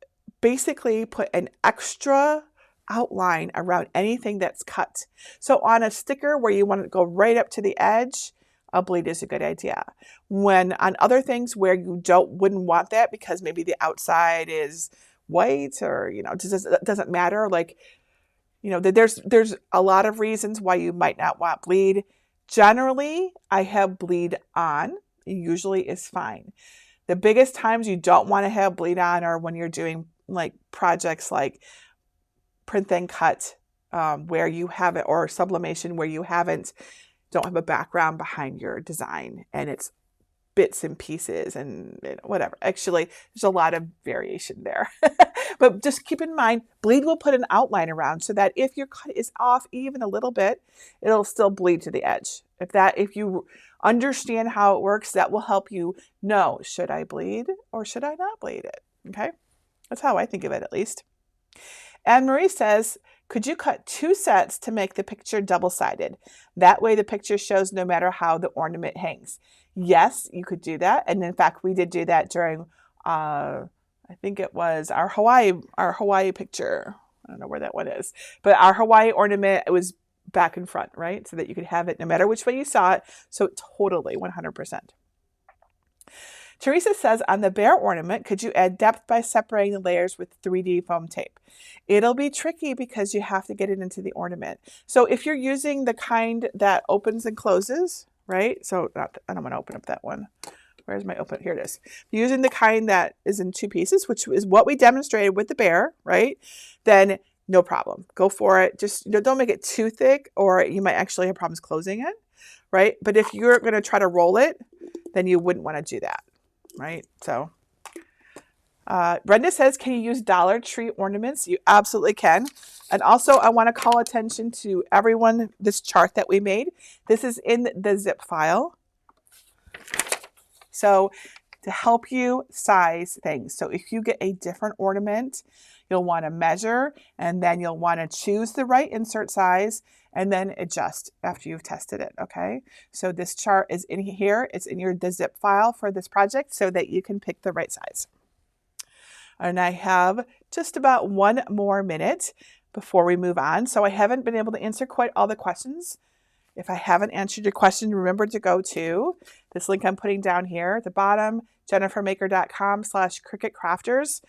basically put an extra outline around anything that's cut. So on a sticker where you want to go right up to the edge, a bleed is a good idea. When on other things where you wouldn't want that because maybe the outside is white or, it doesn't matter. There's a lot of reasons why you might not want bleed. Generally, I have bleed on. It usually is fine. The biggest times you don't want to have bleed on are when you're doing projects like print then cut where you have it, or sublimation where you don't have a background behind your design and it's bits and pieces and whatever. Actually, there's a lot of variation there. But just keep in mind, bleed will put an outline around so that if your cut is off even a little bit, it'll still bleed to the edge. If you understand how it works, that will help you know, should I bleed or should I not bleed it? Okay? That's how I think of it, at least. Anne Marie says, could you cut 2 sets to make the picture double-sided? That way the picture shows no matter how the ornament hangs. Yes, you could do that. And in fact, we did do that during, I think it was our Hawaii picture. I don't know where that one is. But our Hawaii ornament, it was back and front, right? So that you could have it no matter which way you saw it. So totally 100%. Teresa says, on the bear ornament, could you add depth by separating the layers with 3D foam tape? It'll be tricky because you have to get it into the ornament. So if you're using the kind that opens and closes, right? So I don't want to open up that one. Where's my open? Here it is. Using the kind that is in 2 pieces, which is what we demonstrated with the bear, right? Then no problem. Go for it. Just don't make it too thick or you might actually have problems closing it, right? But if you're going to try to roll it, then you wouldn't want to do that. Right? So Brenda says, can you use Dollar Tree ornaments? You absolutely can. And also I want to call attention to everyone, this chart that we made. This is in the zip file. So to help you size things. So if you get a different ornament, you'll want to measure and then you'll want to choose the right insert size and then adjust after you've tested it, okay? So this chart is in here. It's in the zip file for this project so that you can pick the right size. And I have just about 1 more minute before we move on. So I haven't been able to answer quite all the questions. If I haven't answered your question, remember to go to this link I'm putting down here at the bottom, jennifermaker.com/CricutCrafters.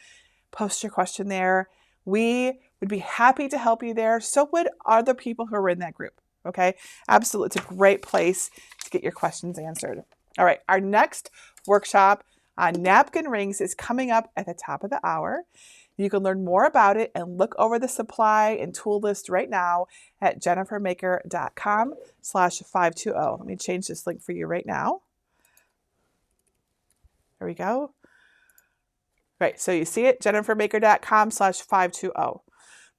Post your question there. We would be happy to help you there. So would other people who are in that group. Okay, absolutely. It's a great place to get your questions answered. All right, our next workshop on napkin rings is coming up at the top of the hour. You can learn more about it and look over the supply and tool list right now at jennifermaker.com/520. Let me change this link for you right now. There we go. Right, so you see it, jennifermaker.com/520.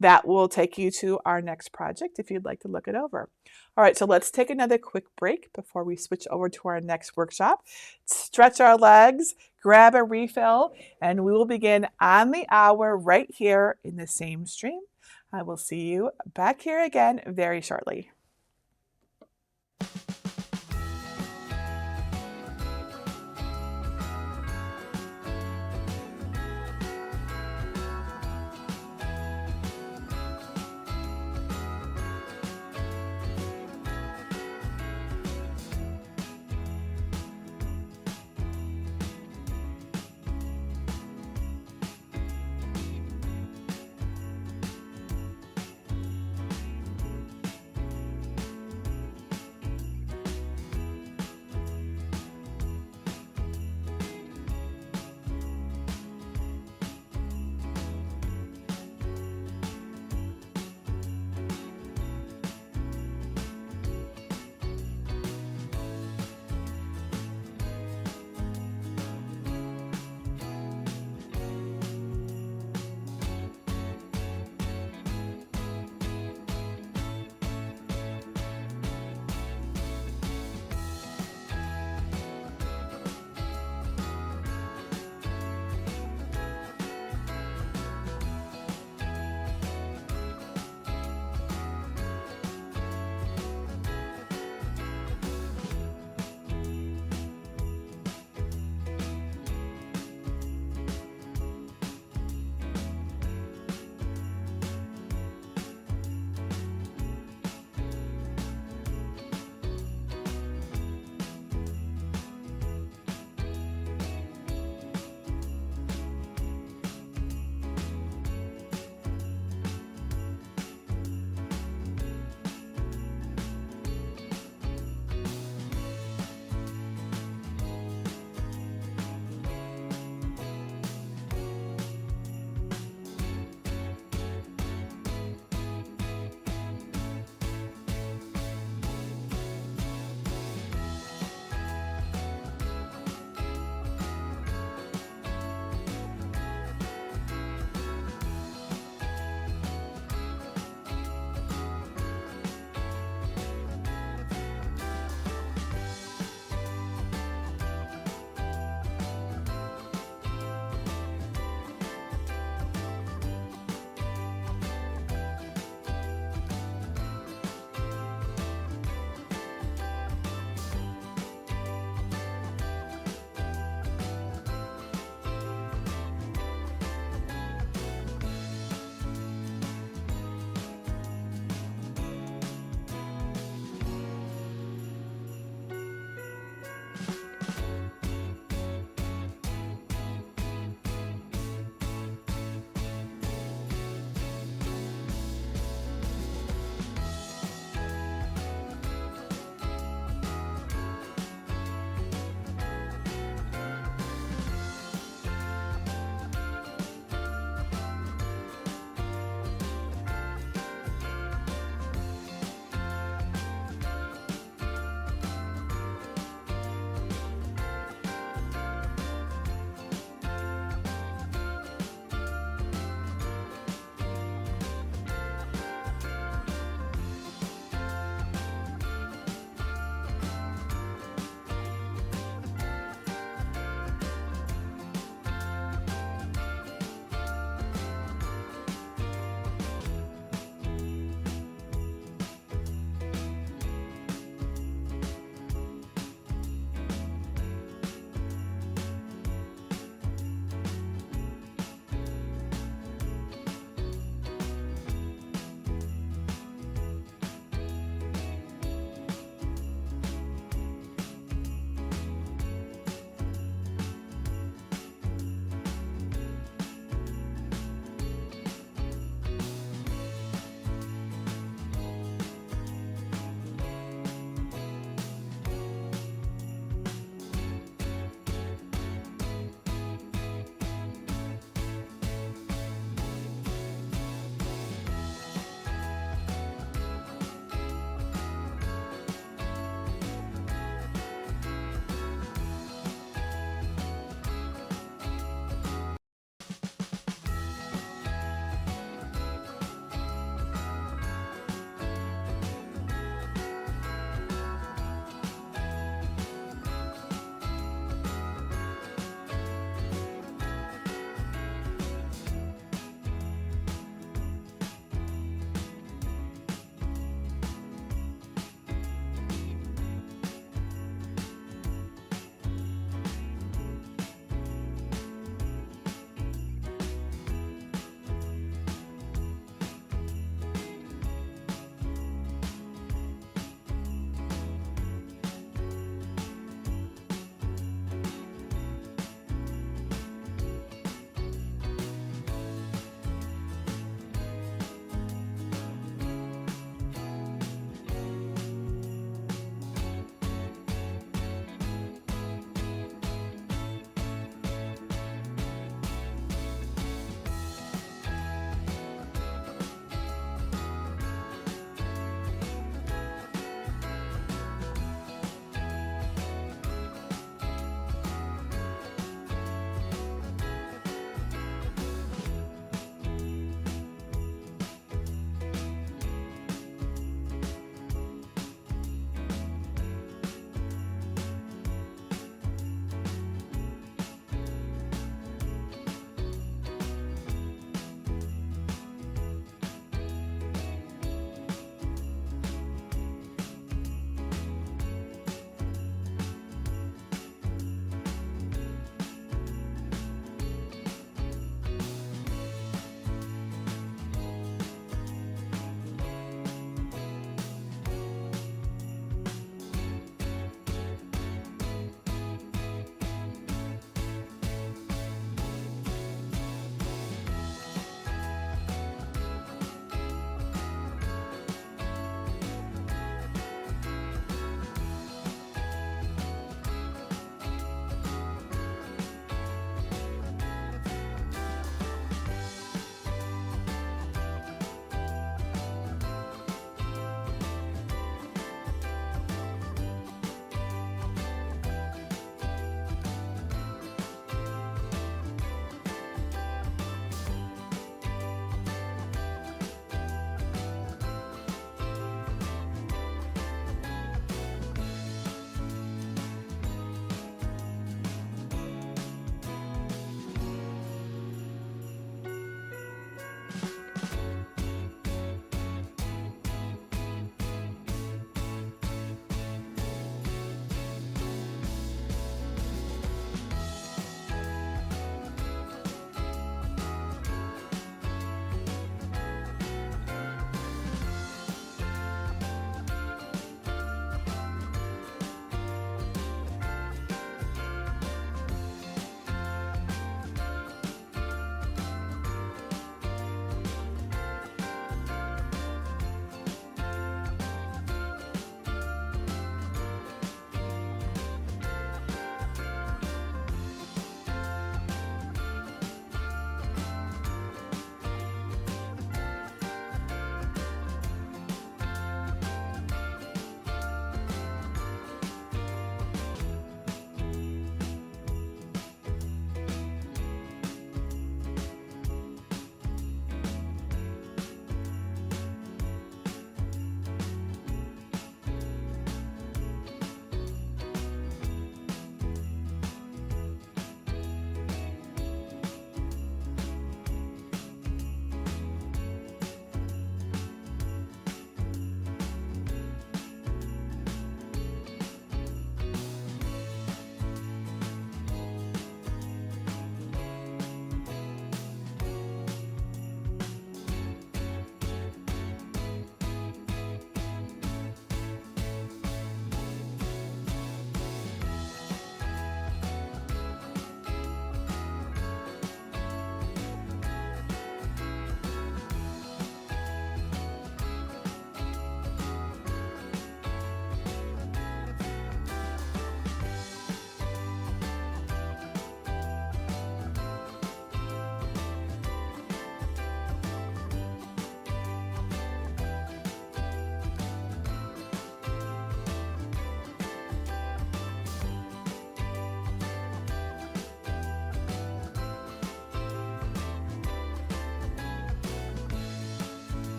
That will take you to our next project if you'd like to look it over. All right, so let's take another quick break before we switch over to our next workshop. Stretch our legs, grab a refill, and we will begin on the hour right here in the same stream. I will see you back here again very shortly.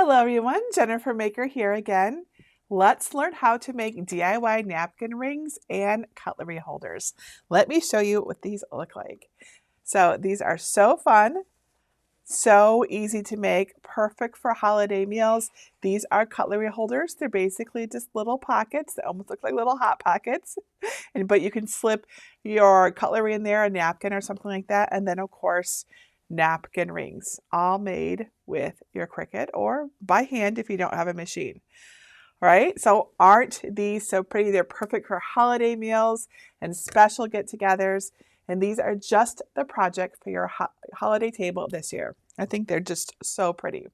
Hello everyone, Jennifer Maker here again. Let's learn how to make DIY napkin rings and cutlery holders. Let me show you what these look like. So these are so fun, so easy to make, perfect for holiday meals. These are cutlery holders. They're basically just little pockets that almost look like little hot pockets. But you can slip your cutlery in there, a napkin or something like that. And then of course, napkin rings, all made with your Cricut or by hand if you don't have a machine. All right, so aren't these so pretty? They're perfect for holiday meals and special get-togethers. And these are just the project for your holiday table this year. I think they're just so pretty.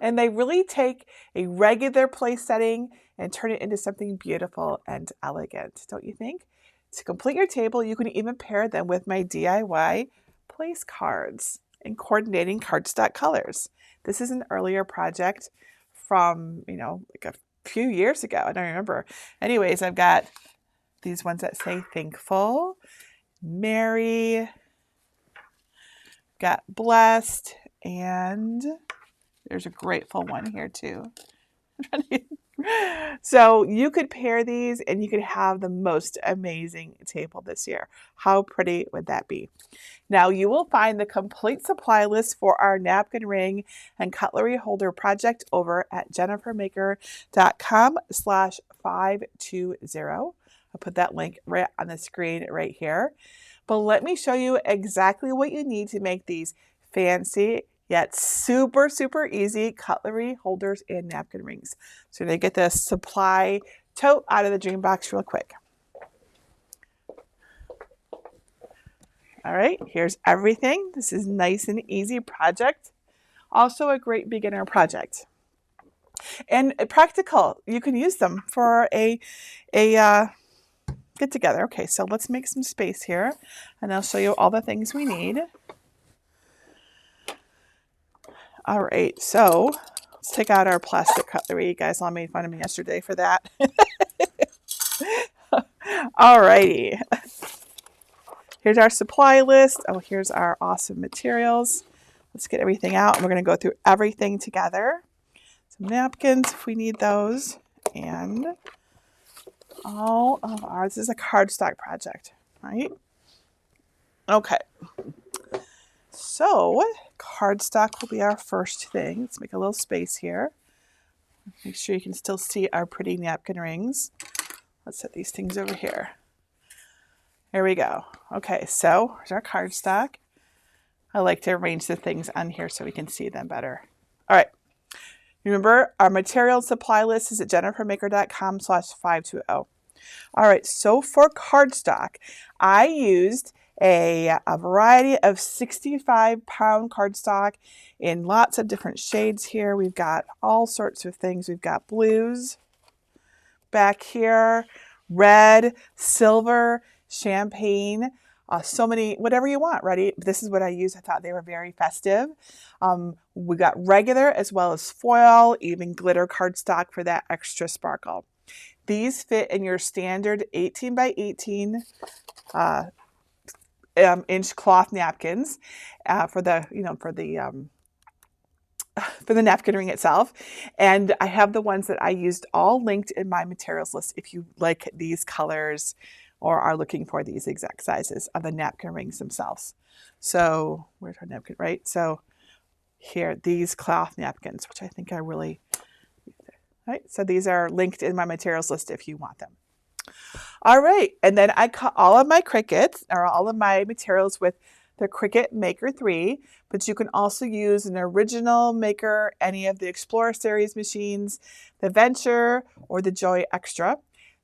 And they really take a regular place setting and turn it into something beautiful and elegant, don't you think? To complete your table, you can even pair them with my DIY place cards and coordinating cardstock colors. This is an earlier project from, like a few years ago. I don't remember. Anyways, I've got these ones that say thankful, merry, got blessed, and there's a grateful one here too. So you could pair these and you could have the most amazing table this year. How pretty would that be? Now you will find the complete supply list for our napkin ring and cutlery holder project over at jennifermaker.com/520. I'll put that link right on the screen right here. But let me show you exactly what you need to make these fancy yet super, super easy cutlery holders and napkin rings. So they get the supply tote out of the dream box real quick. All right, here's everything. This is nice and easy project. Also a great beginner project. And practical, you can use them for a get together. Okay, so let's make some space here and I'll show you all the things we need. All right, so let's take out our plastic cutlery. You guys all made fun of me yesterday for that. All righty. Here's our supply list. Oh, here's our awesome materials. Let's get everything out. We're going to go through everything together. Some napkins if we need those. And all of ours. This is a cardstock project, right? Okay. So cardstock will be our first thing. Let's make a little space here. Make sure you can still see our pretty napkin rings. Let's set these things over here. There we go. Okay, so here's our cardstock. I like to arrange the things on here so we can see them better. All right. Remember, our material supply list is at jennifermaker.com/520. All right, so for cardstock, I used a variety of 65-pound cardstock in lots of different shades here. We've got all sorts of things. We've got blues back here, red, silver, champagne, so many, whatever you want, ready? This is what I used. I thought they were very festive. We got regular as well as foil, even glitter cardstock for that extra sparkle. These fit in your standard 18 by 18 inch cloth napkins for the napkin ring itself. And I have the ones that I used all linked in my materials list if you like these colors or are looking for these exact sizes of the napkin rings themselves. So where's our napkin, right? So here, these cloth napkins, which I think I really, right? So these are linked in my materials list if you want them. All right, and then I cut all of my Cricuts or all of my materials with the Cricut Maker 3, but you can also use an original Maker, any of the Explorer series machines, the Venture, or the Joy Extra.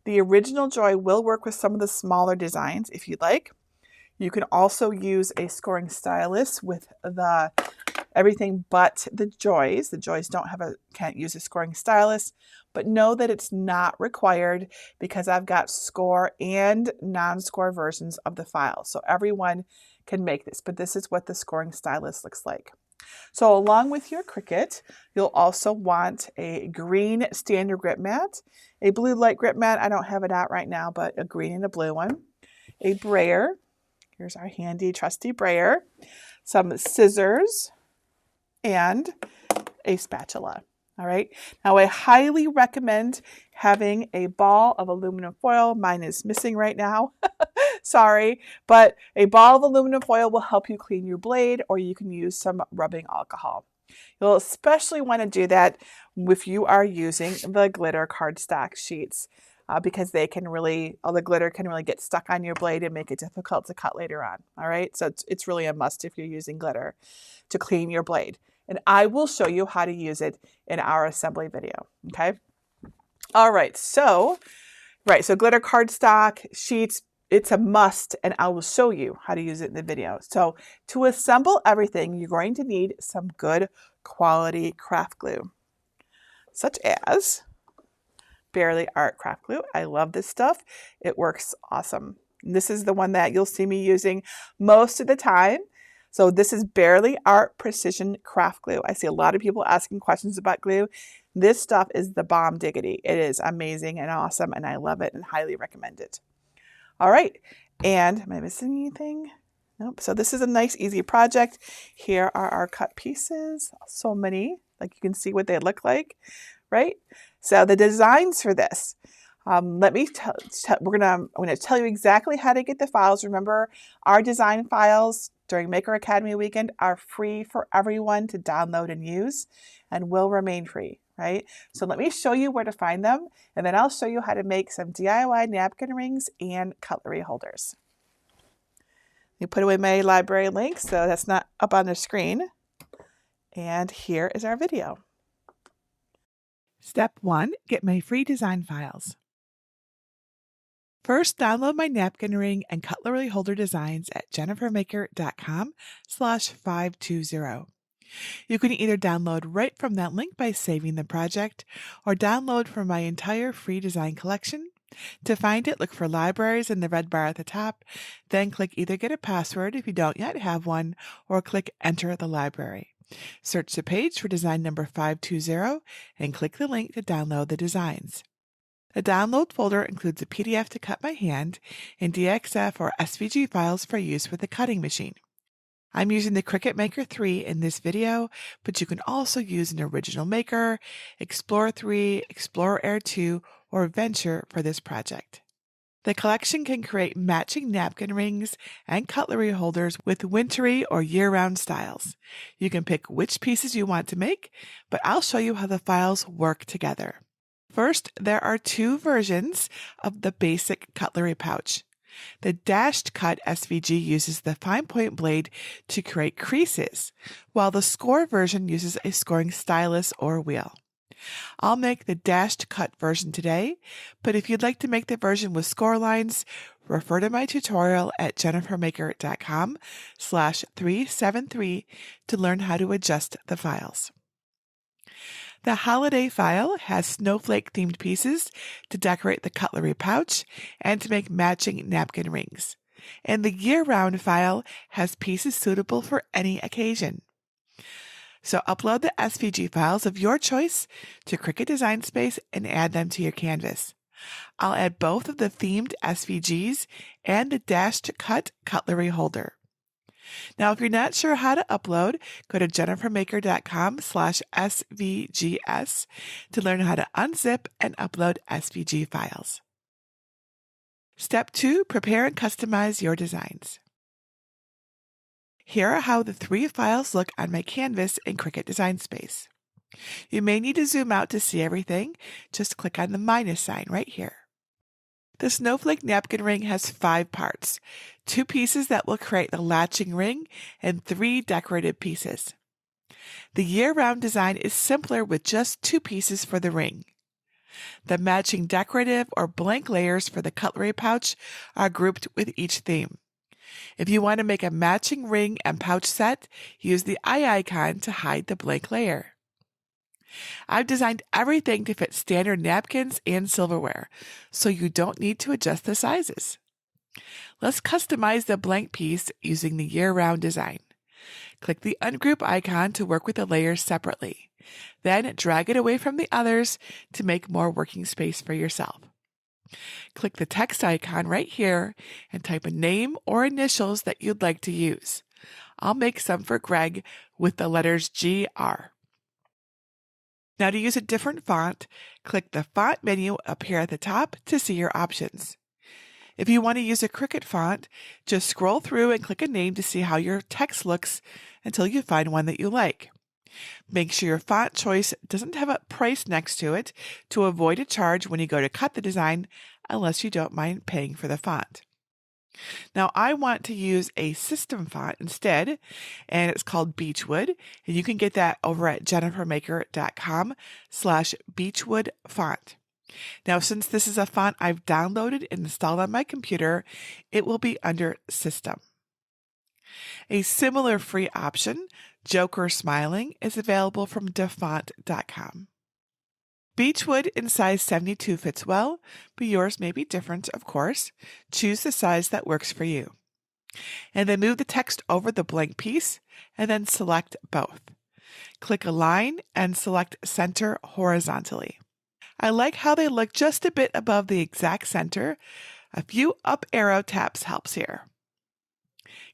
The original Joy will work with some of the smaller designs if you'd like. You can also use a scoring stylus with the everything but the Joys. The Joys can't use a scoring stylus, but know that it's not required because I've got score and non-score versions of the file. So everyone can make this, but this is what the scoring stylus looks like. So along with your Cricut, you'll also want a green standard grip mat, a blue light grip mat. I don't have it out right now, but a green and a blue one, a brayer. Here's our handy trusty brayer, some scissors, and a spatula. All right. Now, I highly recommend having a ball of aluminum foil. Mine is missing right now. Sorry, but a ball of aluminum foil will help you clean your blade, or you can use some rubbing alcohol. You'll especially want to do that if you are using the glitter cardstock sheets because they can really, all the glitter can really get stuck on your blade and make it difficult to cut later on. All right, so it's really a must if you're using glitter to clean your blade. And I will show you how to use it in our assembly video. Okay. All right, so glitter cardstock sheets, it's a must, and I will show you how to use it in the video. So to assemble everything, you're going to need some good quality craft glue, such as Barely Art craft glue. I love this stuff. It works awesome. And this is the one that you'll see me using most of the time. So this is Barely Art Precision Craft Glue. I see a lot of people asking questions about glue. This stuff is the bomb diggity. It is amazing and awesome, and I love it and highly recommend it. All right, and am I missing anything? Nope. So this is a nice, easy project. Here are our cut pieces. So many, like you can see what they look like, right? So the designs for this. I'm going to tell you exactly how to get the files. Remember, our design files during Maker Academy weekend are free for everyone to download and use, and will remain free, right? So let me show you where to find them, and then I'll show you how to make some DIY napkin rings and cutlery holders. You put away my library link, so that's not up on the screen. And here is our video. Step 1, get my free design files. First, download my napkin ring and cutlery holder designs at jennifermaker.com/520. You can either download right from that link by saving the project, or download from my entire free design collection. To find it, look for libraries in the red bar at the top, then click either get a password if you don't yet have one, or click enter the library. Search the page for design number 520 and click the link to download the designs. The download folder includes a PDF to cut by hand and DXF or SVG files for use with the cutting machine. I'm using the Cricut Maker 3 in this video, but you can also use an Original Maker, Explorer 3, Explorer Air 2, or Venture for this project. The collection can create matching napkin rings and cutlery holders with wintry or year-round styles. You can pick which pieces you want to make, but I'll show you how the files work together. First, there are two versions of the basic cutlery pouch. The dashed cut SVG uses the fine point blade to create creases, while the score version uses a scoring stylus or wheel. I'll make the dashed cut version today, but if you'd like to make the version with score lines, refer to my tutorial at jennifermaker.com/373 to learn how to adjust the files. The holiday file has snowflake themed pieces to decorate the cutlery pouch and to make matching napkin rings. And the year-round file has pieces suitable for any occasion. So upload the SVG files of your choice to Cricut Design Space and add them to your canvas. I'll add both of the themed SVGs and the dashed cut cutlery holder. Now, if you're not sure how to upload, go to jennifermaker.com/svgs to learn how to unzip and upload SVG files. Step 2, prepare and customize your designs. Here are how the 3 files look on my canvas in Cricut Design Space. You may need to zoom out to see everything. Just click on the minus sign right here. The snowflake napkin ring has 5 parts, 2 pieces that will create the latching ring, and 3 decorative pieces. The year-round design is simpler with just 2 pieces for the ring. The matching decorative or blank layers for the cutlery pouch are grouped with each theme. If you want to make a matching ring and pouch set, use the eye icon to hide the blank layer. I've designed everything to fit standard napkins and silverware, so you don't need to adjust the sizes. Let's customize the blank piece using the year-round design. Click the ungroup icon to work with the layers separately. Then drag it away from the others to make more working space for yourself. Click the text icon right here and type a name or initials that you'd like to use. I'll make some for Greg with the letters GR. Now to use a different font, click the font menu up here at the top to see your options. If you want to use a Cricut font, just scroll through and click a name to see how your text looks until you find one that you like. Make sure your font choice doesn't have a price next to it to avoid a charge when you go to cut the design, unless you don't mind paying for the font. Now I want to use a system font instead, and it's called Beechwood, and you can get that over at jennifermaker.com/beechwoodfont. Now, since this is a font I've downloaded and installed on my computer, it will be under System. A similar free option, Joker Smiling, is available from dafont.com. Beechwood in size 72 fits well, but yours may be different, of course. Choose the size that works for you. And then move the text over the blank piece, and then select both. Click Align and select Center horizontally. I like how they look just a bit above the exact center. A few up arrow taps helps here.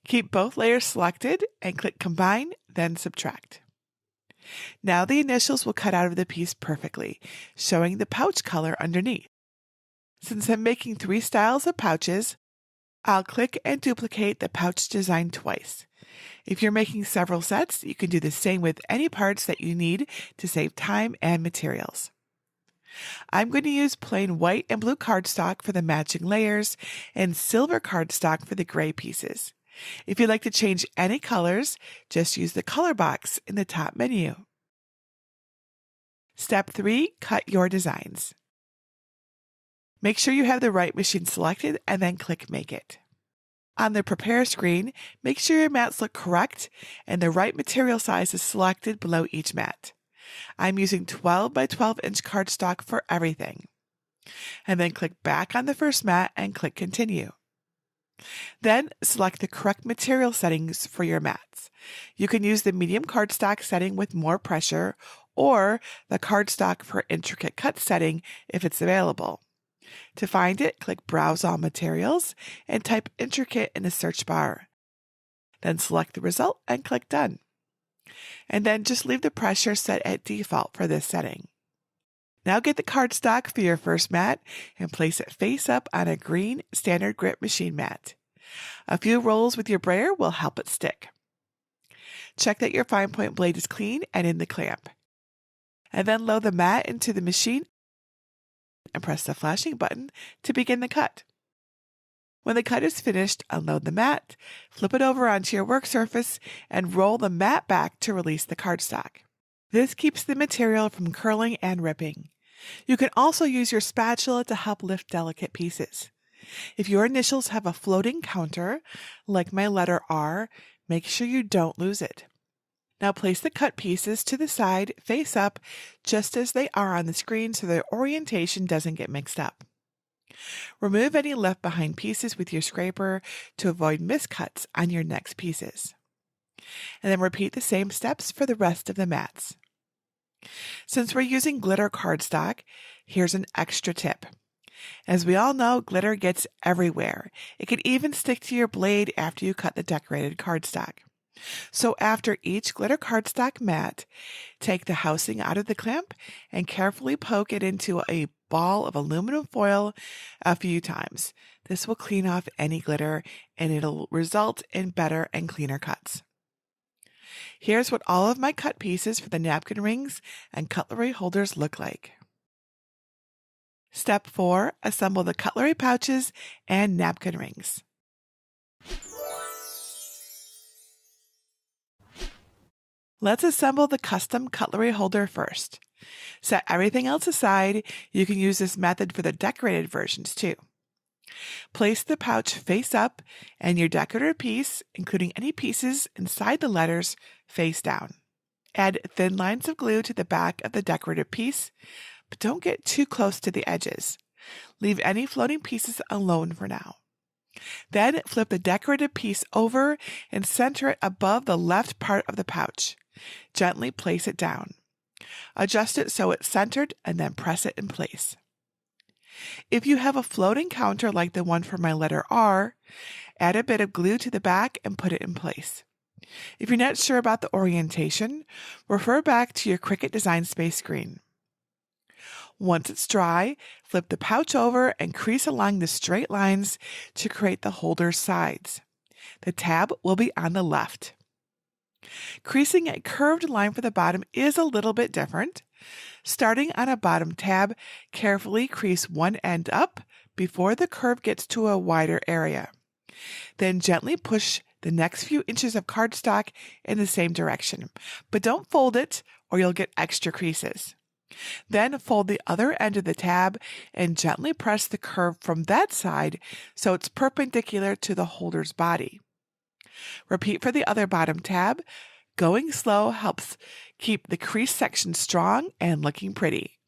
Keep both layers selected and click Combine, then Subtract. Now the initials will cut out of the piece perfectly, showing the pouch color underneath. Since I'm making 3 styles of pouches, I'll click and duplicate the pouch design twice. If you're making several sets, you can do the same with any parts that you need to save time and materials. I'm going to use plain white and blue cardstock for the matching layers and silver cardstock for the gray pieces. If you'd like to change any colors, just use the color box in the top menu. Step 3, cut your designs. Make sure you have the right machine selected and then click Make It. On the Prepare screen, make sure your mats look correct and the right material size is selected below each mat. I'm using 12 by 12 inch cardstock for everything. And then click back on the first mat and click Continue. Then select the correct material settings for your mats. You can use the medium cardstock setting with more pressure or the cardstock for intricate cut setting if it's available. To find it, click Browse All Materials and type Intricate in the search bar. Then select the result and click Done. And then just leave the pressure set at default for this setting. Now get the cardstock for your first mat and place it face up on a green standard grip machine mat. A few rolls with your brayer will help it stick. Check that your fine point blade is clean and in the clamp. And then load the mat into the machine and press the flashing button to begin the cut. When the cut is finished, unload the mat, flip it over onto your work surface, and roll the mat back to release the cardstock. This keeps the material from curling and ripping. You can also use your spatula to help lift delicate pieces. If your initials have a floating counter, like my letter R, make sure you don't lose it. Now place the cut pieces to the side, face up, just as they are on the screen so their orientation doesn't get mixed up. Remove any left behind pieces with your scraper to avoid miscuts on your next pieces. And then repeat the same steps for the rest of the mats. Since we're using glitter cardstock, here's an extra tip. As we all know, glitter gets everywhere. It can even stick to your blade after you cut the decorated cardstock. So after each glitter cardstock mat, take the housing out of the clamp and carefully poke it into a ball of aluminum foil a few times. This will clean off any glitter and it'll result in better and cleaner cuts. Here's what all of my cut pieces for the napkin rings and cutlery holders look like. Step 4, assemble the cutlery pouches and napkin rings. Let's assemble the custom cutlery holder first. Set everything else aside. You can use this method for the decorated versions too. Place the pouch face up and your decorative piece, including any pieces inside the letters, face down. Add thin lines of glue to the back of the decorative piece, but don't get too close to the edges. Leave any floating pieces alone for now. Then flip the decorative piece over and center it above the left part of the pouch. Gently place it down. Adjust it so it's centered and then press it in place. If you have a floating counter like the one for my letter R, add a bit of glue to the back and put it in place. If you're not sure about the orientation, refer back to your Cricut Design Space screen. Once it's dry, flip the pouch over and crease along the straight lines to create the holder's sides. The tab will be on the left. Creasing a curved line for the bottom is a little bit different. Starting on a bottom tab, carefully crease one end up before the curve gets to a wider area. Then gently push the next few inches of cardstock in the same direction, but don't fold it or you'll get extra creases. Then fold the other end of the tab and gently press the curve from that side so it's perpendicular to the holder's body. Repeat for the other bottom tab. Going slow helps keep the crease section strong and looking pretty.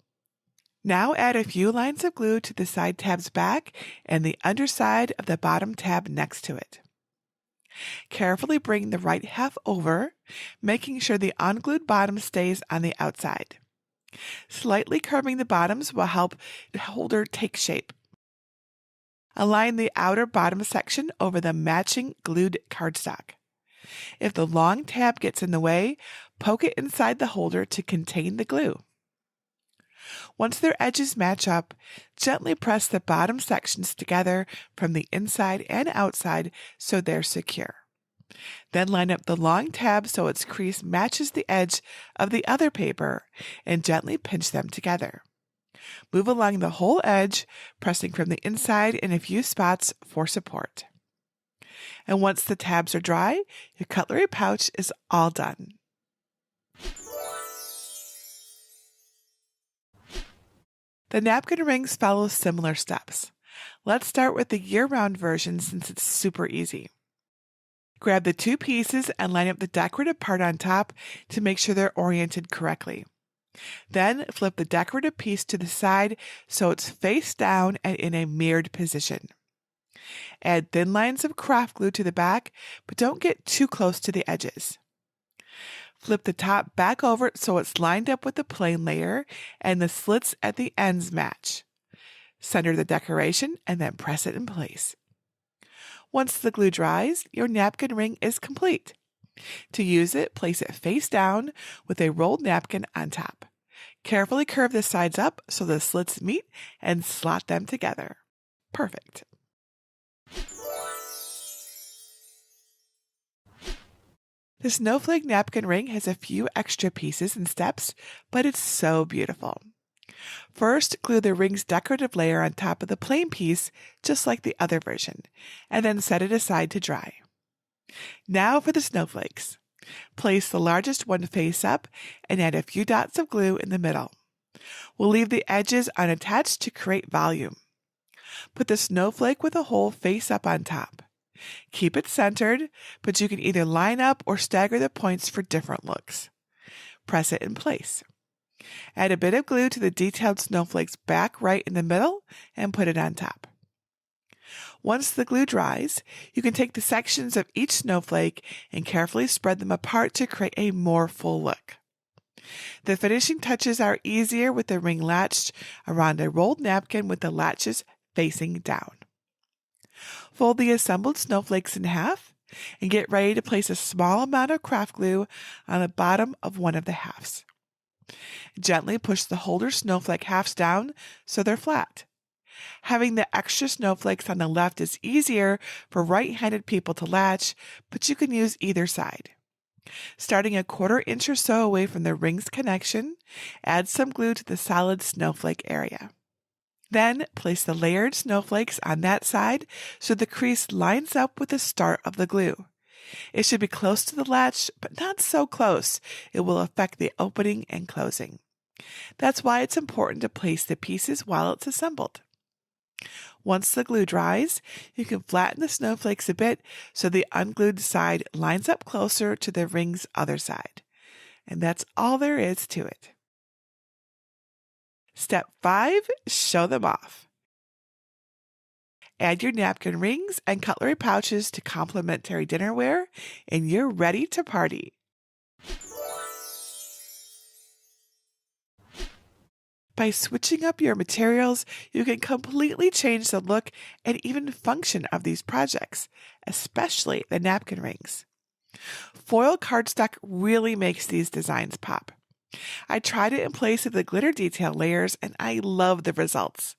Now add a few lines of glue to the side tab's back and the underside of the bottom tab next to it. Carefully bring the right half over, making sure the unglued bottom stays on the outside. Slightly curving the bottoms will help the holder take shape. Align the outer bottom section over the matching glued cardstock. If the long tab gets in the way, poke it inside the holder to contain the glue. Once their edges match up, gently press the bottom sections together from the inside and outside so they're secure. Then line up the long tab so its crease matches the edge of the other paper and gently pinch them together. Move along the whole edge, pressing from the inside in a few spots for support. And once the tabs are dry, your cutlery pouch is all done. The napkin rings follow similar steps. Let's start with the year-round version since it's super easy. Grab the two pieces and line up the decorative part on top to make sure they're oriented correctly. Then flip the decorative piece to the side so it's face down and in a mirrored position. Add thin lines of craft glue to the back, but don't get too close to the edges. Flip the top back over so it's lined up with the plain layer and the slits at the ends match. Center the decoration and then press it in place. Once the glue dries, your napkin ring is complete. To use it, place it face down with a rolled napkin on top. Carefully curve the sides up so the slits meet and slot them together. Perfect. The snowflake napkin ring has a few extra pieces and steps, but it's so beautiful. First, glue the ring's decorative layer on top of the plain piece, just like the other version, and then set it aside to dry. Now for the snowflakes. Place the largest one face up and add a few dots of glue in the middle. We'll leave the edges unattached to create volume. Put the snowflake with a hole face up on top. Keep it centered, but you can either line up or stagger the points for different looks. Press it in place. Add a bit of glue to the detailed snowflake's back right in the middle and put it on top. Once the glue dries, you can take the sections of each snowflake and carefully spread them apart to create a more full look. The finishing touches are easier with the ring latched around a rolled napkin with the latches facing down. Fold the assembled snowflakes in half and get ready to place a small amount of craft glue on the bottom of one of the halves. Gently push the holder snowflake halves down so they're flat. Having the extra snowflakes on the left is easier for right-handed people to latch, but you can use either side. Starting a 1/4 inch or so away from the ring's connection, add some glue to the solid snowflake area. Then place the layered snowflakes on that side so the crease lines up with the start of the glue. It should be close to the latch, but not so close. It will affect the opening and closing. That's why it's important to place the pieces while it's assembled. Once the glue dries, you can flatten the snowflakes a bit so the unglued side lines up closer to the ring's other side. And that's all there is to it. Step 5, show them off. Add your napkin rings and cutlery pouches to complimentary dinnerware, and you're ready to party. By switching up your materials, you can completely change the look and even function of these projects, especially the napkin rings. Foil cardstock really makes these designs pop. I tried it in place of the glitter detail layers and I love the results.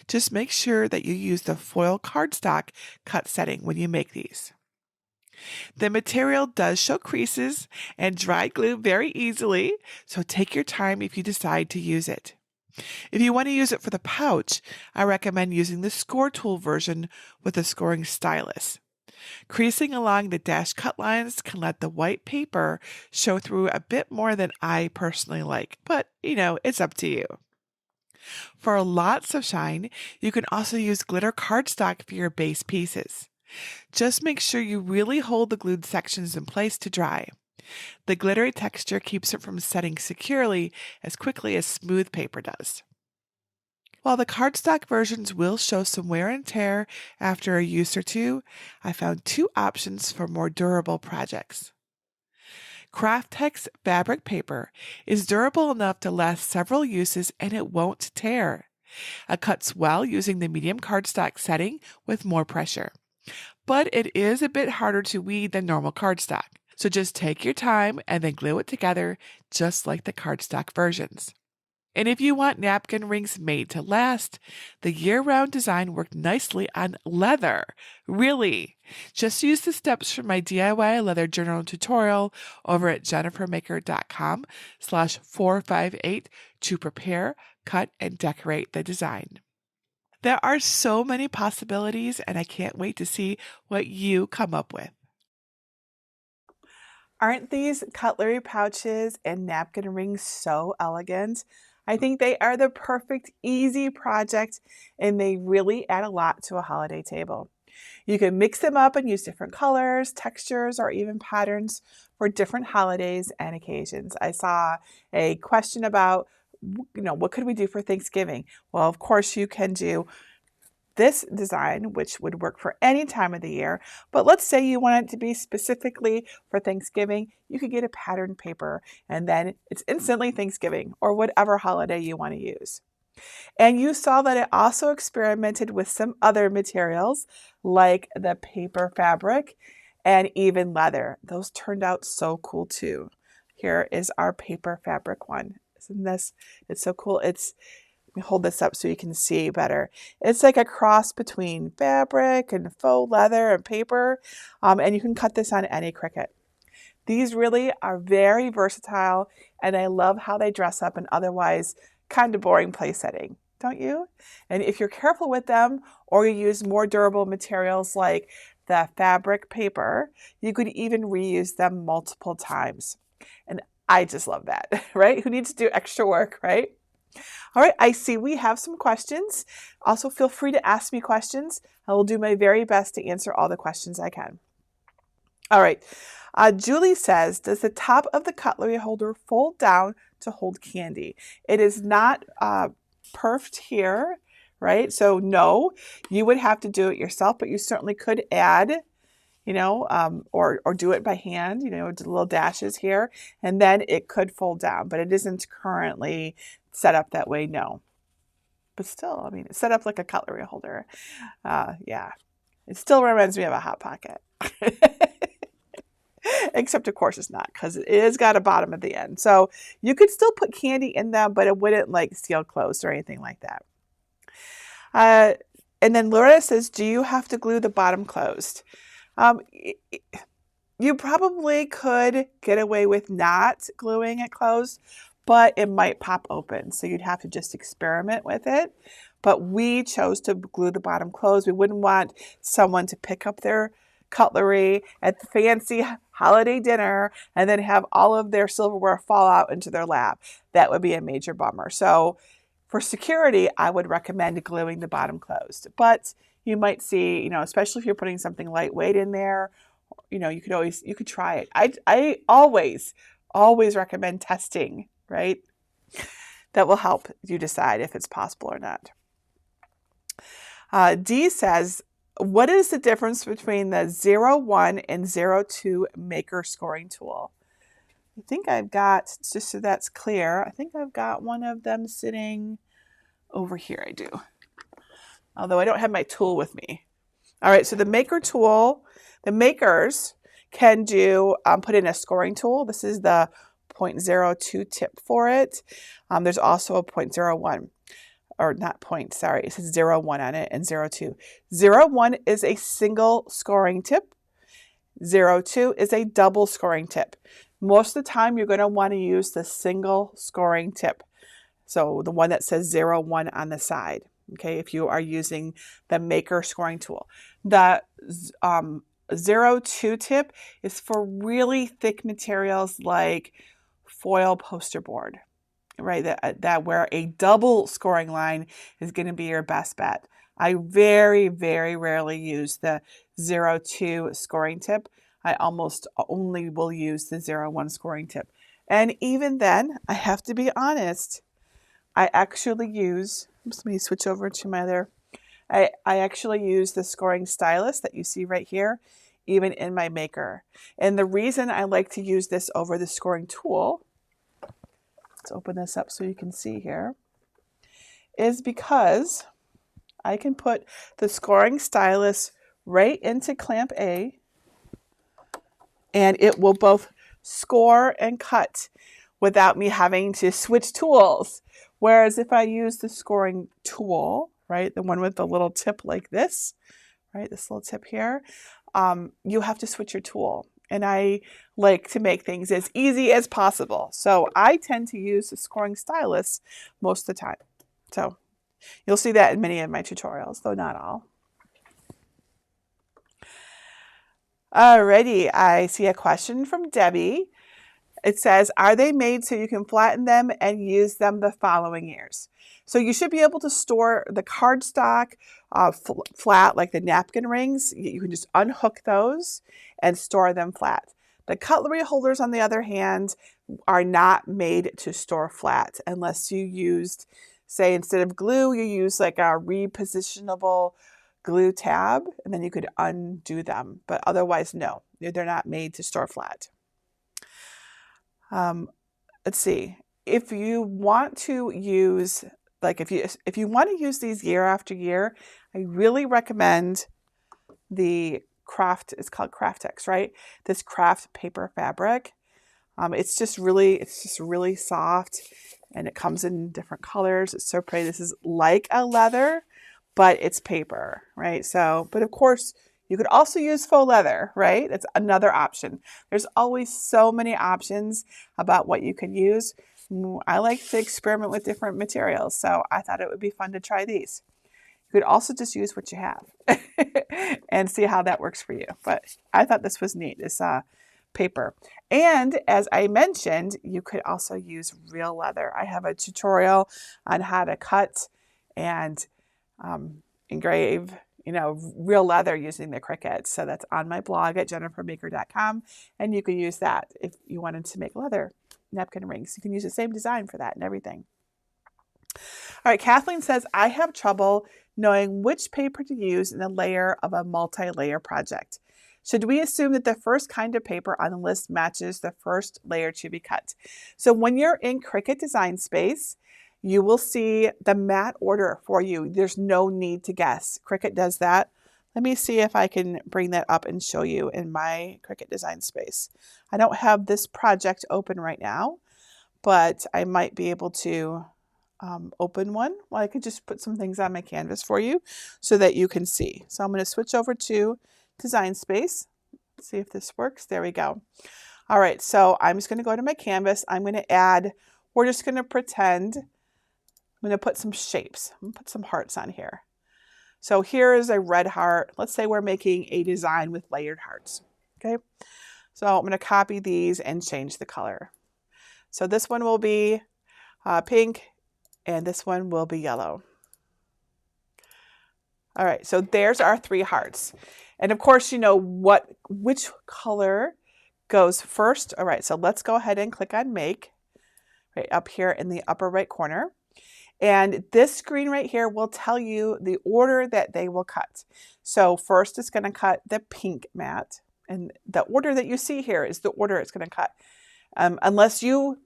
Just make sure that you use the foil cardstock cut setting when you make these. The material does show creases and dry glue very easily, so take your time if you decide to use it. If you want to use it for the pouch, I recommend using the score tool version with a scoring stylus. Creasing along the dash cut lines can let the white paper show through a bit more than I personally like, but it's up to you. For lots of shine, you can also use glitter cardstock for your base pieces. Just make sure you really hold the glued sections in place to dry. The glittery texture keeps it from setting securely as quickly as smooth paper does. While the cardstock versions will show some wear and tear after a use or two, I found two options for more durable projects. Craftex fabric paper is durable enough to last several uses and it won't tear. It cuts well using the medium cardstock setting with more pressure. But it is a bit harder to weed than normal cardstock. So just take your time and then glue it together just like the cardstock versions. And if you want napkin rings made to last, the year-round design worked nicely on leather. Really. Just use the steps from my DIY leather journal tutorial over at jennifermaker.com/458 to prepare, cut, and decorate the design. There are so many possibilities, and I can't wait to see what you come up with. Aren't these cutlery pouches and napkin rings so elegant? I think they are the perfect, easy project, and they really add a lot to a holiday table. You can mix them up and use different colors, textures, or even patterns for different holidays and occasions. I saw a question about, what could we do for Thanksgiving? Well, of course, you can do this design, which would work for any time of the year. But let's say you want it to be specifically for Thanksgiving, you could get a patterned paper and then it's instantly Thanksgiving or whatever holiday you want to use. And you saw that it also experimented with some other materials like the paper fabric and even leather. Those turned out so cool too. Here is our paper fabric one. Isn't this? It's so cool. Let me hold this up so you can see better. It's like a cross between fabric and faux leather and paper, and you can cut this on any Cricut. These really are very versatile, and I love how they dress up an otherwise kind of boring place setting, don't you? And if you're careful with them, or you use more durable materials like the fabric paper, you could even reuse them multiple times. And I just love that, right? Who needs to do extra work, right? All right, I see we have some questions. Also, feel free to ask me questions. I will do my very best to answer all the questions I can. All right, Julie says, does the top of the cutlery holder fold down to hold candy? It is not perfed here, right? So no, you would have to do it yourself, but you certainly could add, or do it by hand, do little dashes here, and then it could fold down, but it isn't currently set up that way, no. But still, it's set up like a cutlery holder. Yeah, it still reminds me of a Hot Pocket. Except, of course, it's not because it has got a bottom at the end. So you could still put candy in them, but it wouldn't seal closed or anything like that. And then Laura says, do you have to glue the bottom closed? You probably could get away with not gluing it closed, but it might pop open. So you'd have to just experiment with it. But we chose to glue the bottom closed. We wouldn't want someone to pick up their cutlery at the fancy holiday dinner and then have all of their silverware fall out into their lap. That would be a major bummer. So for security, I would recommend gluing the bottom closed. But you might see, especially if you're putting something lightweight in there, you could try it. I always recommend testing, right? That will help you decide if it's possible or not. D says, what is the difference between the 01 and 02 maker scoring tool? I think I've got, just so that's clear, I think I've got one of them sitting over here. I do. Although I don't have my tool with me. All right, so the maker tool, the makers can do, put in a scoring tool. This is the 0.02 tip for it. There's also a 0.01, or not point, sorry, it says 0.1 on it and 0.2. 0.1 is a single scoring tip. 0.2 is a double scoring tip. Most of the time, you're going to want to use the single scoring tip. So the one that says 0.1 on the side, okay, if you are using the maker scoring tool. The 0.2 tip is for really thick materials like foil poster board, right? That where a double scoring line is going to be your best bet. I very, very rarely use the 0.2 scoring tip. I almost only will use the 0.1 scoring tip. And even then, I have to be honest, I actually use, let me switch over to my other, I actually use the scoring stylus that you see right here, even in my maker. And the reason I like to use this over the scoring tool, let's open this up so you can see here, is because I can put the scoring stylus right into clamp A, and it will both score and cut without me having to switch tools. Whereas if I use the scoring tool, right, the one with the little tip like this, right, this little tip here, you have to switch your tool. And I like to make things as easy as possible. So I tend to use the scoring stylus most of the time. So you'll see that in many of my tutorials, though not all. Alrighty, I see a question from Debbie. It says, are they made so you can flatten them and use them the following years? So you should be able to store the cardstock flat, like the napkin rings. You can just unhook those and store them flat. The cutlery holders, on the other hand, are not made to store flat unless you used, say, instead of glue, you use like a repositionable glue tab, and then you could undo them. But otherwise, no, they're not made to store flat. Let's see. If you want to use, like if you want to use these year after year, I really recommend the craft. It's called Craftex, right? This craft paper fabric. It's just really soft, and it comes in different colors. It's so pretty. This is like a leather, but it's paper, right? So, but of course, you could also use faux leather, right? It's another option. There's always so many options about what you can use. I like to experiment with different materials, so I thought it would be fun to try these. You could also just use what you have and see how that works for you. But I thought this was neat, this paper. And as I mentioned, you could also use real leather. I have a tutorial on how to cut and engrave, real leather using the Cricut. So that's on my blog at jennifermaker.com. And you can use that if you wanted to make leather napkin rings. You can use the same design for that and everything. All right, Kathleen says, I have trouble knowing which paper to use in a layer of a multi-layer project. Should we assume that the first kind of paper on the list matches the first layer to be cut? So when you're in Cricut Design Space, you will see the mat order for you. There's no need to guess. Cricut does that. Let me see if I can bring that up and show you in my Cricut Design Space. I don't have this project open right now, but I might be able to open one. Well, I could just put some things on my canvas for you so that you can see. So I'm going to switch over to Design Space. Let's see if this works. There we go. All right, so I'm just going to go to my canvas. I'm going to add, we're just going to pretend, I'm going to put some shapes. I'm going to put some hearts on here. So here is a red heart. Let's say we're making a design with layered hearts. Okay, so I'm going to copy these and change the color. So this one will be pink, and this one will be yellow. All right, so there's our 3 hearts. And of course, you know which color goes first. All right, so let's go ahead and click on Make, right up here in the upper right corner. And this screen right here will tell you the order that they will cut. So first it's going to cut the pink mat. And the order that you see here is the order it's going to cut. Unless you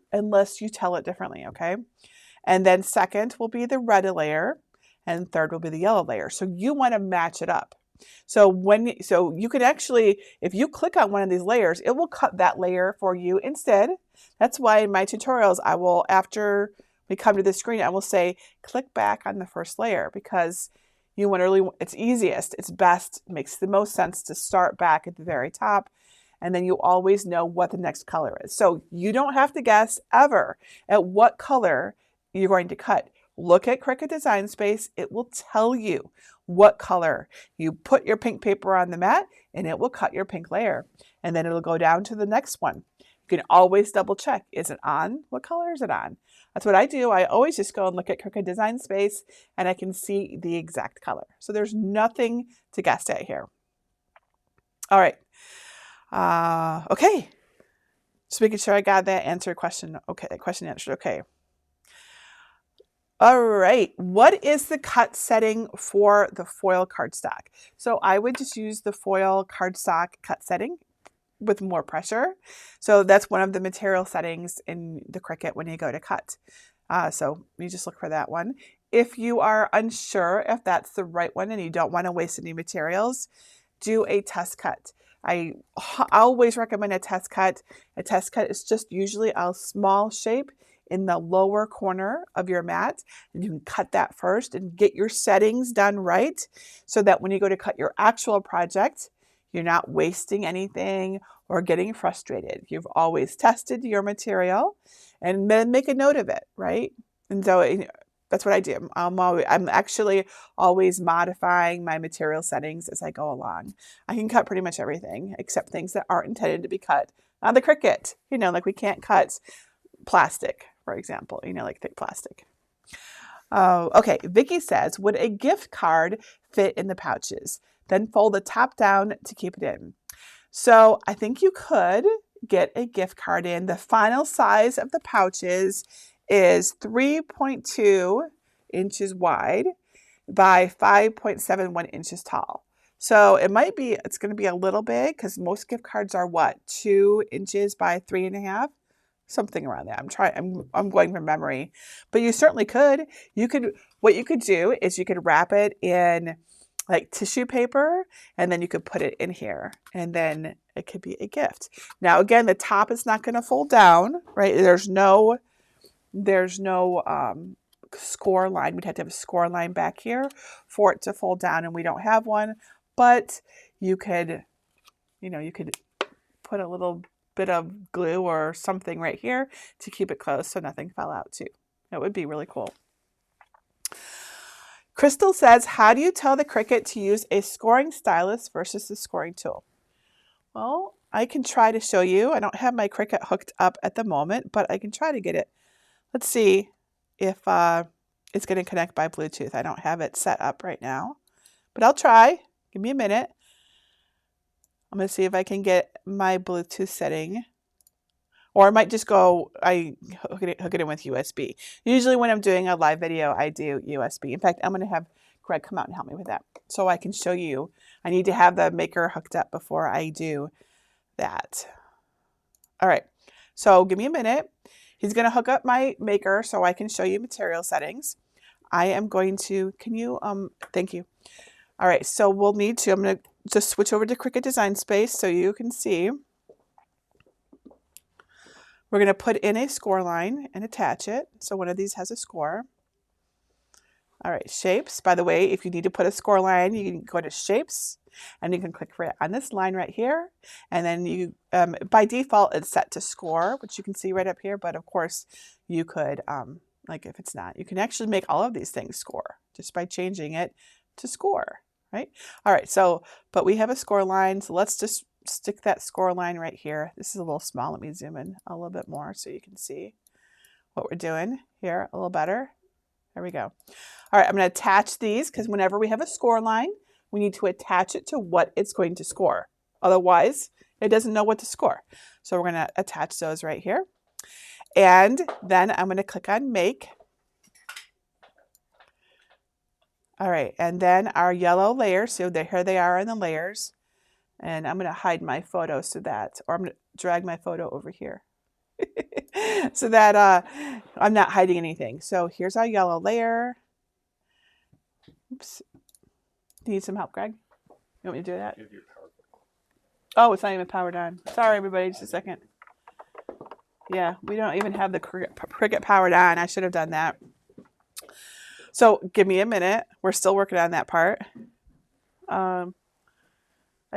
tell it differently, okay? And then second will be the red layer, and third will be the yellow layer. So you want to match it up, So you can actually, if you click on one of these layers, it will cut that layer for you instead. That's why in my tutorials, I will, after we come to this screen, I will say, click back on the first layer, because you want to really, it's easiest, it's best, makes the most sense to start back at the very top. And then you always know what the next color is. So you don't have to guess ever at what color you're going to cut. Look at Cricut Design Space. It will tell you what color. You put your pink paper on the mat and it will cut your pink layer. And then it'll go down to the next one. You can always double check. Is it on? What color is it on? That's what I do. I always just go and look at Cricut Design Space and I can see the exact color. So there's nothing to guess at here. All right. Okay. Just making sure I got that answer question. Okay, question answered. Okay. All right. What is the cut setting for the foil cardstock? So I would just use the foil cardstock cut setting with more pressure. So that's one of the material settings in the Cricut when you go to cut. So you just look for that one. If you are unsure if that's the right one and you don't want to waste any materials, do a test cut. I always recommend a test cut. A test cut is just usually a small shape in the lower corner of your mat. And you can cut that first and get your settings done right so that when you go to cut your actual project, you're not wasting anything or getting frustrated. You've always tested your material and then make a note of it, right? And so that's what I do. I'm actually always modifying my material settings as I go along. I can cut pretty much everything except things that aren't intended to be cut on the Cricut. You know, like we can't cut plastic, for example, you know, like thick plastic. Okay, Vicky says, would a gift card fit in the pouches? Then fold the top down to keep it in. So I think you could get a gift card in. The final size of the pouches is 3.2 inches wide by 5.71 inches tall. So it might be, it's going to be a little big because most gift cards are what, 2 inches by 3.5, something around that. I'm going from memory, but you certainly could. What you could do is you could wrap it in like tissue paper, and then you could put it in here, and then it could be a gift. Now, again, the top is not going to fold down, right? There's no score line. We'd have to have a score line back here for it to fold down, and we don't have one. But you could, you could put a little bit of glue or something right here to keep it closed so nothing fell out too. That would be really cool. Crystal says, how do you tell the Cricut to use a scoring stylus versus the scoring tool? Well, I can try to show you. I don't have my Cricut hooked up at the moment, but I can try to get it. Let's see if it's going to connect by Bluetooth. I don't have it set up right now, but I'll try. Give me a minute. I'm going to see if I can get my Bluetooth setting. Or I might just go, I hook it in with USB. Usually when I'm doing a live video, I do USB. In fact, I'm going to have Greg come out and help me with that so I can show you. I need to have the maker hooked up before I do that. All right, so give me a minute. He's going to hook up my maker so I can show you material settings. I am going to, thank you. All right, so we'll need to, I'm going to just switch over to Cricut Design Space so you can see. We're going to put in a score line and attach it. So one of these has a score. All right, shapes. By the way, if you need to put a score line, you can go to shapes and you can click for it on this line right here. And then you, by default, it's set to score, which you can see right up here. But of course, you could, like if it's not, you can actually make all of these things score just by changing it to score, right? All right, so, but we have a score line. So let's just stick that score line right here. This is a little small. Let me zoom in a little bit more so you can see what we're doing here a little better. There we go. All right, I'm going to attach these because whenever we have a score line, we need to attach it to what it's going to score. Otherwise, it doesn't know what to score. So we're going to attach those right here. And then I'm going to click on Make. All right, and then our yellow layers, so here they are in the layers. And I'm going to hide my photo so that, or I'm going to drag my photo over here so that I'm not hiding anything. So here's our yellow layer. Oops. Need some help, Greg? You want me to do that? Oh, it's not even powered on. Sorry, everybody. Just a second. Yeah, we don't even have the Cricut powered on. I should have done that. So give me a minute. We're still working on that part. I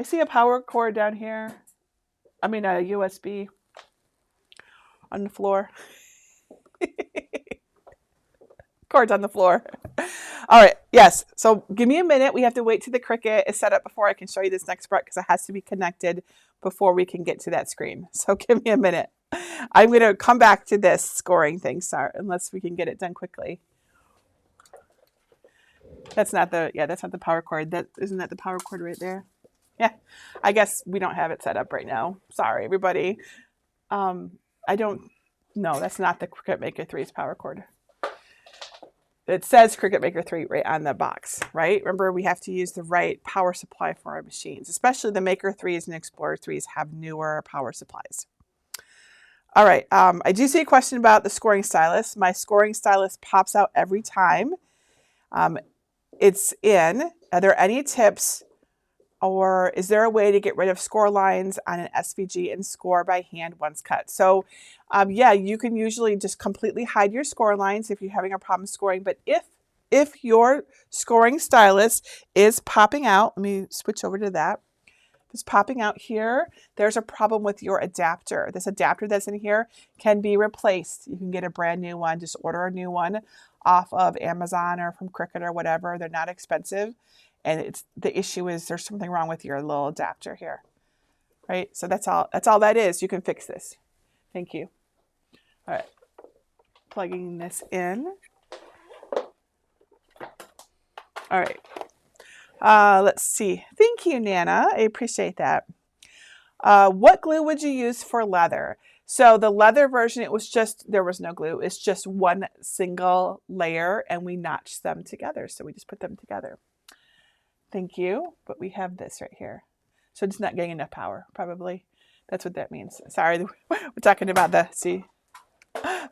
see a power cord down here. I mean, a USB on the floor. Cords on the floor. All right. Yes. So give me a minute. We have to wait till the Cricut is set up before I can show you this next part because it has to be connected before we can get to that screen. So give me a minute. I'm going to come back to this scoring thing, sorry, unless we can get it done quickly. That's not the, yeah, that's not the power cord. Isn't that the power cord right there? Yeah, I guess we don't have it set up right now. Sorry, everybody. I don't, no, that's not the Cricut Maker 3's power cord. It says Cricut Maker 3 right on the box, right? Remember, we have to use the right power supply for our machines, especially the Maker 3s and Explorer 3s have newer power supplies. All right, I do see a question about the scoring stylus. My scoring stylus pops out every time it's in. Are there any tips or is there a way to get rid of score lines on an SVG and score by hand once cut? So yeah, you can usually just completely hide your score lines if you're having a problem scoring. But if your scoring stylus is popping out, let me switch over to that. If it's popping out here, there's a problem with your adapter. This adapter that's in here can be replaced. You can get a brand new one. Just order a new one off of Amazon or from Cricut or whatever. They're not expensive. And the issue is there's something wrong with your little adapter here, right? So that's all that is. You can fix this. Thank you. All right, plugging this in. All right, let's see. Thank you, Nana. I appreciate that. What glue would you use for leather? So the leather version, there was no glue. It's just one single layer and we notched them together. So we just put them together. Thank you. But we have this right here. So it's not getting enough power, probably. That's what that means. Sorry, we're talking about the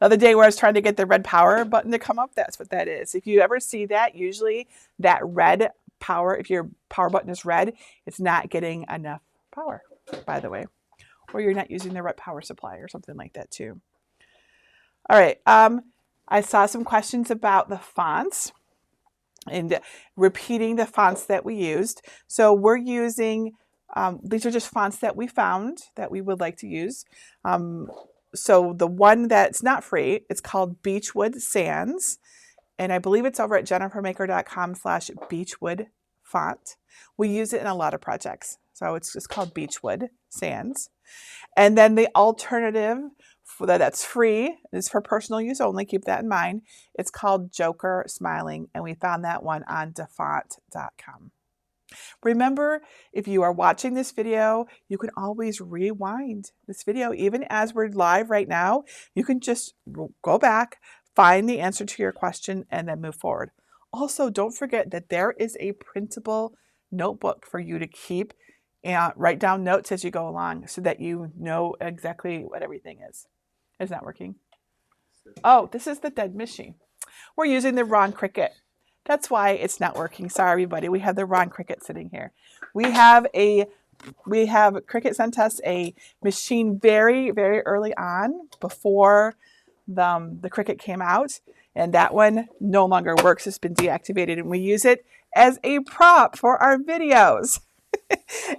other day where I was trying to get the red power button to come up. That's what that is. If you ever see that, usually that red power, if your power button is red, it's not getting enough power, by the way. Or you're not using the right power supply or something like that too. All right. I saw some questions about the fonts and repeating the fonts that we used. So we're using, these are just fonts that we found that we would like to use. So the one that's not free, it's called Beechwood Sans. And I believe it's over at jennifermaker.com/Beechwood font. We use it in a lot of projects. So it's just called Beechwood Sans. And then the alternative that's free is for personal use only. Keep that in mind. It's called Joker Smiling. And we found that one on defont.com. Remember, if you are watching this video, you can always rewind this video. Even as we're live right now, you can just go back, find the answer to your question, and then move forward. Also, don't forget that there is a printable notebook for you to keep and write down notes as you go along so that you know exactly what everything is. It's not working. Oh, this is the dead machine. We're using the wrong Cricut. That's why it's not working. Sorry, everybody. We have the wrong Cricut sitting here. We have Cricut sent us a machine very, very early on before the Cricut came out. And that one no longer works. It's been deactivated. And we use it as a prop for our videos.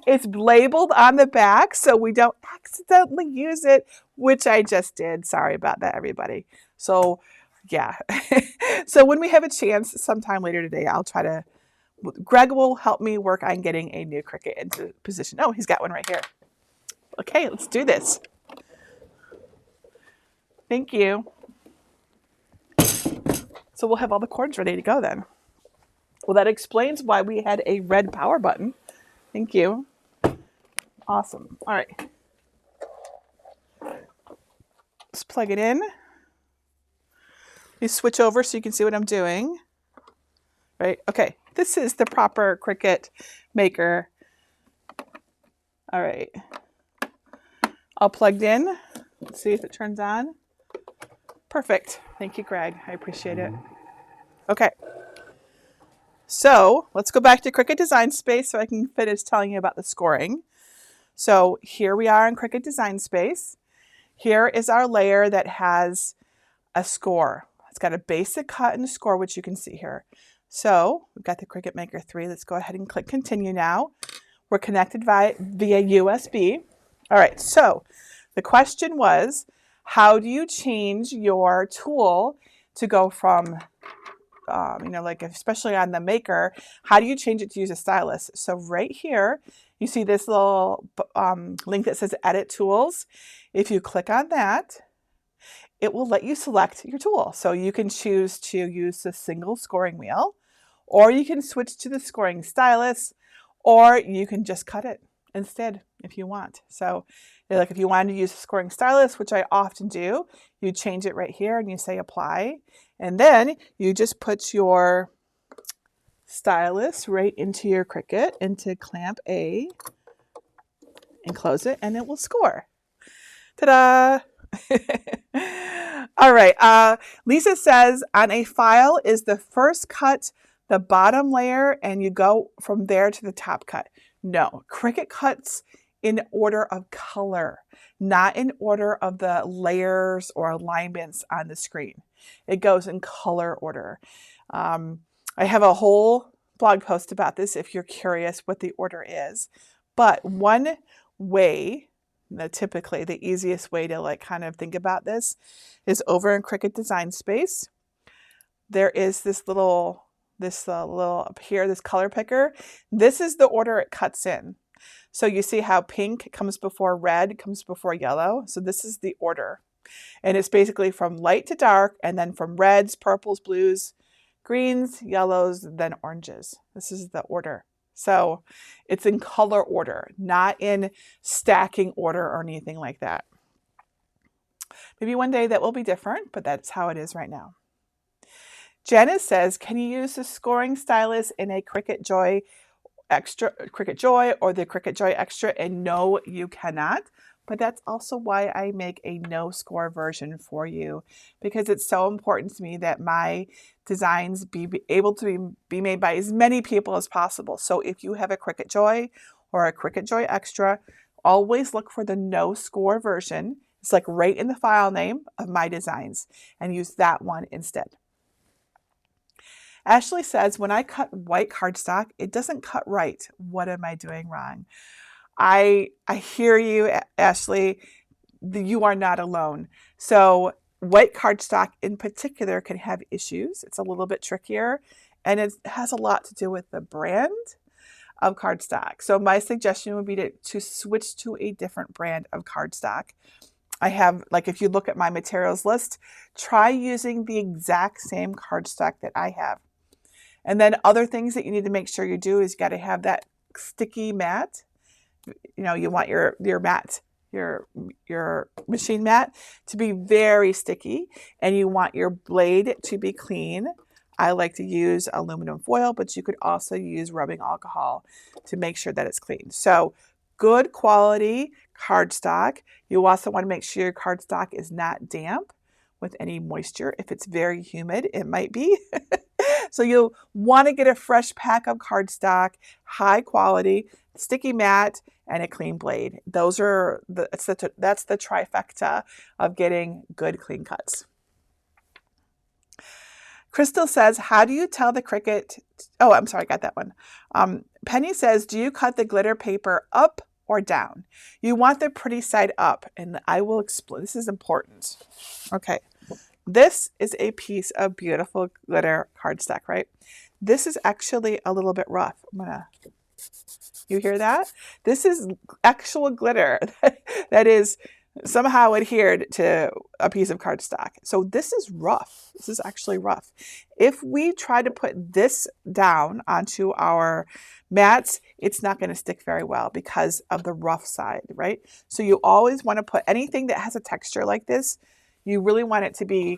It's labeled on the back so we don't accidentally use it, which I just did. Sorry about that, everybody. So yeah. So when we have a chance sometime later today, Greg will help me work on getting a new Cricut into position. Oh, he's got one right here. Okay, let's do this. Thank you. So we'll have all the cords ready to go then. Well, that explains why we had a red power button. Thank you. Awesome. All right. Let's plug it in. You switch over so you can see what I'm doing. Right? Okay. This is the proper Cricut Maker. All right. All plugged in. Let's see if it turns on. Perfect. Thank you, Greg. I appreciate it. Okay. So let's go back to Cricut Design Space so I can finish telling you about the scoring. So here we are in Cricut Design Space. Here is our layer that has a score. It's got a basic cut and a score, which you can see here. So we've got the Cricut Maker 3. Let's go ahead and click continue now. We're connected via USB. All right, so the question was, how do you change your tool to go from, like especially on the Maker, how do you change it to use a stylus? So right here, you see this little link that says Edit Tools. If you click on that, it will let you select your tool. So you can choose to use the single scoring wheel, or you can switch to the scoring stylus, or you can just cut it instead if you want. So like if you wanted to use a scoring stylus, which I often do, you change it right here and you say apply. And then you just put your stylus right into your Cricut, into clamp A, and close it, and it will score. Ta-da! All right. Lisa says, on a file is the first cut the bottom layer and you go from there to the top cut. No, Cricut cuts in order of color, not in order of the layers or alignments on the screen. It goes in color order. I have a whole blog post about this if you're curious what the order is. But one way, typically the easiest way to like kind of think about this is over in Cricut Design Space. There is this little up here, this color picker. This is the order it cuts in. So you see how pink comes before red, comes before yellow. So this is the order. And it's basically from light to dark, and then from reds, purples, blues, greens, yellows, then oranges. This is the order. So it's in color order, not in stacking order or anything like that. Maybe one day that will be different, but that's how it is right now. Janice says, can you use the scoring stylus in a Cricut Joy Extra, Cricut Joy or the Cricut Joy Extra? And no, you cannot. But that's also why I make a no score version for you, because it's so important to me that my designs be able to be made by as many people as possible. So if you have a Cricut Joy or a Cricut Joy Extra, always look for the no score version. It's like right in the file name of my designs, and use that one instead. Ashley says, when I cut white cardstock, it doesn't cut right. What am I doing wrong? I hear you, Ashley. You are not alone. So white cardstock in particular can have issues. It's a little bit trickier, and it has a lot to do with the brand of cardstock. So my suggestion would be to switch to a different brand of cardstock. I have, like, if you look at my materials list, try using the exact same cardstock that I have. And then other things that you need to make sure you do is you got to have that sticky mat. You know, you want your mat, your machine mat to be very sticky, and you want your blade to be clean. I like to use aluminum foil, but you could also use rubbing alcohol to make sure that it's clean. So good quality cardstock. You also want to make sure your cardstock is not damp with any moisture. If it's very humid, it might be. So you'll want to get a fresh pack of cardstock, high quality, sticky mat, and a clean blade. That's the trifecta of getting good clean cuts. Crystal says, how do you tell the Cricut? Oh, I'm sorry, I got that one. Penny says, do you cut the glitter paper up or down? You want the pretty side up, and I will explain. This is important. Okay. This is a piece of beautiful glitter cardstock, right? This is actually a little bit rough. You hear that? This is actual glitter that is somehow adhered to a piece of cardstock. So this is rough. This is actually rough. If we try to put this down onto our mats, it's not going to stick very well because of the rough side, right? So you always want to put anything that has a texture like this. You really want it to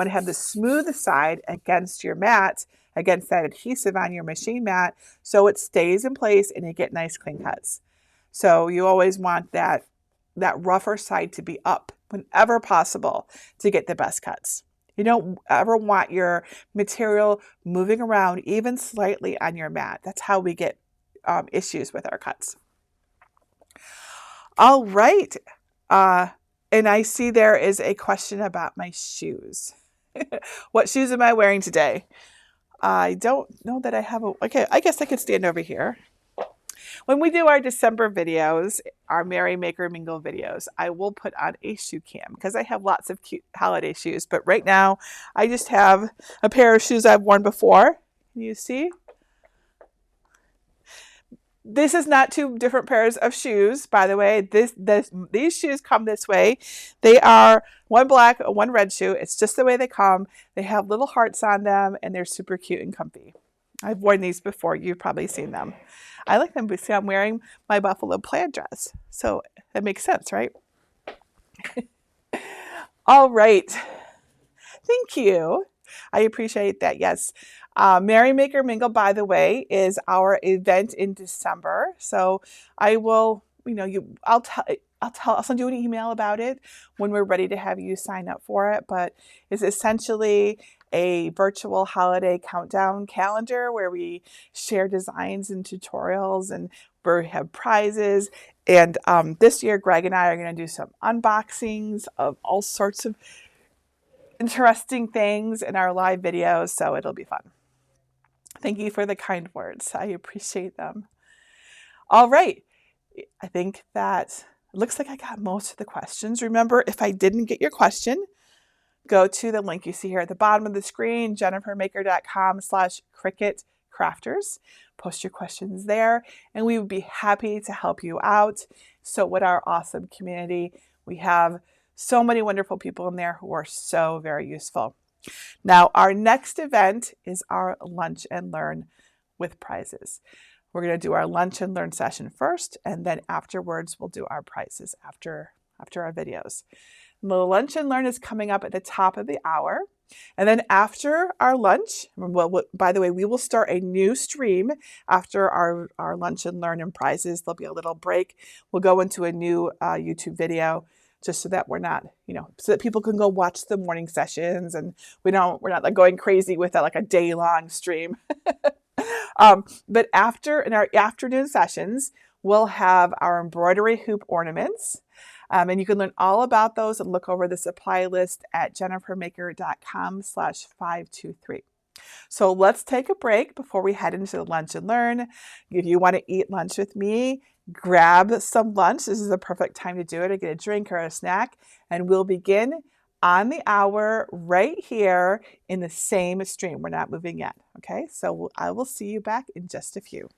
have the smooth side against your mat, against that adhesive on your machine mat, so it stays in place and you get nice clean cuts. So you always want that rougher side to be up whenever possible to get the best cuts. You don't ever want your material moving around even slightly on your mat. That's how we get issues with our cuts. All right. And I see there is a question about my shoes. What shoes am I wearing today? I don't know that I have a, okay, I guess I could stand over here. When we do our December videos, our Merry Maker Mingle videos, I will put on a shoe cam because I have lots of cute holiday shoes. But right now, I just have a pair of shoes I've worn before. Can you see? This is not two different pairs of shoes, by the way. These shoes come this way. They are one black, one red shoe. It's just the way they come. They have little hearts on them, and they're super cute and comfy. I've worn these before. You've probably seen them. I like them because I'm wearing my buffalo plaid dress. So that makes sense, right? All right. Thank you. I appreciate that. Yes. Merry Maker Mingle, by the way, is our event in December. So I will, I'll send you an email about it when we're ready to have you sign up for it. But it's essentially a virtual holiday countdown calendar where we share designs and tutorials, and we have prizes. And this year, Greg and I are going to do some unboxings of all sorts of interesting things in our live videos. So it'll be fun. Thank you for the kind words. I appreciate them. All right. I think that it looks like I got most of the questions. Remember, if I didn't get your question, go to the link you see here at the bottom of the screen, jennifermaker.com/cricketcrafters. Post your questions there, and we would be happy to help you out. So with our awesome community, we have so many wonderful people in there who are so very useful. Now, our next event is our Lunch and Learn with prizes. We're going to do our Lunch and Learn session first, and then afterwards, we'll do our prizes after our videos. The Lunch and Learn is coming up at the top of the hour. And then after our lunch, well, by the way, we will start a new stream after our Lunch and Learn and prizes. There'll be a little break. We'll go into a new YouTube video, just so that we're not, so that people can go watch the morning sessions, and we're not like going crazy with like a day-long stream. But in our afternoon sessions, we'll have our embroidery hoop ornaments. And you can learn all about those and look over the supply list at jennifermaker.com/523. So let's take a break before we head into the Lunch and Learn. If you want to eat lunch with me, grab some lunch. This is the perfect time to do it, or get a drink or a snack. And we'll begin on the hour right here in the same stream. We're not moving yet. Okay, so I will see you back in just a few.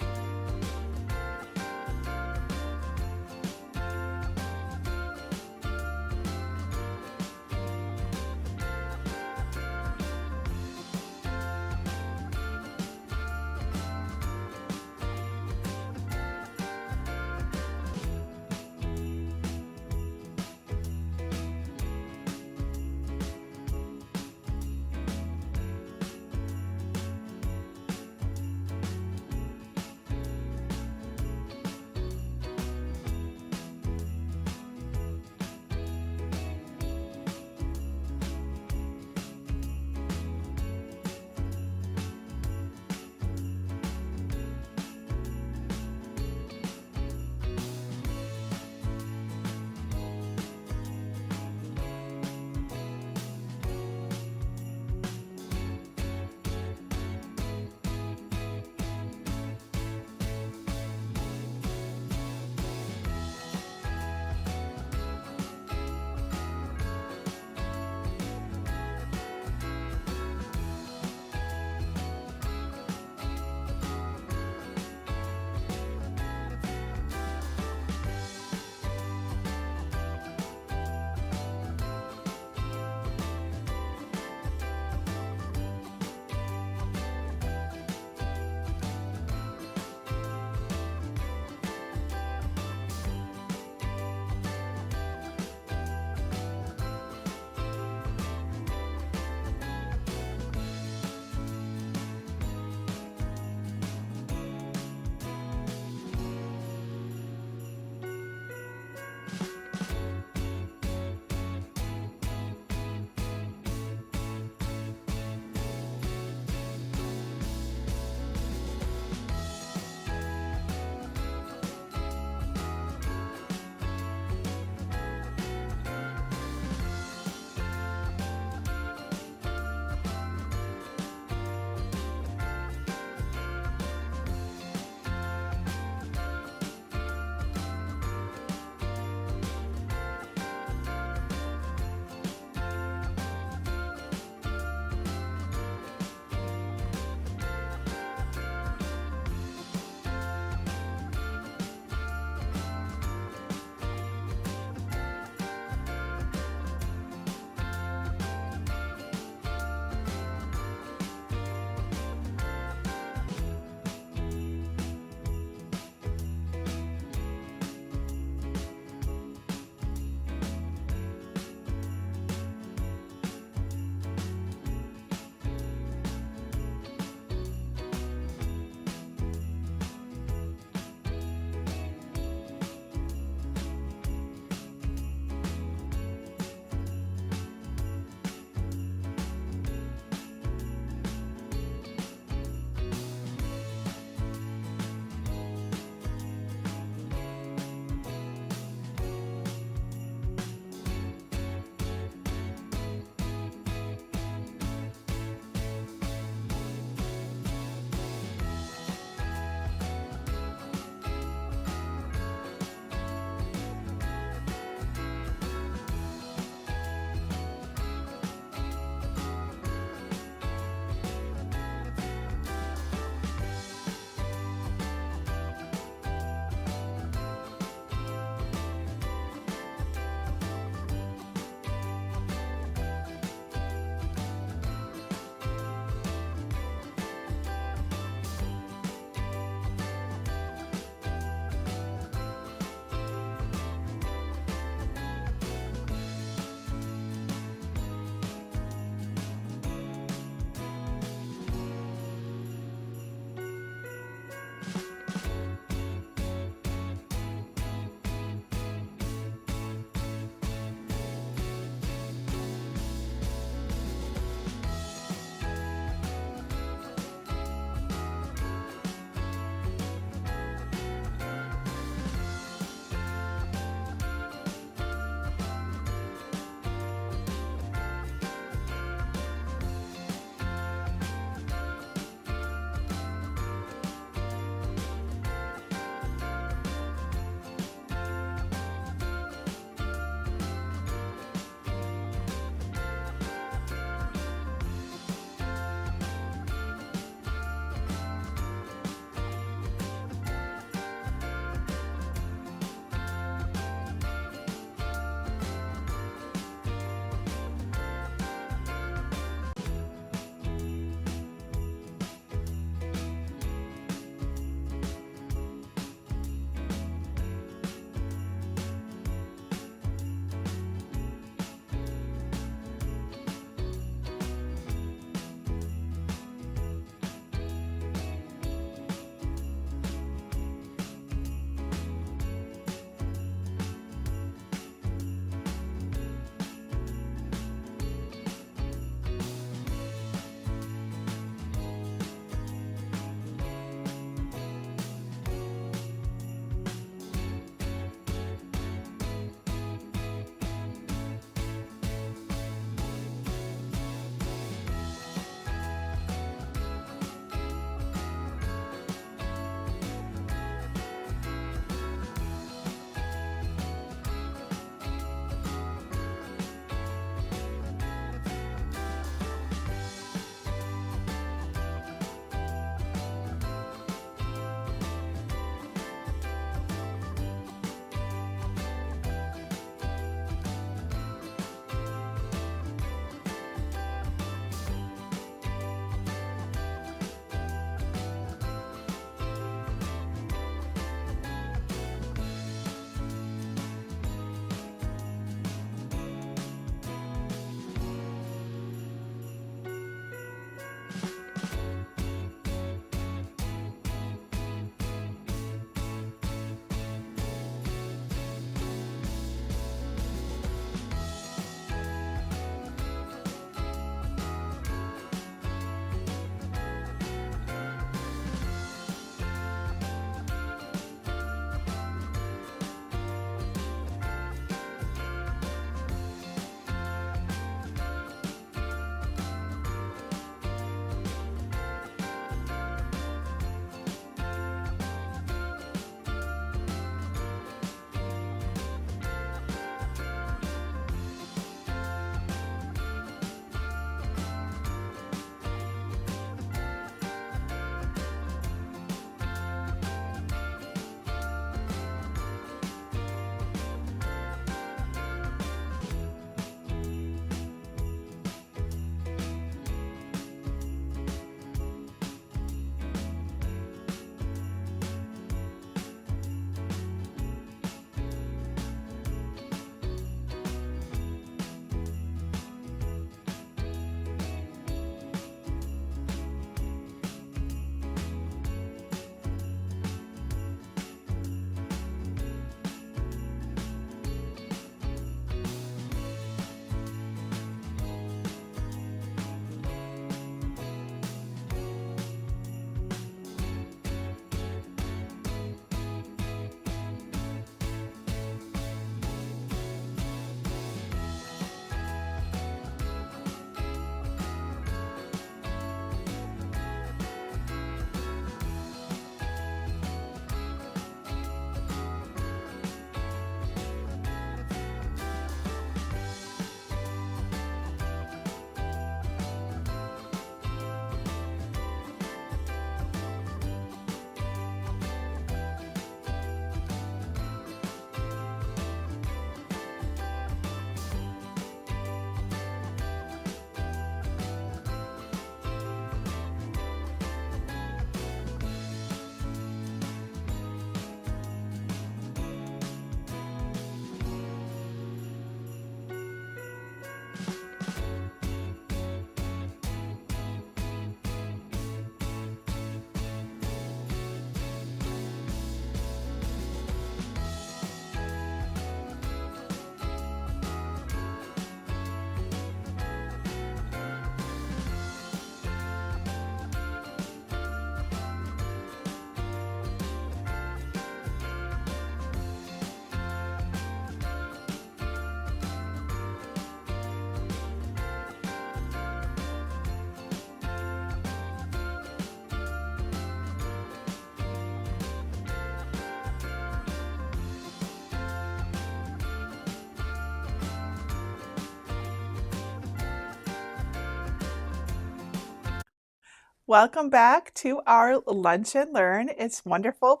Welcome back to our Lunch and Learn. It's wonderful.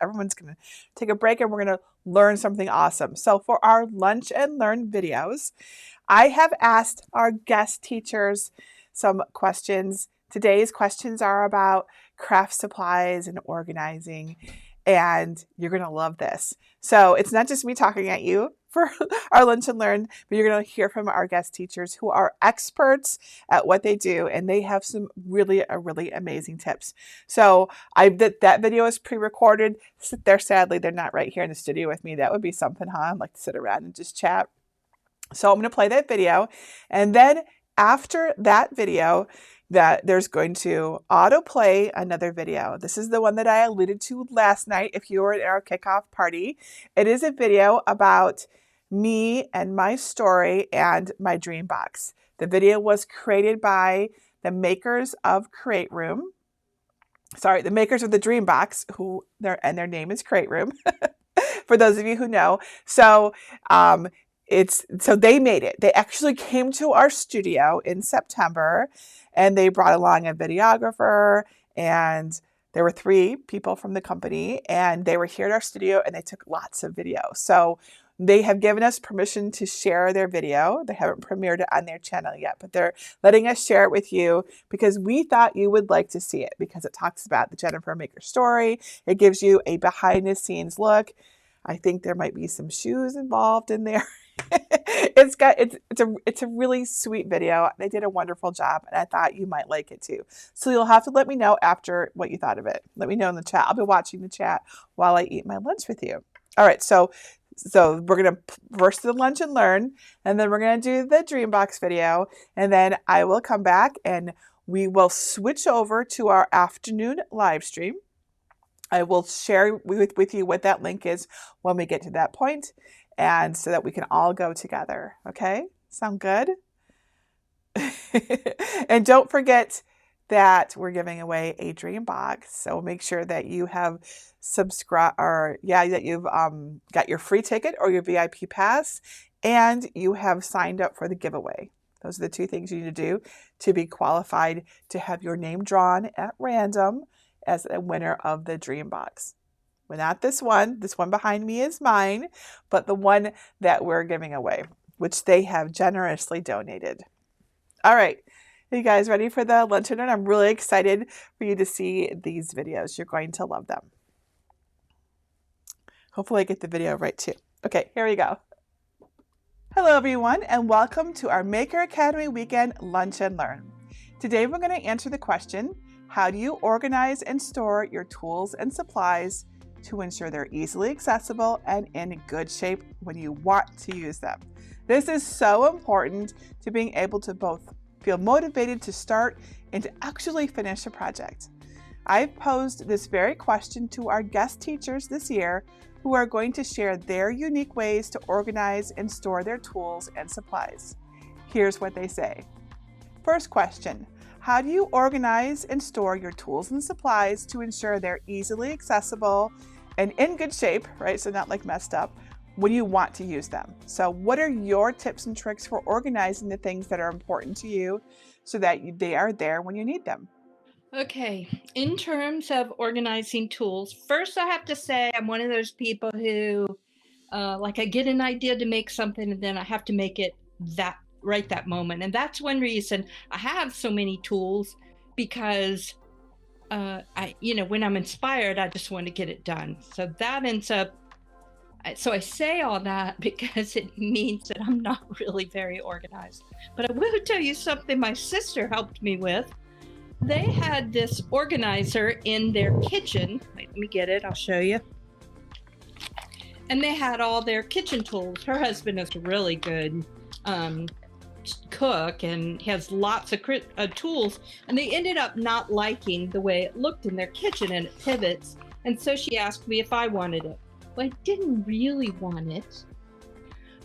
Everyone's going to take a break and we're going to learn something awesome. So for our Lunch and Learn videos, I have asked our guest teachers some questions. Today's questions are about craft supplies and organizing, and you're going to love this. So it's not just me talking at you for our Lunch and Learn, but you're going to hear from our guest teachers who are experts at what they do, and they have some really amazing tips. So that video is pre-recorded. Sadly, they're not right here in the studio with me. That would be something, huh? I'd like to sit around and just chat. So I'm going to play that video, and then after that video, there's going to autoplay another video. This is the one that I alluded to last night if you were at our kickoff party. It is a video about me and my story and my dream box. The video was created by the makers of Create Room. Sorry, the makers of the Dream Box, their name is Create Room. For those of you who know. So they made it. They actually came to our studio in September, and they brought along a videographer, and there were 3 people from the company, and they were here at our studio, and they took lots of video. So they have given us permission to share their video. They haven't premiered it on their channel yet, but they're letting us share it with you because we thought you would like to see it, because it talks about the Jennifer Maker story. It gives you a behind the scenes look. I think there might be some shoes involved in there. It's a really sweet video. They did a wonderful job, and I thought you might like it too. So you'll have to let me know after what you thought of it. Let me know in the chat. I'll be watching the chat while I eat my lunch with you. All right, so we're going to first do the Lunch and Learn, and then we're going to do the Dreambox video, and then I will come back and we will switch over to our afternoon live stream. I will share with you what that link is when we get to that point, and so that we can all go together. Okay? Sound good? And don't forget that we're giving away a dream box. So make sure that you have that you've got your free ticket or your VIP pass, and you have signed up for the giveaway. Those are the 2 things you need to do to be qualified to have your name drawn at random as a winner of the dream box. Well, not this one. This one behind me is mine, but the one that we're giving away, which they have generously donated. All right. Are you guys ready for the Lunch and Learn? I'm really excited for you to see these videos. You're going to love them. Hopefully I get the video right too. Okay, here we go. Hello everyone, and welcome to our Maker Academy Weekend Lunch and Learn. Today we're going to answer the question, how do you organize and store your tools and supplies to ensure they're easily accessible and in good shape when you want to use them? This is so important to being able to both feel motivated to start and to actually finish a project. I've posed this very question to our guest teachers this year, who are going to share their unique ways to organize and store their tools and supplies. Here's what they say. First question, how do you organize and store your tools and supplies to ensure they're easily accessible and in good shape, right? So not like messed up, when you want to use them. So what are your tips and tricks for organizing the things that are important to you so that they are there when you need them? Okay, in terms of organizing tools, first I have to say I'm one of those people who, I get an idea to make something and then I have to make it that moment. And that's one reason I have so many tools, because when I'm inspired, I just want to get it done. So that ends up, so I say all that because it means that I'm not really very organized. But I will tell you something my sister helped me with. They had this organizer in their kitchen. Wait, let me get it. I'll show you. And they had all their kitchen tools. Her husband is a really good cook and has lots of tools. And they ended up not liking the way it looked in their kitchen, and it pivots. And so she asked me if I wanted it. Well, I didn't really want it.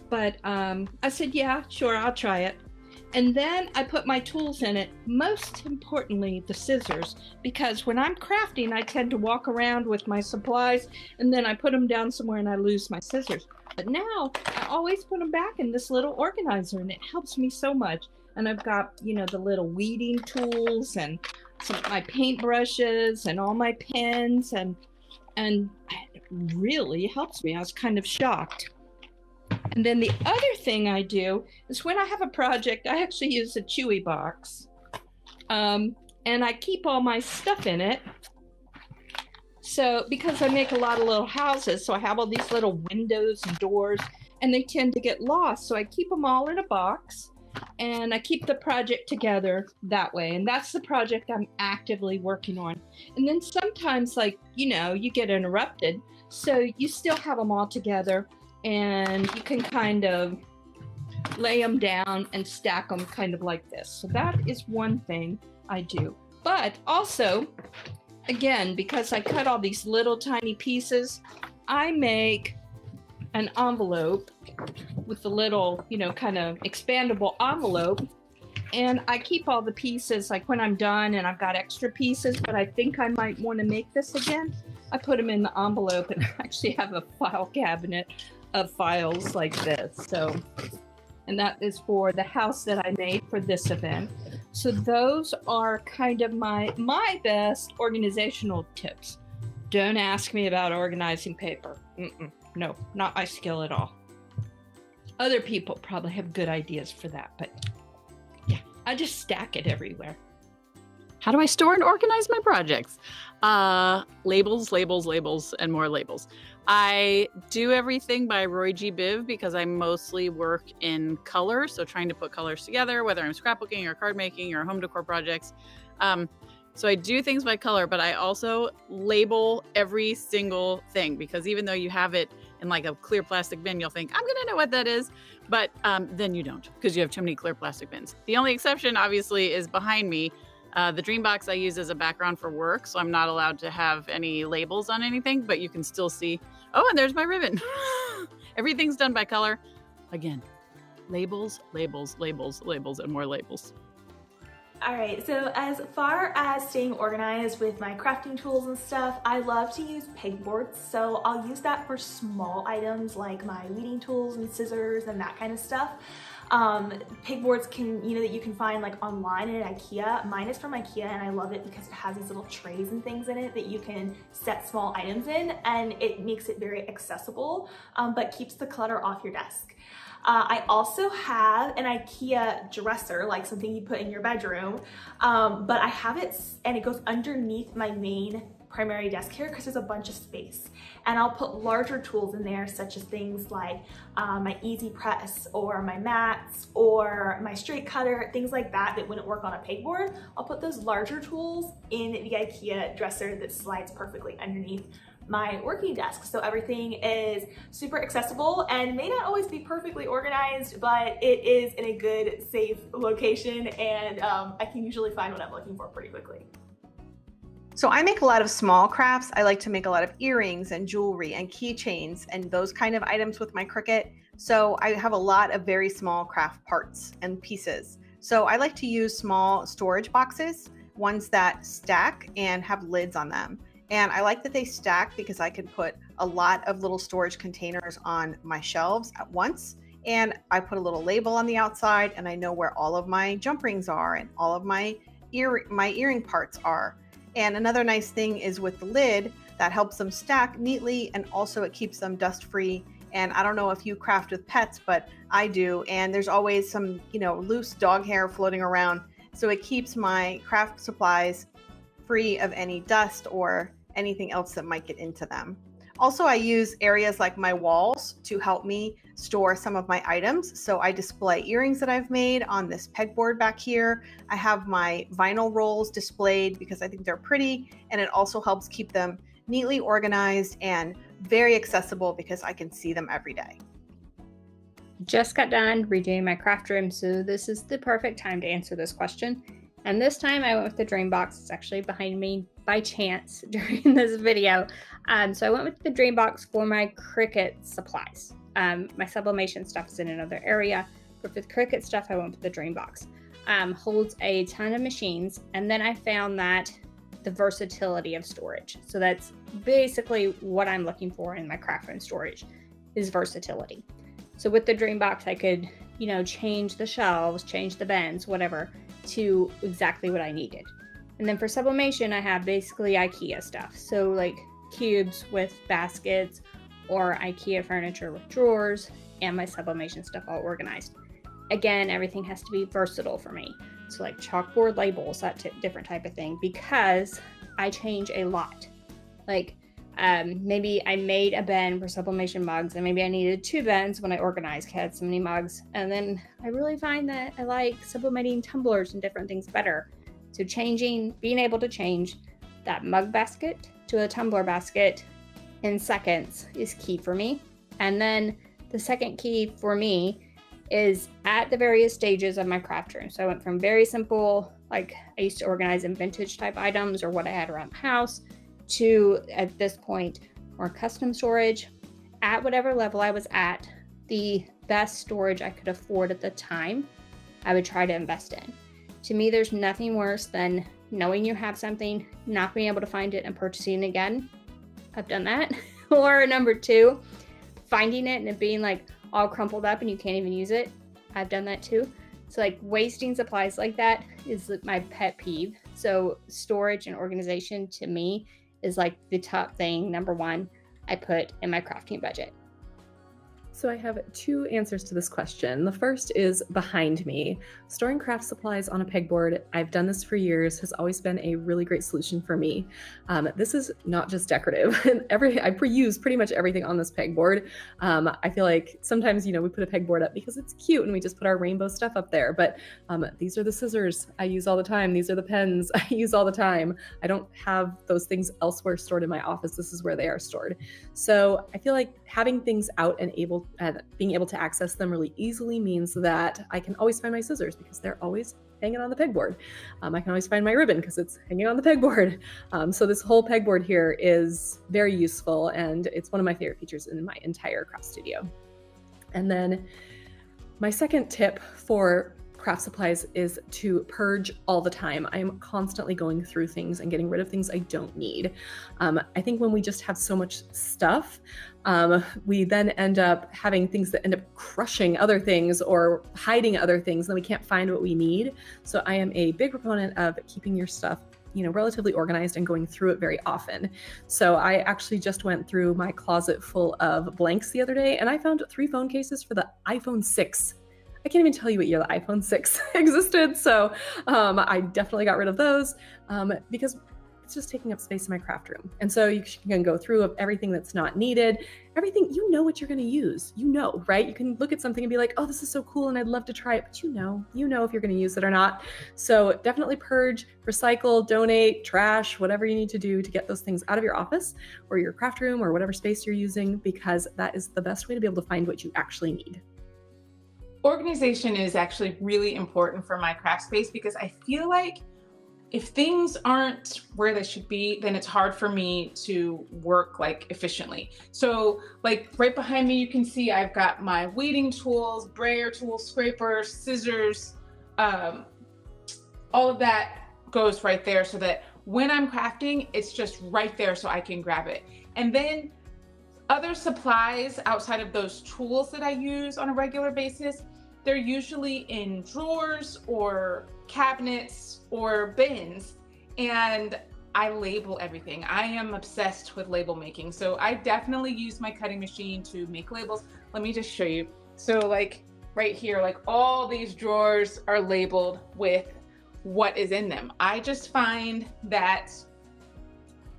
But I said, yeah, sure, I'll try it. And then I put my tools in it, most importantly, the scissors, because when I'm crafting, I tend to walk around with my supplies and then I put them down somewhere and I lose my scissors. But now I always put them back in this little organizer and it helps me so much. And I've got, the little weeding tools and my paintbrushes and all my pens, and it really helps me. I was kind of shocked. And then the other thing I do is when I have a project, I actually use a Chewy box. And I keep all my stuff in it. So, because I make a lot of little houses, so I have all these little windows and doors, and they tend to get lost. So I keep them all in a box, and I keep the project together that way. And that's the project I'm actively working on. And then sometimes, like, you get interrupted. So you still have them all together, and you can kind of lay them down and stack them kind of like this. So that is one thing I do. But also, again, because I cut all these little tiny pieces, I make an envelope with the little, kind of expandable envelope. And I keep all the pieces, like when I'm done and I've got extra pieces, but I think I might want to make this again, I put them in the envelope, and I actually have a file cabinet of files like this. So, and that is for the house that I made for this event. So those are kind of my best organizational tips. Don't ask me about organizing paper. No, not my skill at all. Other people probably have good ideas for that, but yeah, I just stack it everywhere. How do I store and organize my projects? Labels, labels, labels, and more labels. I do everything by Roy G. Biv because I mostly work in color. So trying to put colors together, whether I'm scrapbooking or card making or home decor projects. So I do things by color, but I also label every single thing because even though you have it in like a clear plastic bin, you'll think, I'm going to know what that is. But then you don't because you have too many clear plastic bins. The only exception, obviously, is behind me. The dream box I use as a background for work, so I'm not allowed to have any labels on anything, but you can still see, oh, and there's my ribbon. Everything's done by color. Again, labels, labels, labels, labels, and more labels. All right, so as far as staying organized with my crafting tools and stuff, I love to use pegboards. So I'll use that for small items like my weeding tools and scissors and that kind of stuff. Pegboards that you can find like online and at IKEA. Mine is from IKEA and I love it because it has these little trays and things in it that you can set small items in, and it makes it very accessible, but keeps the clutter off your desk. I also have an IKEA dresser, like something you put in your bedroom, but I have it and it goes underneath my main primary desk here because there's a bunch of space, and I'll put larger tools in there such as things like my easy press or my mats or my straight cutter, things like that wouldn't work on a pegboard. I'll put those larger tools in the IKEA dresser that slides perfectly underneath my working desk. So everything is super accessible and may not always be perfectly organized, but it is in a good, safe location, and I can usually find what I'm looking for pretty quickly. So I make a lot of small crafts. I like to make a lot of earrings and jewelry and keychains and those kind of items with my Cricut. So I have a lot of very small craft parts and pieces. So I like to use small storage boxes, ones that stack and have lids on them. And I like that they stack because I can put a lot of little storage containers on my shelves at once. And I put a little label on the outside, and I know where all of my jump rings are and all of my earring parts are. And another nice thing is with the lid, that helps them stack neatly, and also it keeps them dust free. And I don't know if you craft with pets, but I do. And there's always some, loose dog hair floating around. So it keeps my craft supplies free of any dust or anything else that might get into them. Also, I use areas like my walls to help me store some of my items. So I display earrings that I've made on this pegboard back here. I have my vinyl rolls displayed because I think they're pretty, and it also helps keep them neatly organized and very accessible because I can see them every day. Just got done redoing my craft room, so this is the perfect time to answer this question. And this time I went with the dream box. It's actually behind me by chance during this video. So I went with the dream box for my Cricut supplies. My sublimation stuff is in another area, but for the Cricut stuff, I went with the dream box. Holds a ton of machines, and then I found that the versatility of storage. So that's basically what I'm looking for in my craft room storage is versatility. So with the dream box, I could, change the shelves, change the bins, whatever, to exactly what I needed. And then for sublimation, I have basically IKEA stuff. So like cubes with baskets or IKEA furniture with drawers and my sublimation stuff all organized. Again, everything has to be versatile for me. So like chalkboard labels, that different type of thing, because I change a lot. Like maybe I made a bin for sublimation mugs and maybe I needed 2 bins when I organized, 'cause I had so many mugs. And then I really find that I like sublimating tumblers and different things better. So being able to change that mug basket to a tumbler basket in seconds is key for me. And then the second key for me is at the various stages of my craft room. So I went from very simple, like I used to organize in vintage type items or what I had around the house, to at this point more custom storage. At whatever level I was at, the best storage I could afford at the time, I would try to invest in. To me, there's nothing worse than knowing you have something, not being able to find it and purchasing it again. I've done that. Or number 2, finding it and it being like all crumpled up and you can't even use it. I've done that too. So like wasting supplies like that is my pet peeve. So storage and organization to me is like the top thing, number 1, I put in my crafting budget. So I have 2 answers to this question. The first is behind me. Storing craft supplies on a pegboard, I've done this for years, has always been a really great solution for me. This is not just decorative. I use pretty much everything on this pegboard. I feel like sometimes, we put a pegboard up because it's cute and we just put our rainbow stuff up there. But these are the scissors I use all the time. These are the pens I use all the time. I don't have those things elsewhere stored in my office. This is where they are stored. So I feel like having things out and being able to access them really easily means that I can always find my scissors because they're always hanging on the pegboard. I can always find my ribbon because it's hanging on the pegboard. So this whole pegboard here is very useful and it's one of my favorite features in my entire craft studio. And then my second tip for craft supplies is to purge all the time. I'm constantly going through things and getting rid of things I don't need. I think when we just have so much stuff, we then end up having things that end up crushing other things or hiding other things, and then we can't find what we need. So I am a big proponent of keeping your stuff relatively organized and going through it very often. So I actually just went through my closet full of blanks the other day and I found 3 phone cases for the iPhone 6. I can't even tell you what year the iPhone 6 existed. So I definitely got rid of those because it's just taking up space in my craft room. And so you can go through everything that's not needed, everything, what you're going to use, right? You can look at something and be like, oh, this is so cool and I'd love to try it, but you know if you're going to use it or not. So definitely purge, recycle, donate, trash, whatever you need to do to get those things out of your office or your craft room or whatever space you're using, because that is the best way to be able to find what you actually need. Organization is actually really important for my craft space because I feel like if things aren't where they should be, then it's hard for me to work efficiently. So right behind me, you can see I've got my weeding tools, brayer tools, scrapers, scissors, all of that goes right there so that when I'm crafting, it's just right there so I can grab it. And then other supplies outside of those tools that I use on a regular basis, they're usually in drawers or cabinets or bins, and I label everything. I am obsessed with label making. So I definitely use my cutting machine to make labels. Let me just show you. So right here, all these drawers are labeled with what is in them. I just find that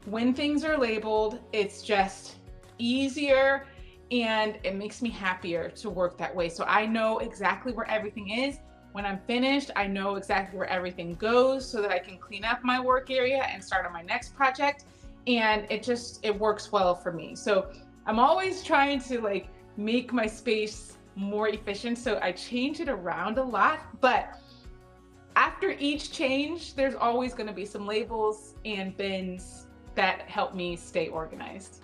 when things are labeled, it's just easier and it makes me happier to work that way. So I know exactly where everything is. When I'm finished, I know exactly where everything goes so that I can clean up my work area and start on my next project. And it works well for me. So I'm always trying to make my space more efficient. So I change it around a lot, but after each change, there's always going to be some labels and bins that help me stay organized.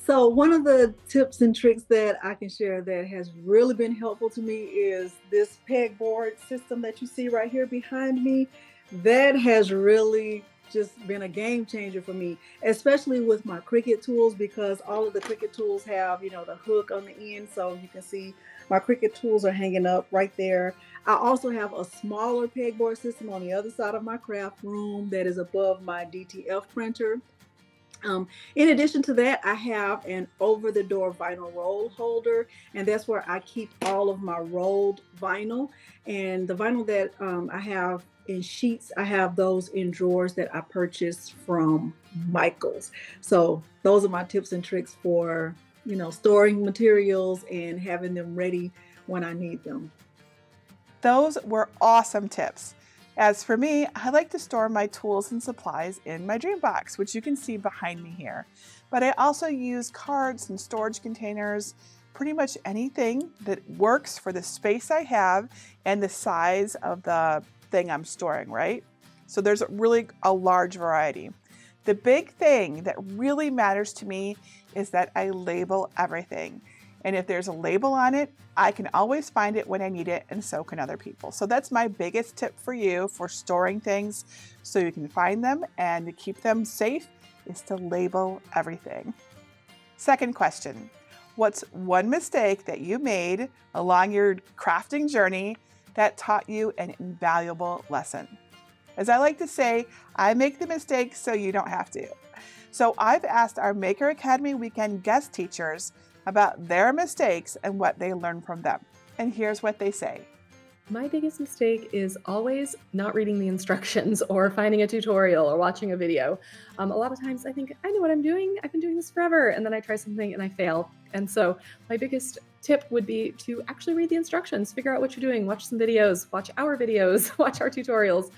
So one of the tips and tricks that I can share that has really been helpful to me is this pegboard system that you see right here behind me. That has really just been a game changer for me, especially with my Cricut tools, because all of the Cricut tools have, you know, the hook on the end. So you can see my Cricut tools are hanging up right there. I also have a smaller pegboard system on the other side of my craft room that is above my DTF printer. In addition to that, I have an over-the-door vinyl roll holder, and that's where I keep all of my rolled vinyl. And the vinyl that I have in sheets, I have those in drawers that I purchased from Michael's. So those are my tips and tricks for, you know, storing materials and having them ready when I need them. Those were awesome tips. As for me, I like to store my tools and supplies in my dream box, which you can see behind me here. But I also use cards and storage containers, pretty much anything that works for the space I have and the size of the thing I'm storing, right? So there's really a large variety. The big thing that really matters to me is that I label everything. And if there's a label on it, I can always find it when I need it, and so can other people. So that's my biggest tip for you for storing things so you can find them and to keep them safe, is to label everything. Second question, what's one mistake that you made along your crafting journey that taught you an invaluable lesson? As I like to say, I make the mistakes so you don't have to. So I've asked our Maker Academy weekend guest teachers about their mistakes and what they learned from them. And here's what they say. My biggest mistake is always not reading the instructions or finding a tutorial or watching a video. A lot of times I think, I know what I'm doing. I've been doing this forever. And then I try something and I fail. And so my biggest tip would be to actually read the instructions, figure out what you're doing, watch some videos, watch our videos, watch our tutorials,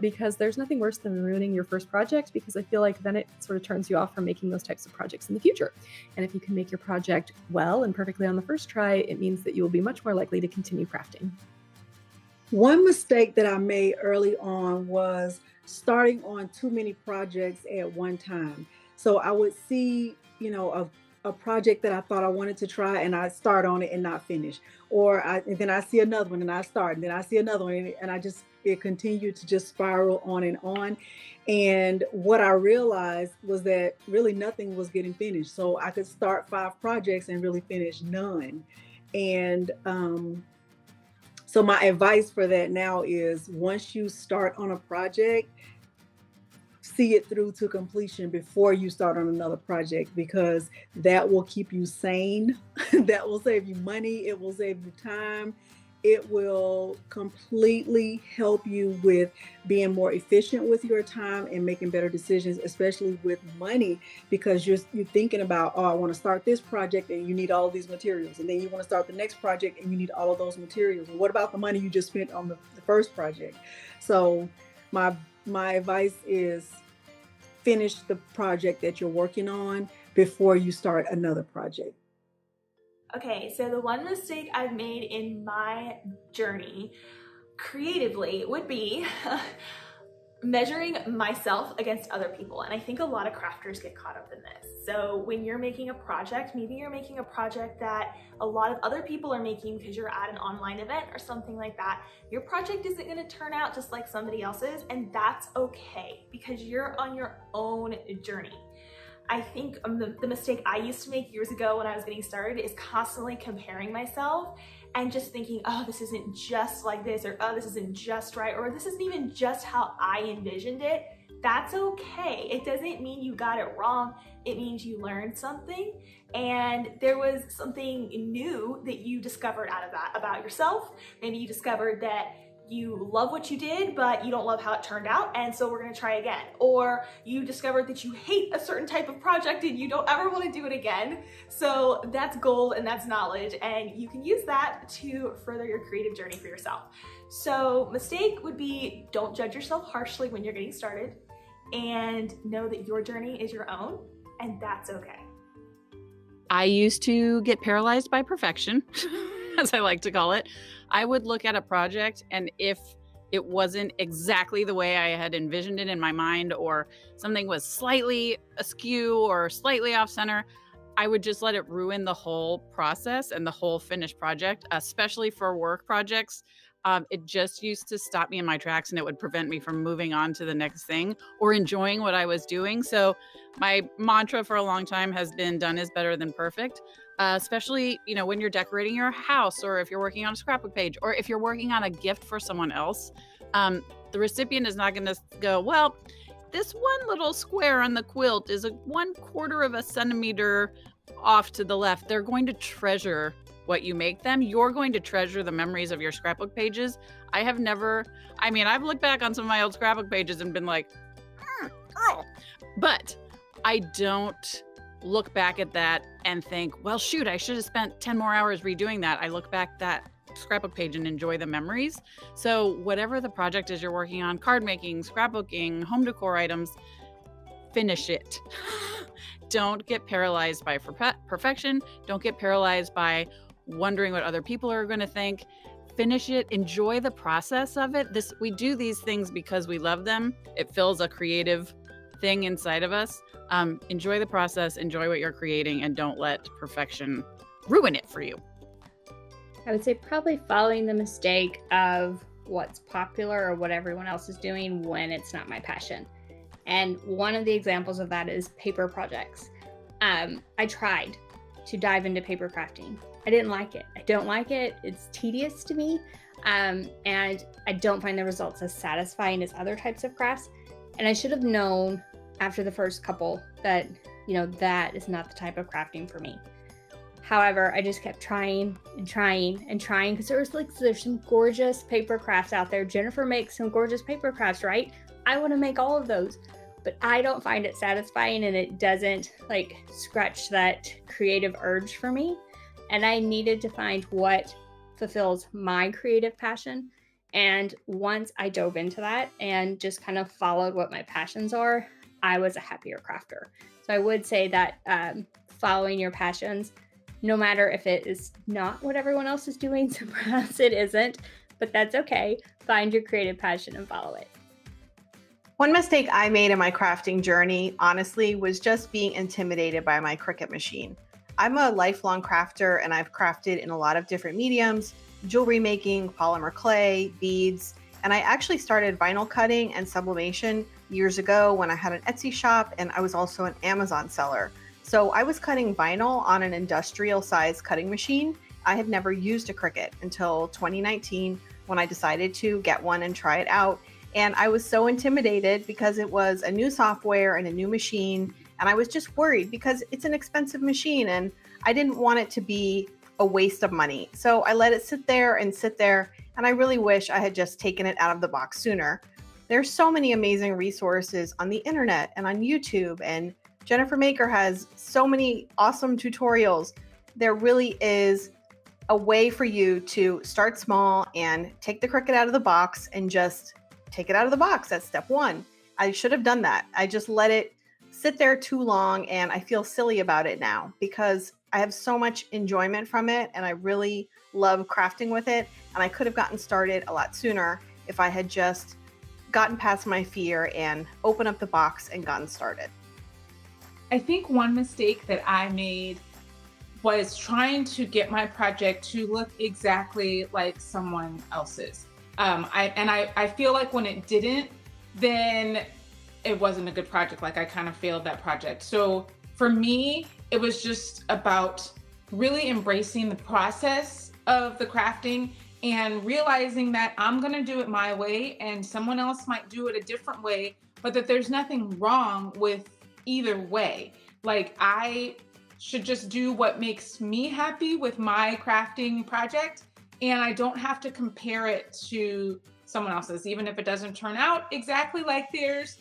because there's nothing worse than ruining your first project, because I feel like then it sort of turns you off from making those types of projects in the future. And if you can make your project well and perfectly on the first try, it means that you will be much more likely to continue crafting. One mistake that I made early on was starting on too many projects at one time. So I would see, you know, a project that I thought I wanted to try, and I start on it and not finish. And then I see another one and I start, and then I see another one, and it continued to just spiral on and on. And what I realized was that really nothing was getting finished. So I could start 5 projects and really finish none. And so my advice for that now is, once you start on a project, see it through to completion before you start on another project, because that will keep you sane. That will save you money. It will save you time. It will completely help you with being more efficient with your time and making better decisions, especially with money, because you're thinking about, oh, I want to start this project and you need all of these materials. And then you want to start the next project and you need all of those materials. And what about the money you just spent on the first project? So my advice is, finish the project that you're working on before you start another project. Okay, so the one mistake I've made in my journey creatively would be measuring myself against other people. And I think a lot of crafters get caught up in this. So when you're making a project, maybe you're making a project that a lot of other people are making because you're at an online event or something like that. Your project isn't going to turn out just like somebody else's, and that's okay, because you're on your own journey. I think the mistake I used to make years ago when I was getting started is constantly comparing myself and just thinking, oh, this isn't just like this, or oh, this isn't just right, or this isn't even just how I envisioned it. That's okay. It doesn't mean you got it wrong. It means you learned something, and there was something new that you discovered out of that about yourself. Maybe you discovered that you love what you did, but you don't love how it turned out, and so we're gonna try again. Or you discovered that you hate a certain type of project and you don't ever wanna do it again. So that's gold and that's knowledge, and you can use that to further your creative journey for yourself. So mistake would be, don't judge yourself harshly when you're getting started, and know that your journey is your own, and that's okay. I used to get paralyzed by perfection, as I like to call it. I would look at a project, and if it wasn't exactly the way I had envisioned it in my mind, or something was slightly askew or slightly off center, I would just let it ruin the whole process and the whole finished project, especially for work projects. It just used to stop me in my tracks, and it would prevent me from moving on to the next thing or enjoying what I was doing. So my mantra for a long time has been done is better than perfect. Especially, when you're decorating your house, or if you're working on a scrapbook page, or if you're working on a gift for someone else. The recipient is not going to go, well, this one little square on the quilt is 1/4 of a centimeter off to the left. They're going to treasure what you make them. You're going to treasure the memories of your scrapbook pages. I've looked back on some of my old scrapbook pages and been like, girl. But I don't look back at that and think, well, shoot, I should have spent 10 more hours redoing that. I look back that scrapbook page and enjoy the memories. So whatever the project is you're working on, card making, scrapbooking, home decor items, finish it. Don't get paralyzed by perfection. Don't get paralyzed by wondering what other people are going to think. Finish it. Enjoy the process of it. We do these things because we love them. It fills a creative thing inside of us. Enjoy the process, enjoy what you're creating, and don't let perfection ruin it for you. I would say probably following the mistake of what's popular or what everyone else is doing when it's not my passion. And one of the examples of that is paper projects. I tried to dive into paper crafting. I didn't like it. I don't like it. It's tedious to me. And I don't find the results as satisfying as other types of crafts. And I should have known after the first couple that, that is not the type of crafting for me. However, I just kept trying and trying and trying because there's some gorgeous paper crafts out there. Jennifer makes some gorgeous paper crafts, right? I want to make all of those, but I don't find it satisfying, and it doesn't scratch that creative urge for me. And I needed to find what fulfills my creative passion. And once I dove into that and just kind of followed what my passions are, I was a happier crafter. So I would say that following your passions, no matter if it is not what everyone else is doing, so perhaps it isn't, but that's okay. Find your creative passion and follow it. One mistake I made in my crafting journey, honestly, was just being intimidated by my Cricut machine. I'm a lifelong crafter, and I've crafted in a lot of different mediums, jewelry making, polymer clay, beads, and I actually started vinyl cutting and sublimation years ago when I had an Etsy shop, and I was also an Amazon seller. So I was cutting vinyl on an industrial size cutting machine. I had never used a Cricut until 2019 when I decided to get one and try it out. And I was so intimidated because it was a new software and a new machine. And I was just worried because it's an expensive machine and I didn't want it to be a waste of money. So I let it sit there. And I really wish I had just taken it out of the box sooner. There's so many amazing resources on the internet and on YouTube, and Jennifer Maker has so many awesome tutorials. There really is a way for you to start small and take the Cricut out of the box and just take it out of the box. That's step one. I should have done that. I just let it sit there too long, and I feel silly about it now because I have so much enjoyment from it and I really love crafting with it. And I could have gotten started a lot sooner if I had just gotten past my fear and opened up the box and gotten started. I think one mistake that I made was trying to get my project to look exactly like someone else's. I feel like when it didn't, then it wasn't a good project. Like I kind of failed that project. So for me, it was just about really embracing the process of the crafting and realizing that I'm going to do it my way and someone else might do it a different way, but that there's nothing wrong with either way. Like I should just do what makes me happy with my crafting project, and I don't have to compare it to someone else's. Even if it doesn't turn out exactly like theirs,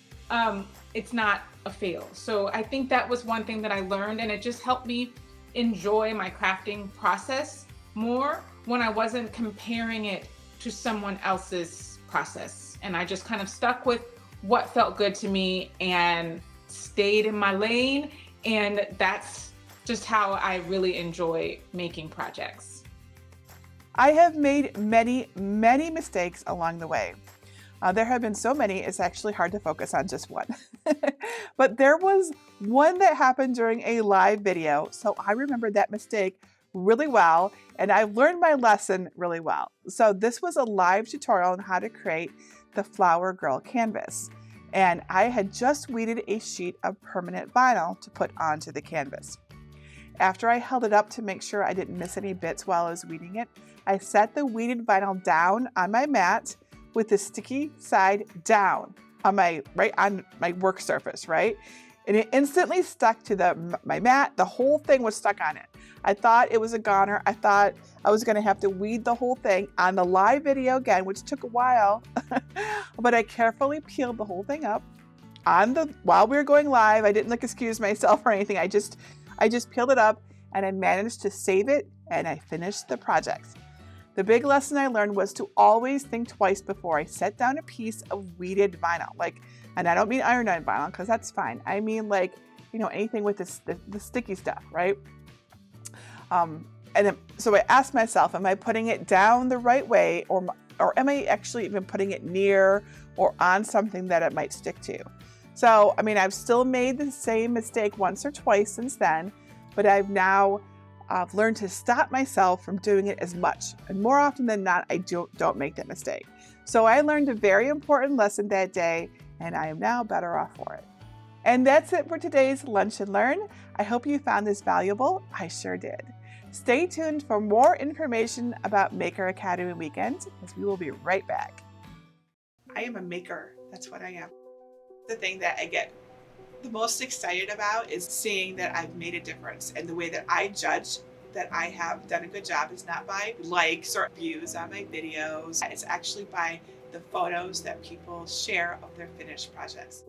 it's not a fail. So I think that was one thing that I learned, and it just helped me enjoy my crafting process more when I wasn't comparing it to someone else's process. And I just kind of stuck with what felt good to me and stayed in my lane. And that's just how I really enjoy making projects. I have made many mistakes along the way. There have been so many, it's actually hard to focus on just one. But there was one that happened during a live video. So I remember that mistake really well, and I learned my lesson really well. So this was a live tutorial on how to create the Flower Girl canvas. And I had just weeded a sheet of permanent vinyl to put onto the canvas. After I held it up to make sure I didn't miss any bits while I was weeding it, I set the weeded vinyl down on my mat with the sticky side down on right on my work surface, right? And it instantly stuck to my mat. The whole thing was stuck on it. I thought it was a goner. I thought I was gonna have to weed the whole thing on the live video again, which took a while, but I carefully peeled the whole thing up while we were going live. I didn't excuse myself or anything. I just peeled it up and I managed to save it and I finished the project. The big lesson I learned was to always think twice before I set down a piece of weeded vinyl. And I don't mean iron-on vinyl because that's fine. I mean anything with the sticky stuff, right? So I asked myself, am I putting it down the right way or am I actually even putting it near or on something that it might stick to? So, I've still made the same mistake once or twice since then, but I've now learned to stop myself from doing it as much. And more often than not, I don't make that mistake. So I learned a very important lesson that day, and I am now better off for it. And that's it for today's Lunch and Learn. I hope you found this valuable. I sure did. Stay tuned for more information about Maker Academy Weekend, as we will be right back. I am a maker. That's what I am. The thing that I get the most excited about is seeing that I've made a difference, and the way that I judge that I have done a good job is not by likes or views on my videos. It's actually by the photos that people share of their finished projects.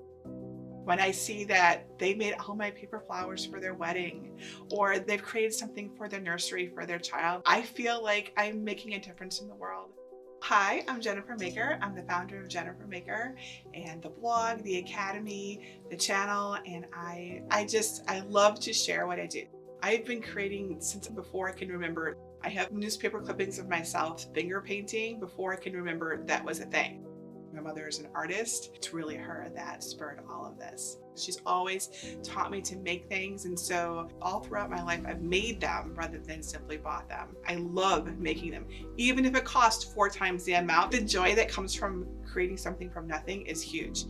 When I see that they made all my paper flowers for their wedding, or they've created something for their nursery for their child, I feel like I'm making a difference in the world. Hi, I'm Jennifer Maker. I'm the founder of Jennifer Maker and the blog, the academy, the channel, and I love to share what I do. I've been creating since before I can remember. I have newspaper clippings of myself finger painting before I can remember that was a thing. My mother is an artist. It's really her that spurred all of this. She's always taught me to make things, and so all throughout my life I've made them rather than simply bought them. I love making them, even if it costs 4 times the amount. The joy that comes from creating something from nothing is huge.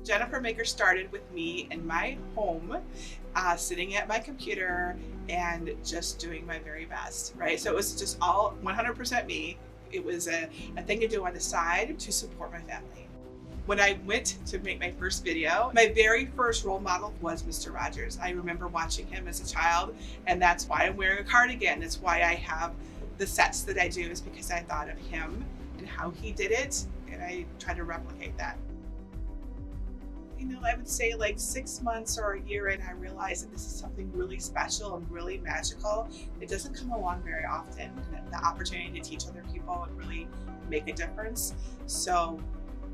Jennifer Maker started with me in my home, sitting at my computer and just doing my very best, right? So it was just all 100% me. It was a thing to do on the side to support my family. When I went to make my first video, my very first role model was Mr. Rogers. I remember watching him as a child, and that's why I'm wearing a cardigan. That's why I have the sets that I do, is because I thought of him and how he did it, and I try to replicate that. I would say 6 months or a year in, I realized that this is something really special and really magical. It doesn't come along very often, the opportunity to teach other people and really make a difference. So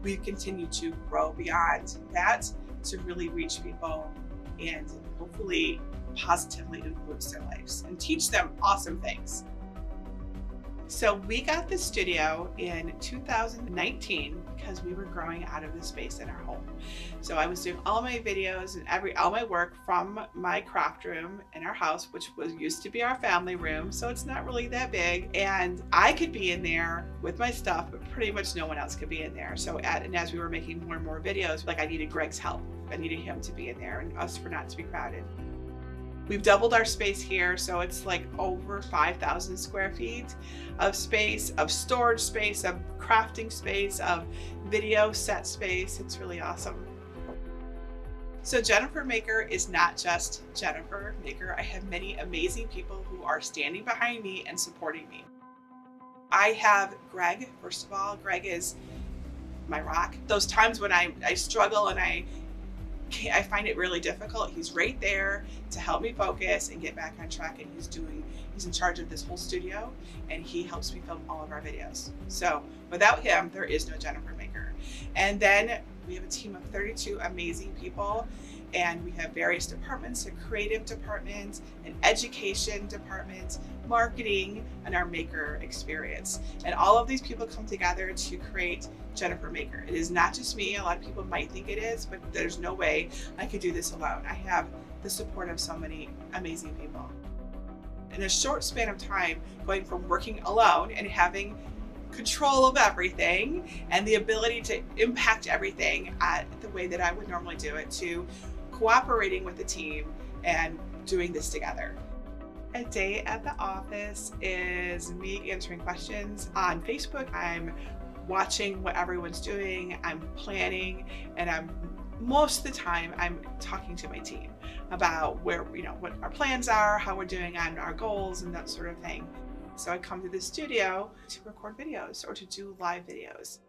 we've continued to grow beyond that to really reach people and hopefully positively influence their lives and teach them awesome things. So we got the studio in 2019 because we were growing out of the space in our home. So I was doing all my videos and all my work from my craft room in our house, which used to be our family room. So it's not really that big. And I could be in there with my stuff, but pretty much no one else could be in there. So as we were making more and more videos, I needed Greg's help. I needed him to be in there and us for not to be crowded. We've doubled our space here, so it's over 5,000 square feet of space, of storage space, of crafting space, of video set space. It's really awesome. So Jennifer Maker is not just Jennifer Maker. I have many amazing people who are standing behind me and supporting me. I have Greg, first of all. Greg is my rock. Those times when I struggle and I find it really difficult, he's right there to help me focus and get back on track, and he's in charge of this whole studio, and he helps me film all of our videos. So without him, there is no Jennifer Maker. And then we have a team of 32 amazing people, and we have various departments: a creative department, an education department, marketing, and our maker experience. And all of these people come together to create Jennifer Maker. It is not just me. A lot of people might think it is, but there's no way I could do this alone. I have the support of so many amazing people. in a short span of time, going from working alone and having control of everything and the ability to impact everything at the way that I would normally do it, to cooperating with the team and doing this together. A day at the office is me answering questions on Facebook. I'm watching what everyone's doing, I'm planning, and most of the time I'm talking to my team about where, what our plans are, how we're doing on our goals and that sort of thing. So I come to the studio to record videos or to do live videos.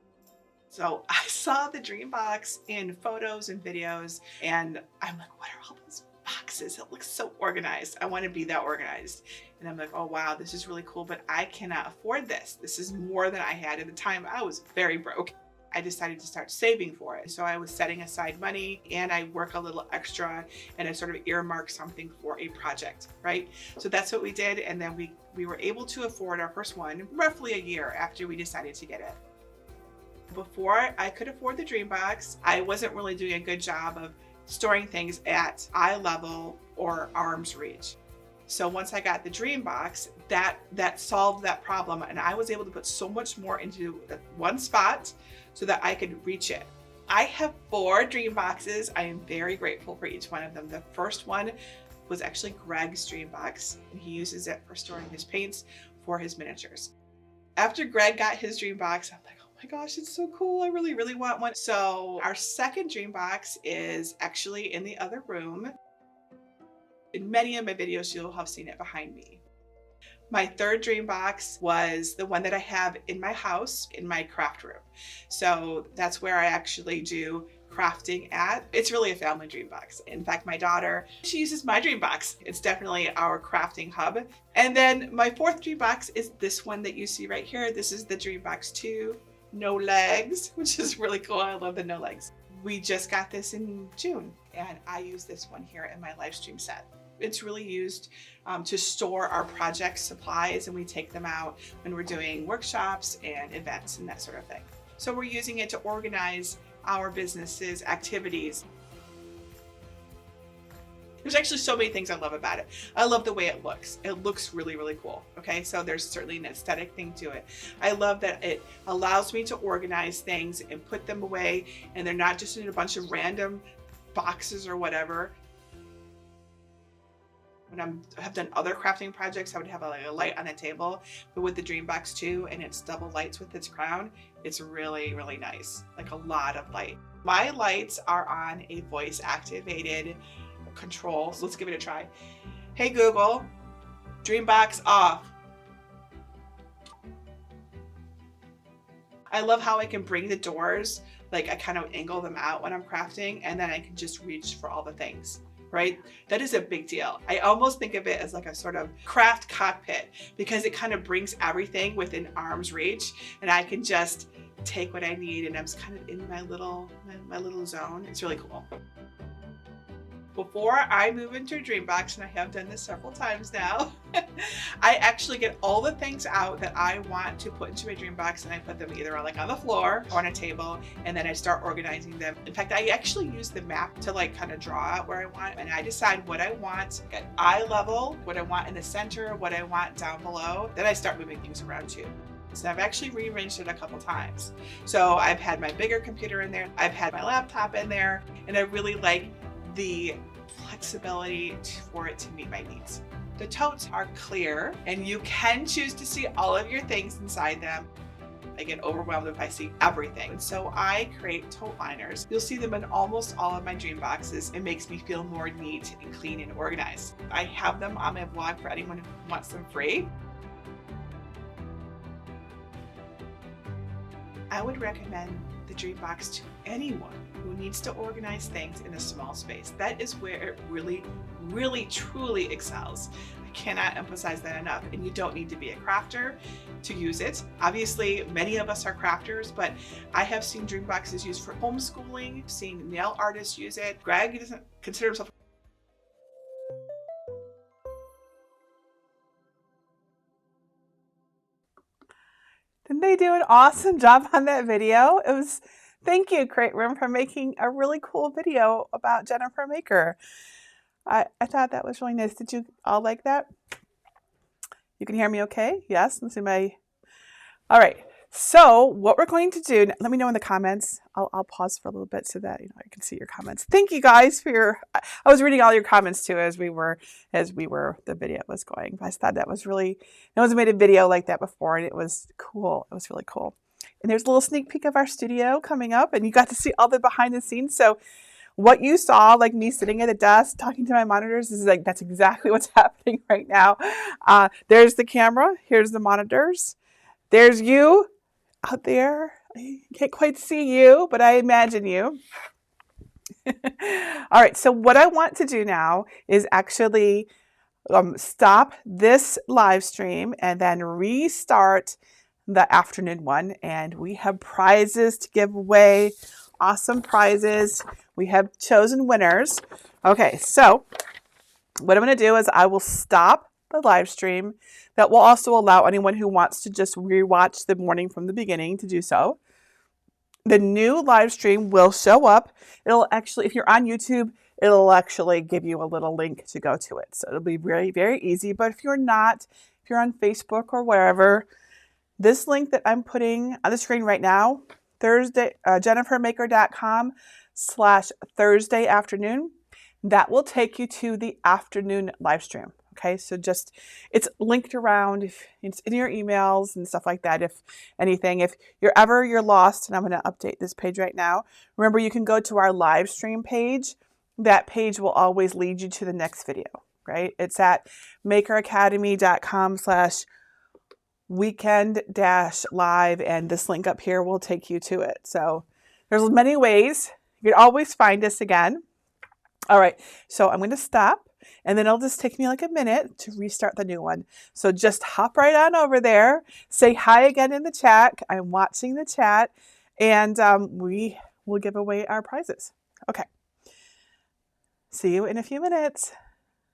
So I saw the Dreambox in photos and videos, and I'm like, what are all those boxes? It looks so organized. I want to be that organized. And I'm like, oh wow, this is really cool, but I cannot afford this. This is more than I had at the time. I was very broke. I decided to start saving for it. So I was setting aside money, and I work a little extra, and I sort of earmark something for a project, right? So that's what we did. And then we were able to afford our first one roughly a year after we decided to get it. Before I could afford the Dreambox, I wasn't really doing a good job of storing things at eye level or arm's reach. So once I got the Dreambox, that solved that problem, and I was able to put so much more into one spot so that I could reach it. I have 4 Dreamboxes. I am very grateful for each one of them. The first one was actually Greg's Dreambox, and he uses it for storing his paints for his miniatures. After Greg got his Dreambox, I'm like, oh my gosh, it's so cool. I really, really want one. So our second Dreambox is actually in the other room. In many of my videos, you'll have seen it behind me. My third Dreambox was the one that I have in my house, in my craft room. So that's where I actually do crafting at. It's really a family Dreambox. In fact, my daughter, she uses my Dreambox. It's definitely our crafting hub. And then my fourth Dreambox is this one that you see right here. This is the Dreambox 2, no legs, which is really cool. I love the no legs. We just got this in June, and I use this one here in my live stream set. It's really used to store our project supplies, and we take them out when we're doing workshops and events and that sort of thing. So we're using it to organize our business's activities. There's actually so many things I love about it. I love the way it looks. It looks really, really cool. Okay, so there's certainly an aesthetic thing to it. I love that it allows me to organize things and put them away, and they're not just in a bunch of random boxes or whatever. When I have done other crafting projects, I would have a light on the table, but with the Dreambox 2 and its double lights with its crown, it's really, really nice. Like a lot of light. My lights are on a voice activated control. So let's give it a try. Hey Google, Dreambox off. I love how I can bring the doors, like I kind of angle them out when I'm crafting, and then I can just reach for all the things. Right? That is a big deal. I almost think of it as like a sort of craft cockpit, because it kind of brings everything within arm's reach, and I can just take what I need, and I'm kind of in my little zone. It's really cool. Before I move into a Dreambox, and I have done this several times now, I actually get all the things out that I want to put into my Dreambox, and I put them either like on the floor or on a table, and then I start organizing them. In fact, I actually use the map to like kind of draw out where I want, and I decide what I want at eye level, what I want in the center, what I want down below. Then I start moving things around too. So I've actually rearranged it a couple times. So I've had my bigger computer in there, I've had my laptop in there, and I really like the flexibility for it to meet my needs. The totes are clear, and you can choose to see all of your things inside them. I get overwhelmed if I see everything. So I create tote liners. You'll see them in almost all of my Dreamboxes. It makes me feel more neat and clean and organized. I have them on my blog for anyone who wants them free. I would recommend the Dreambox to anyone who needs to organize things in a small space. That is where it really, really, truly excels. I cannot emphasize that enough. And you don't need to be a crafter to use it. Obviously, many of us are crafters, but I have seen Dreamboxes used for homeschooling, seen nail artists use it. Greg doesn't consider himself. Didn't they do an awesome job on that video? Thank you, Crate Room, for making a really cool video about Jennifer Maker. I thought that was really nice. Did you all like that? You can hear me okay? Yes? Let's see my... All right. So what we're going to do, let me know in the comments. I'll pause for a little bit so that I can see your comments. Thank you guys for your, I was reading all your comments too as the video was going. I thought that was really, no one's made a video like that before, and it was cool. It was really cool. And there's a little sneak peek of our studio coming up, and you got to see all the behind the scenes. So what you saw, like me sitting at a desk talking to my monitors, is like, that's exactly what's happening right now. There's the camera. Here's the monitors. There's you out there. I can't quite see you, but I imagine you. All right, so what I want to do now is actually stop this live stream and then restart the afternoon one. And we have prizes to give away, awesome prizes. We have chosen winners. Okay, so what I'm going to do is I will stop the live stream. That will also allow anyone who wants to just rewatch the morning from the beginning to do so. The new live stream will show up. It'll actually, if you're on YouTube, it'll actually give you a little link to go to it. So it'll be very, very easy. But if you're not, if you're on Facebook or wherever, this link that I'm putting on the screen right now, Thursday, jennifermaker.com/Thursday afternoon, that will take you to the afternoon live stream. Okay, so just, it's linked around, if it's in your emails and stuff like that. If anything, if you're lost, and I'm going to update this page right now. Remember, you can go to our live stream page. That page will always lead you to the next video, right? It's at makeracademy.com/weekend-live, and this link up here will take you to it. So there's many ways. You can always find us again. All right, so I'm going to stop. And then it'll just take me like a minute to restart the new one. So just hop right on over there. Say hi again in the chat. I'm watching the chat. And we will give away our prizes. Okay. See you in a few minutes.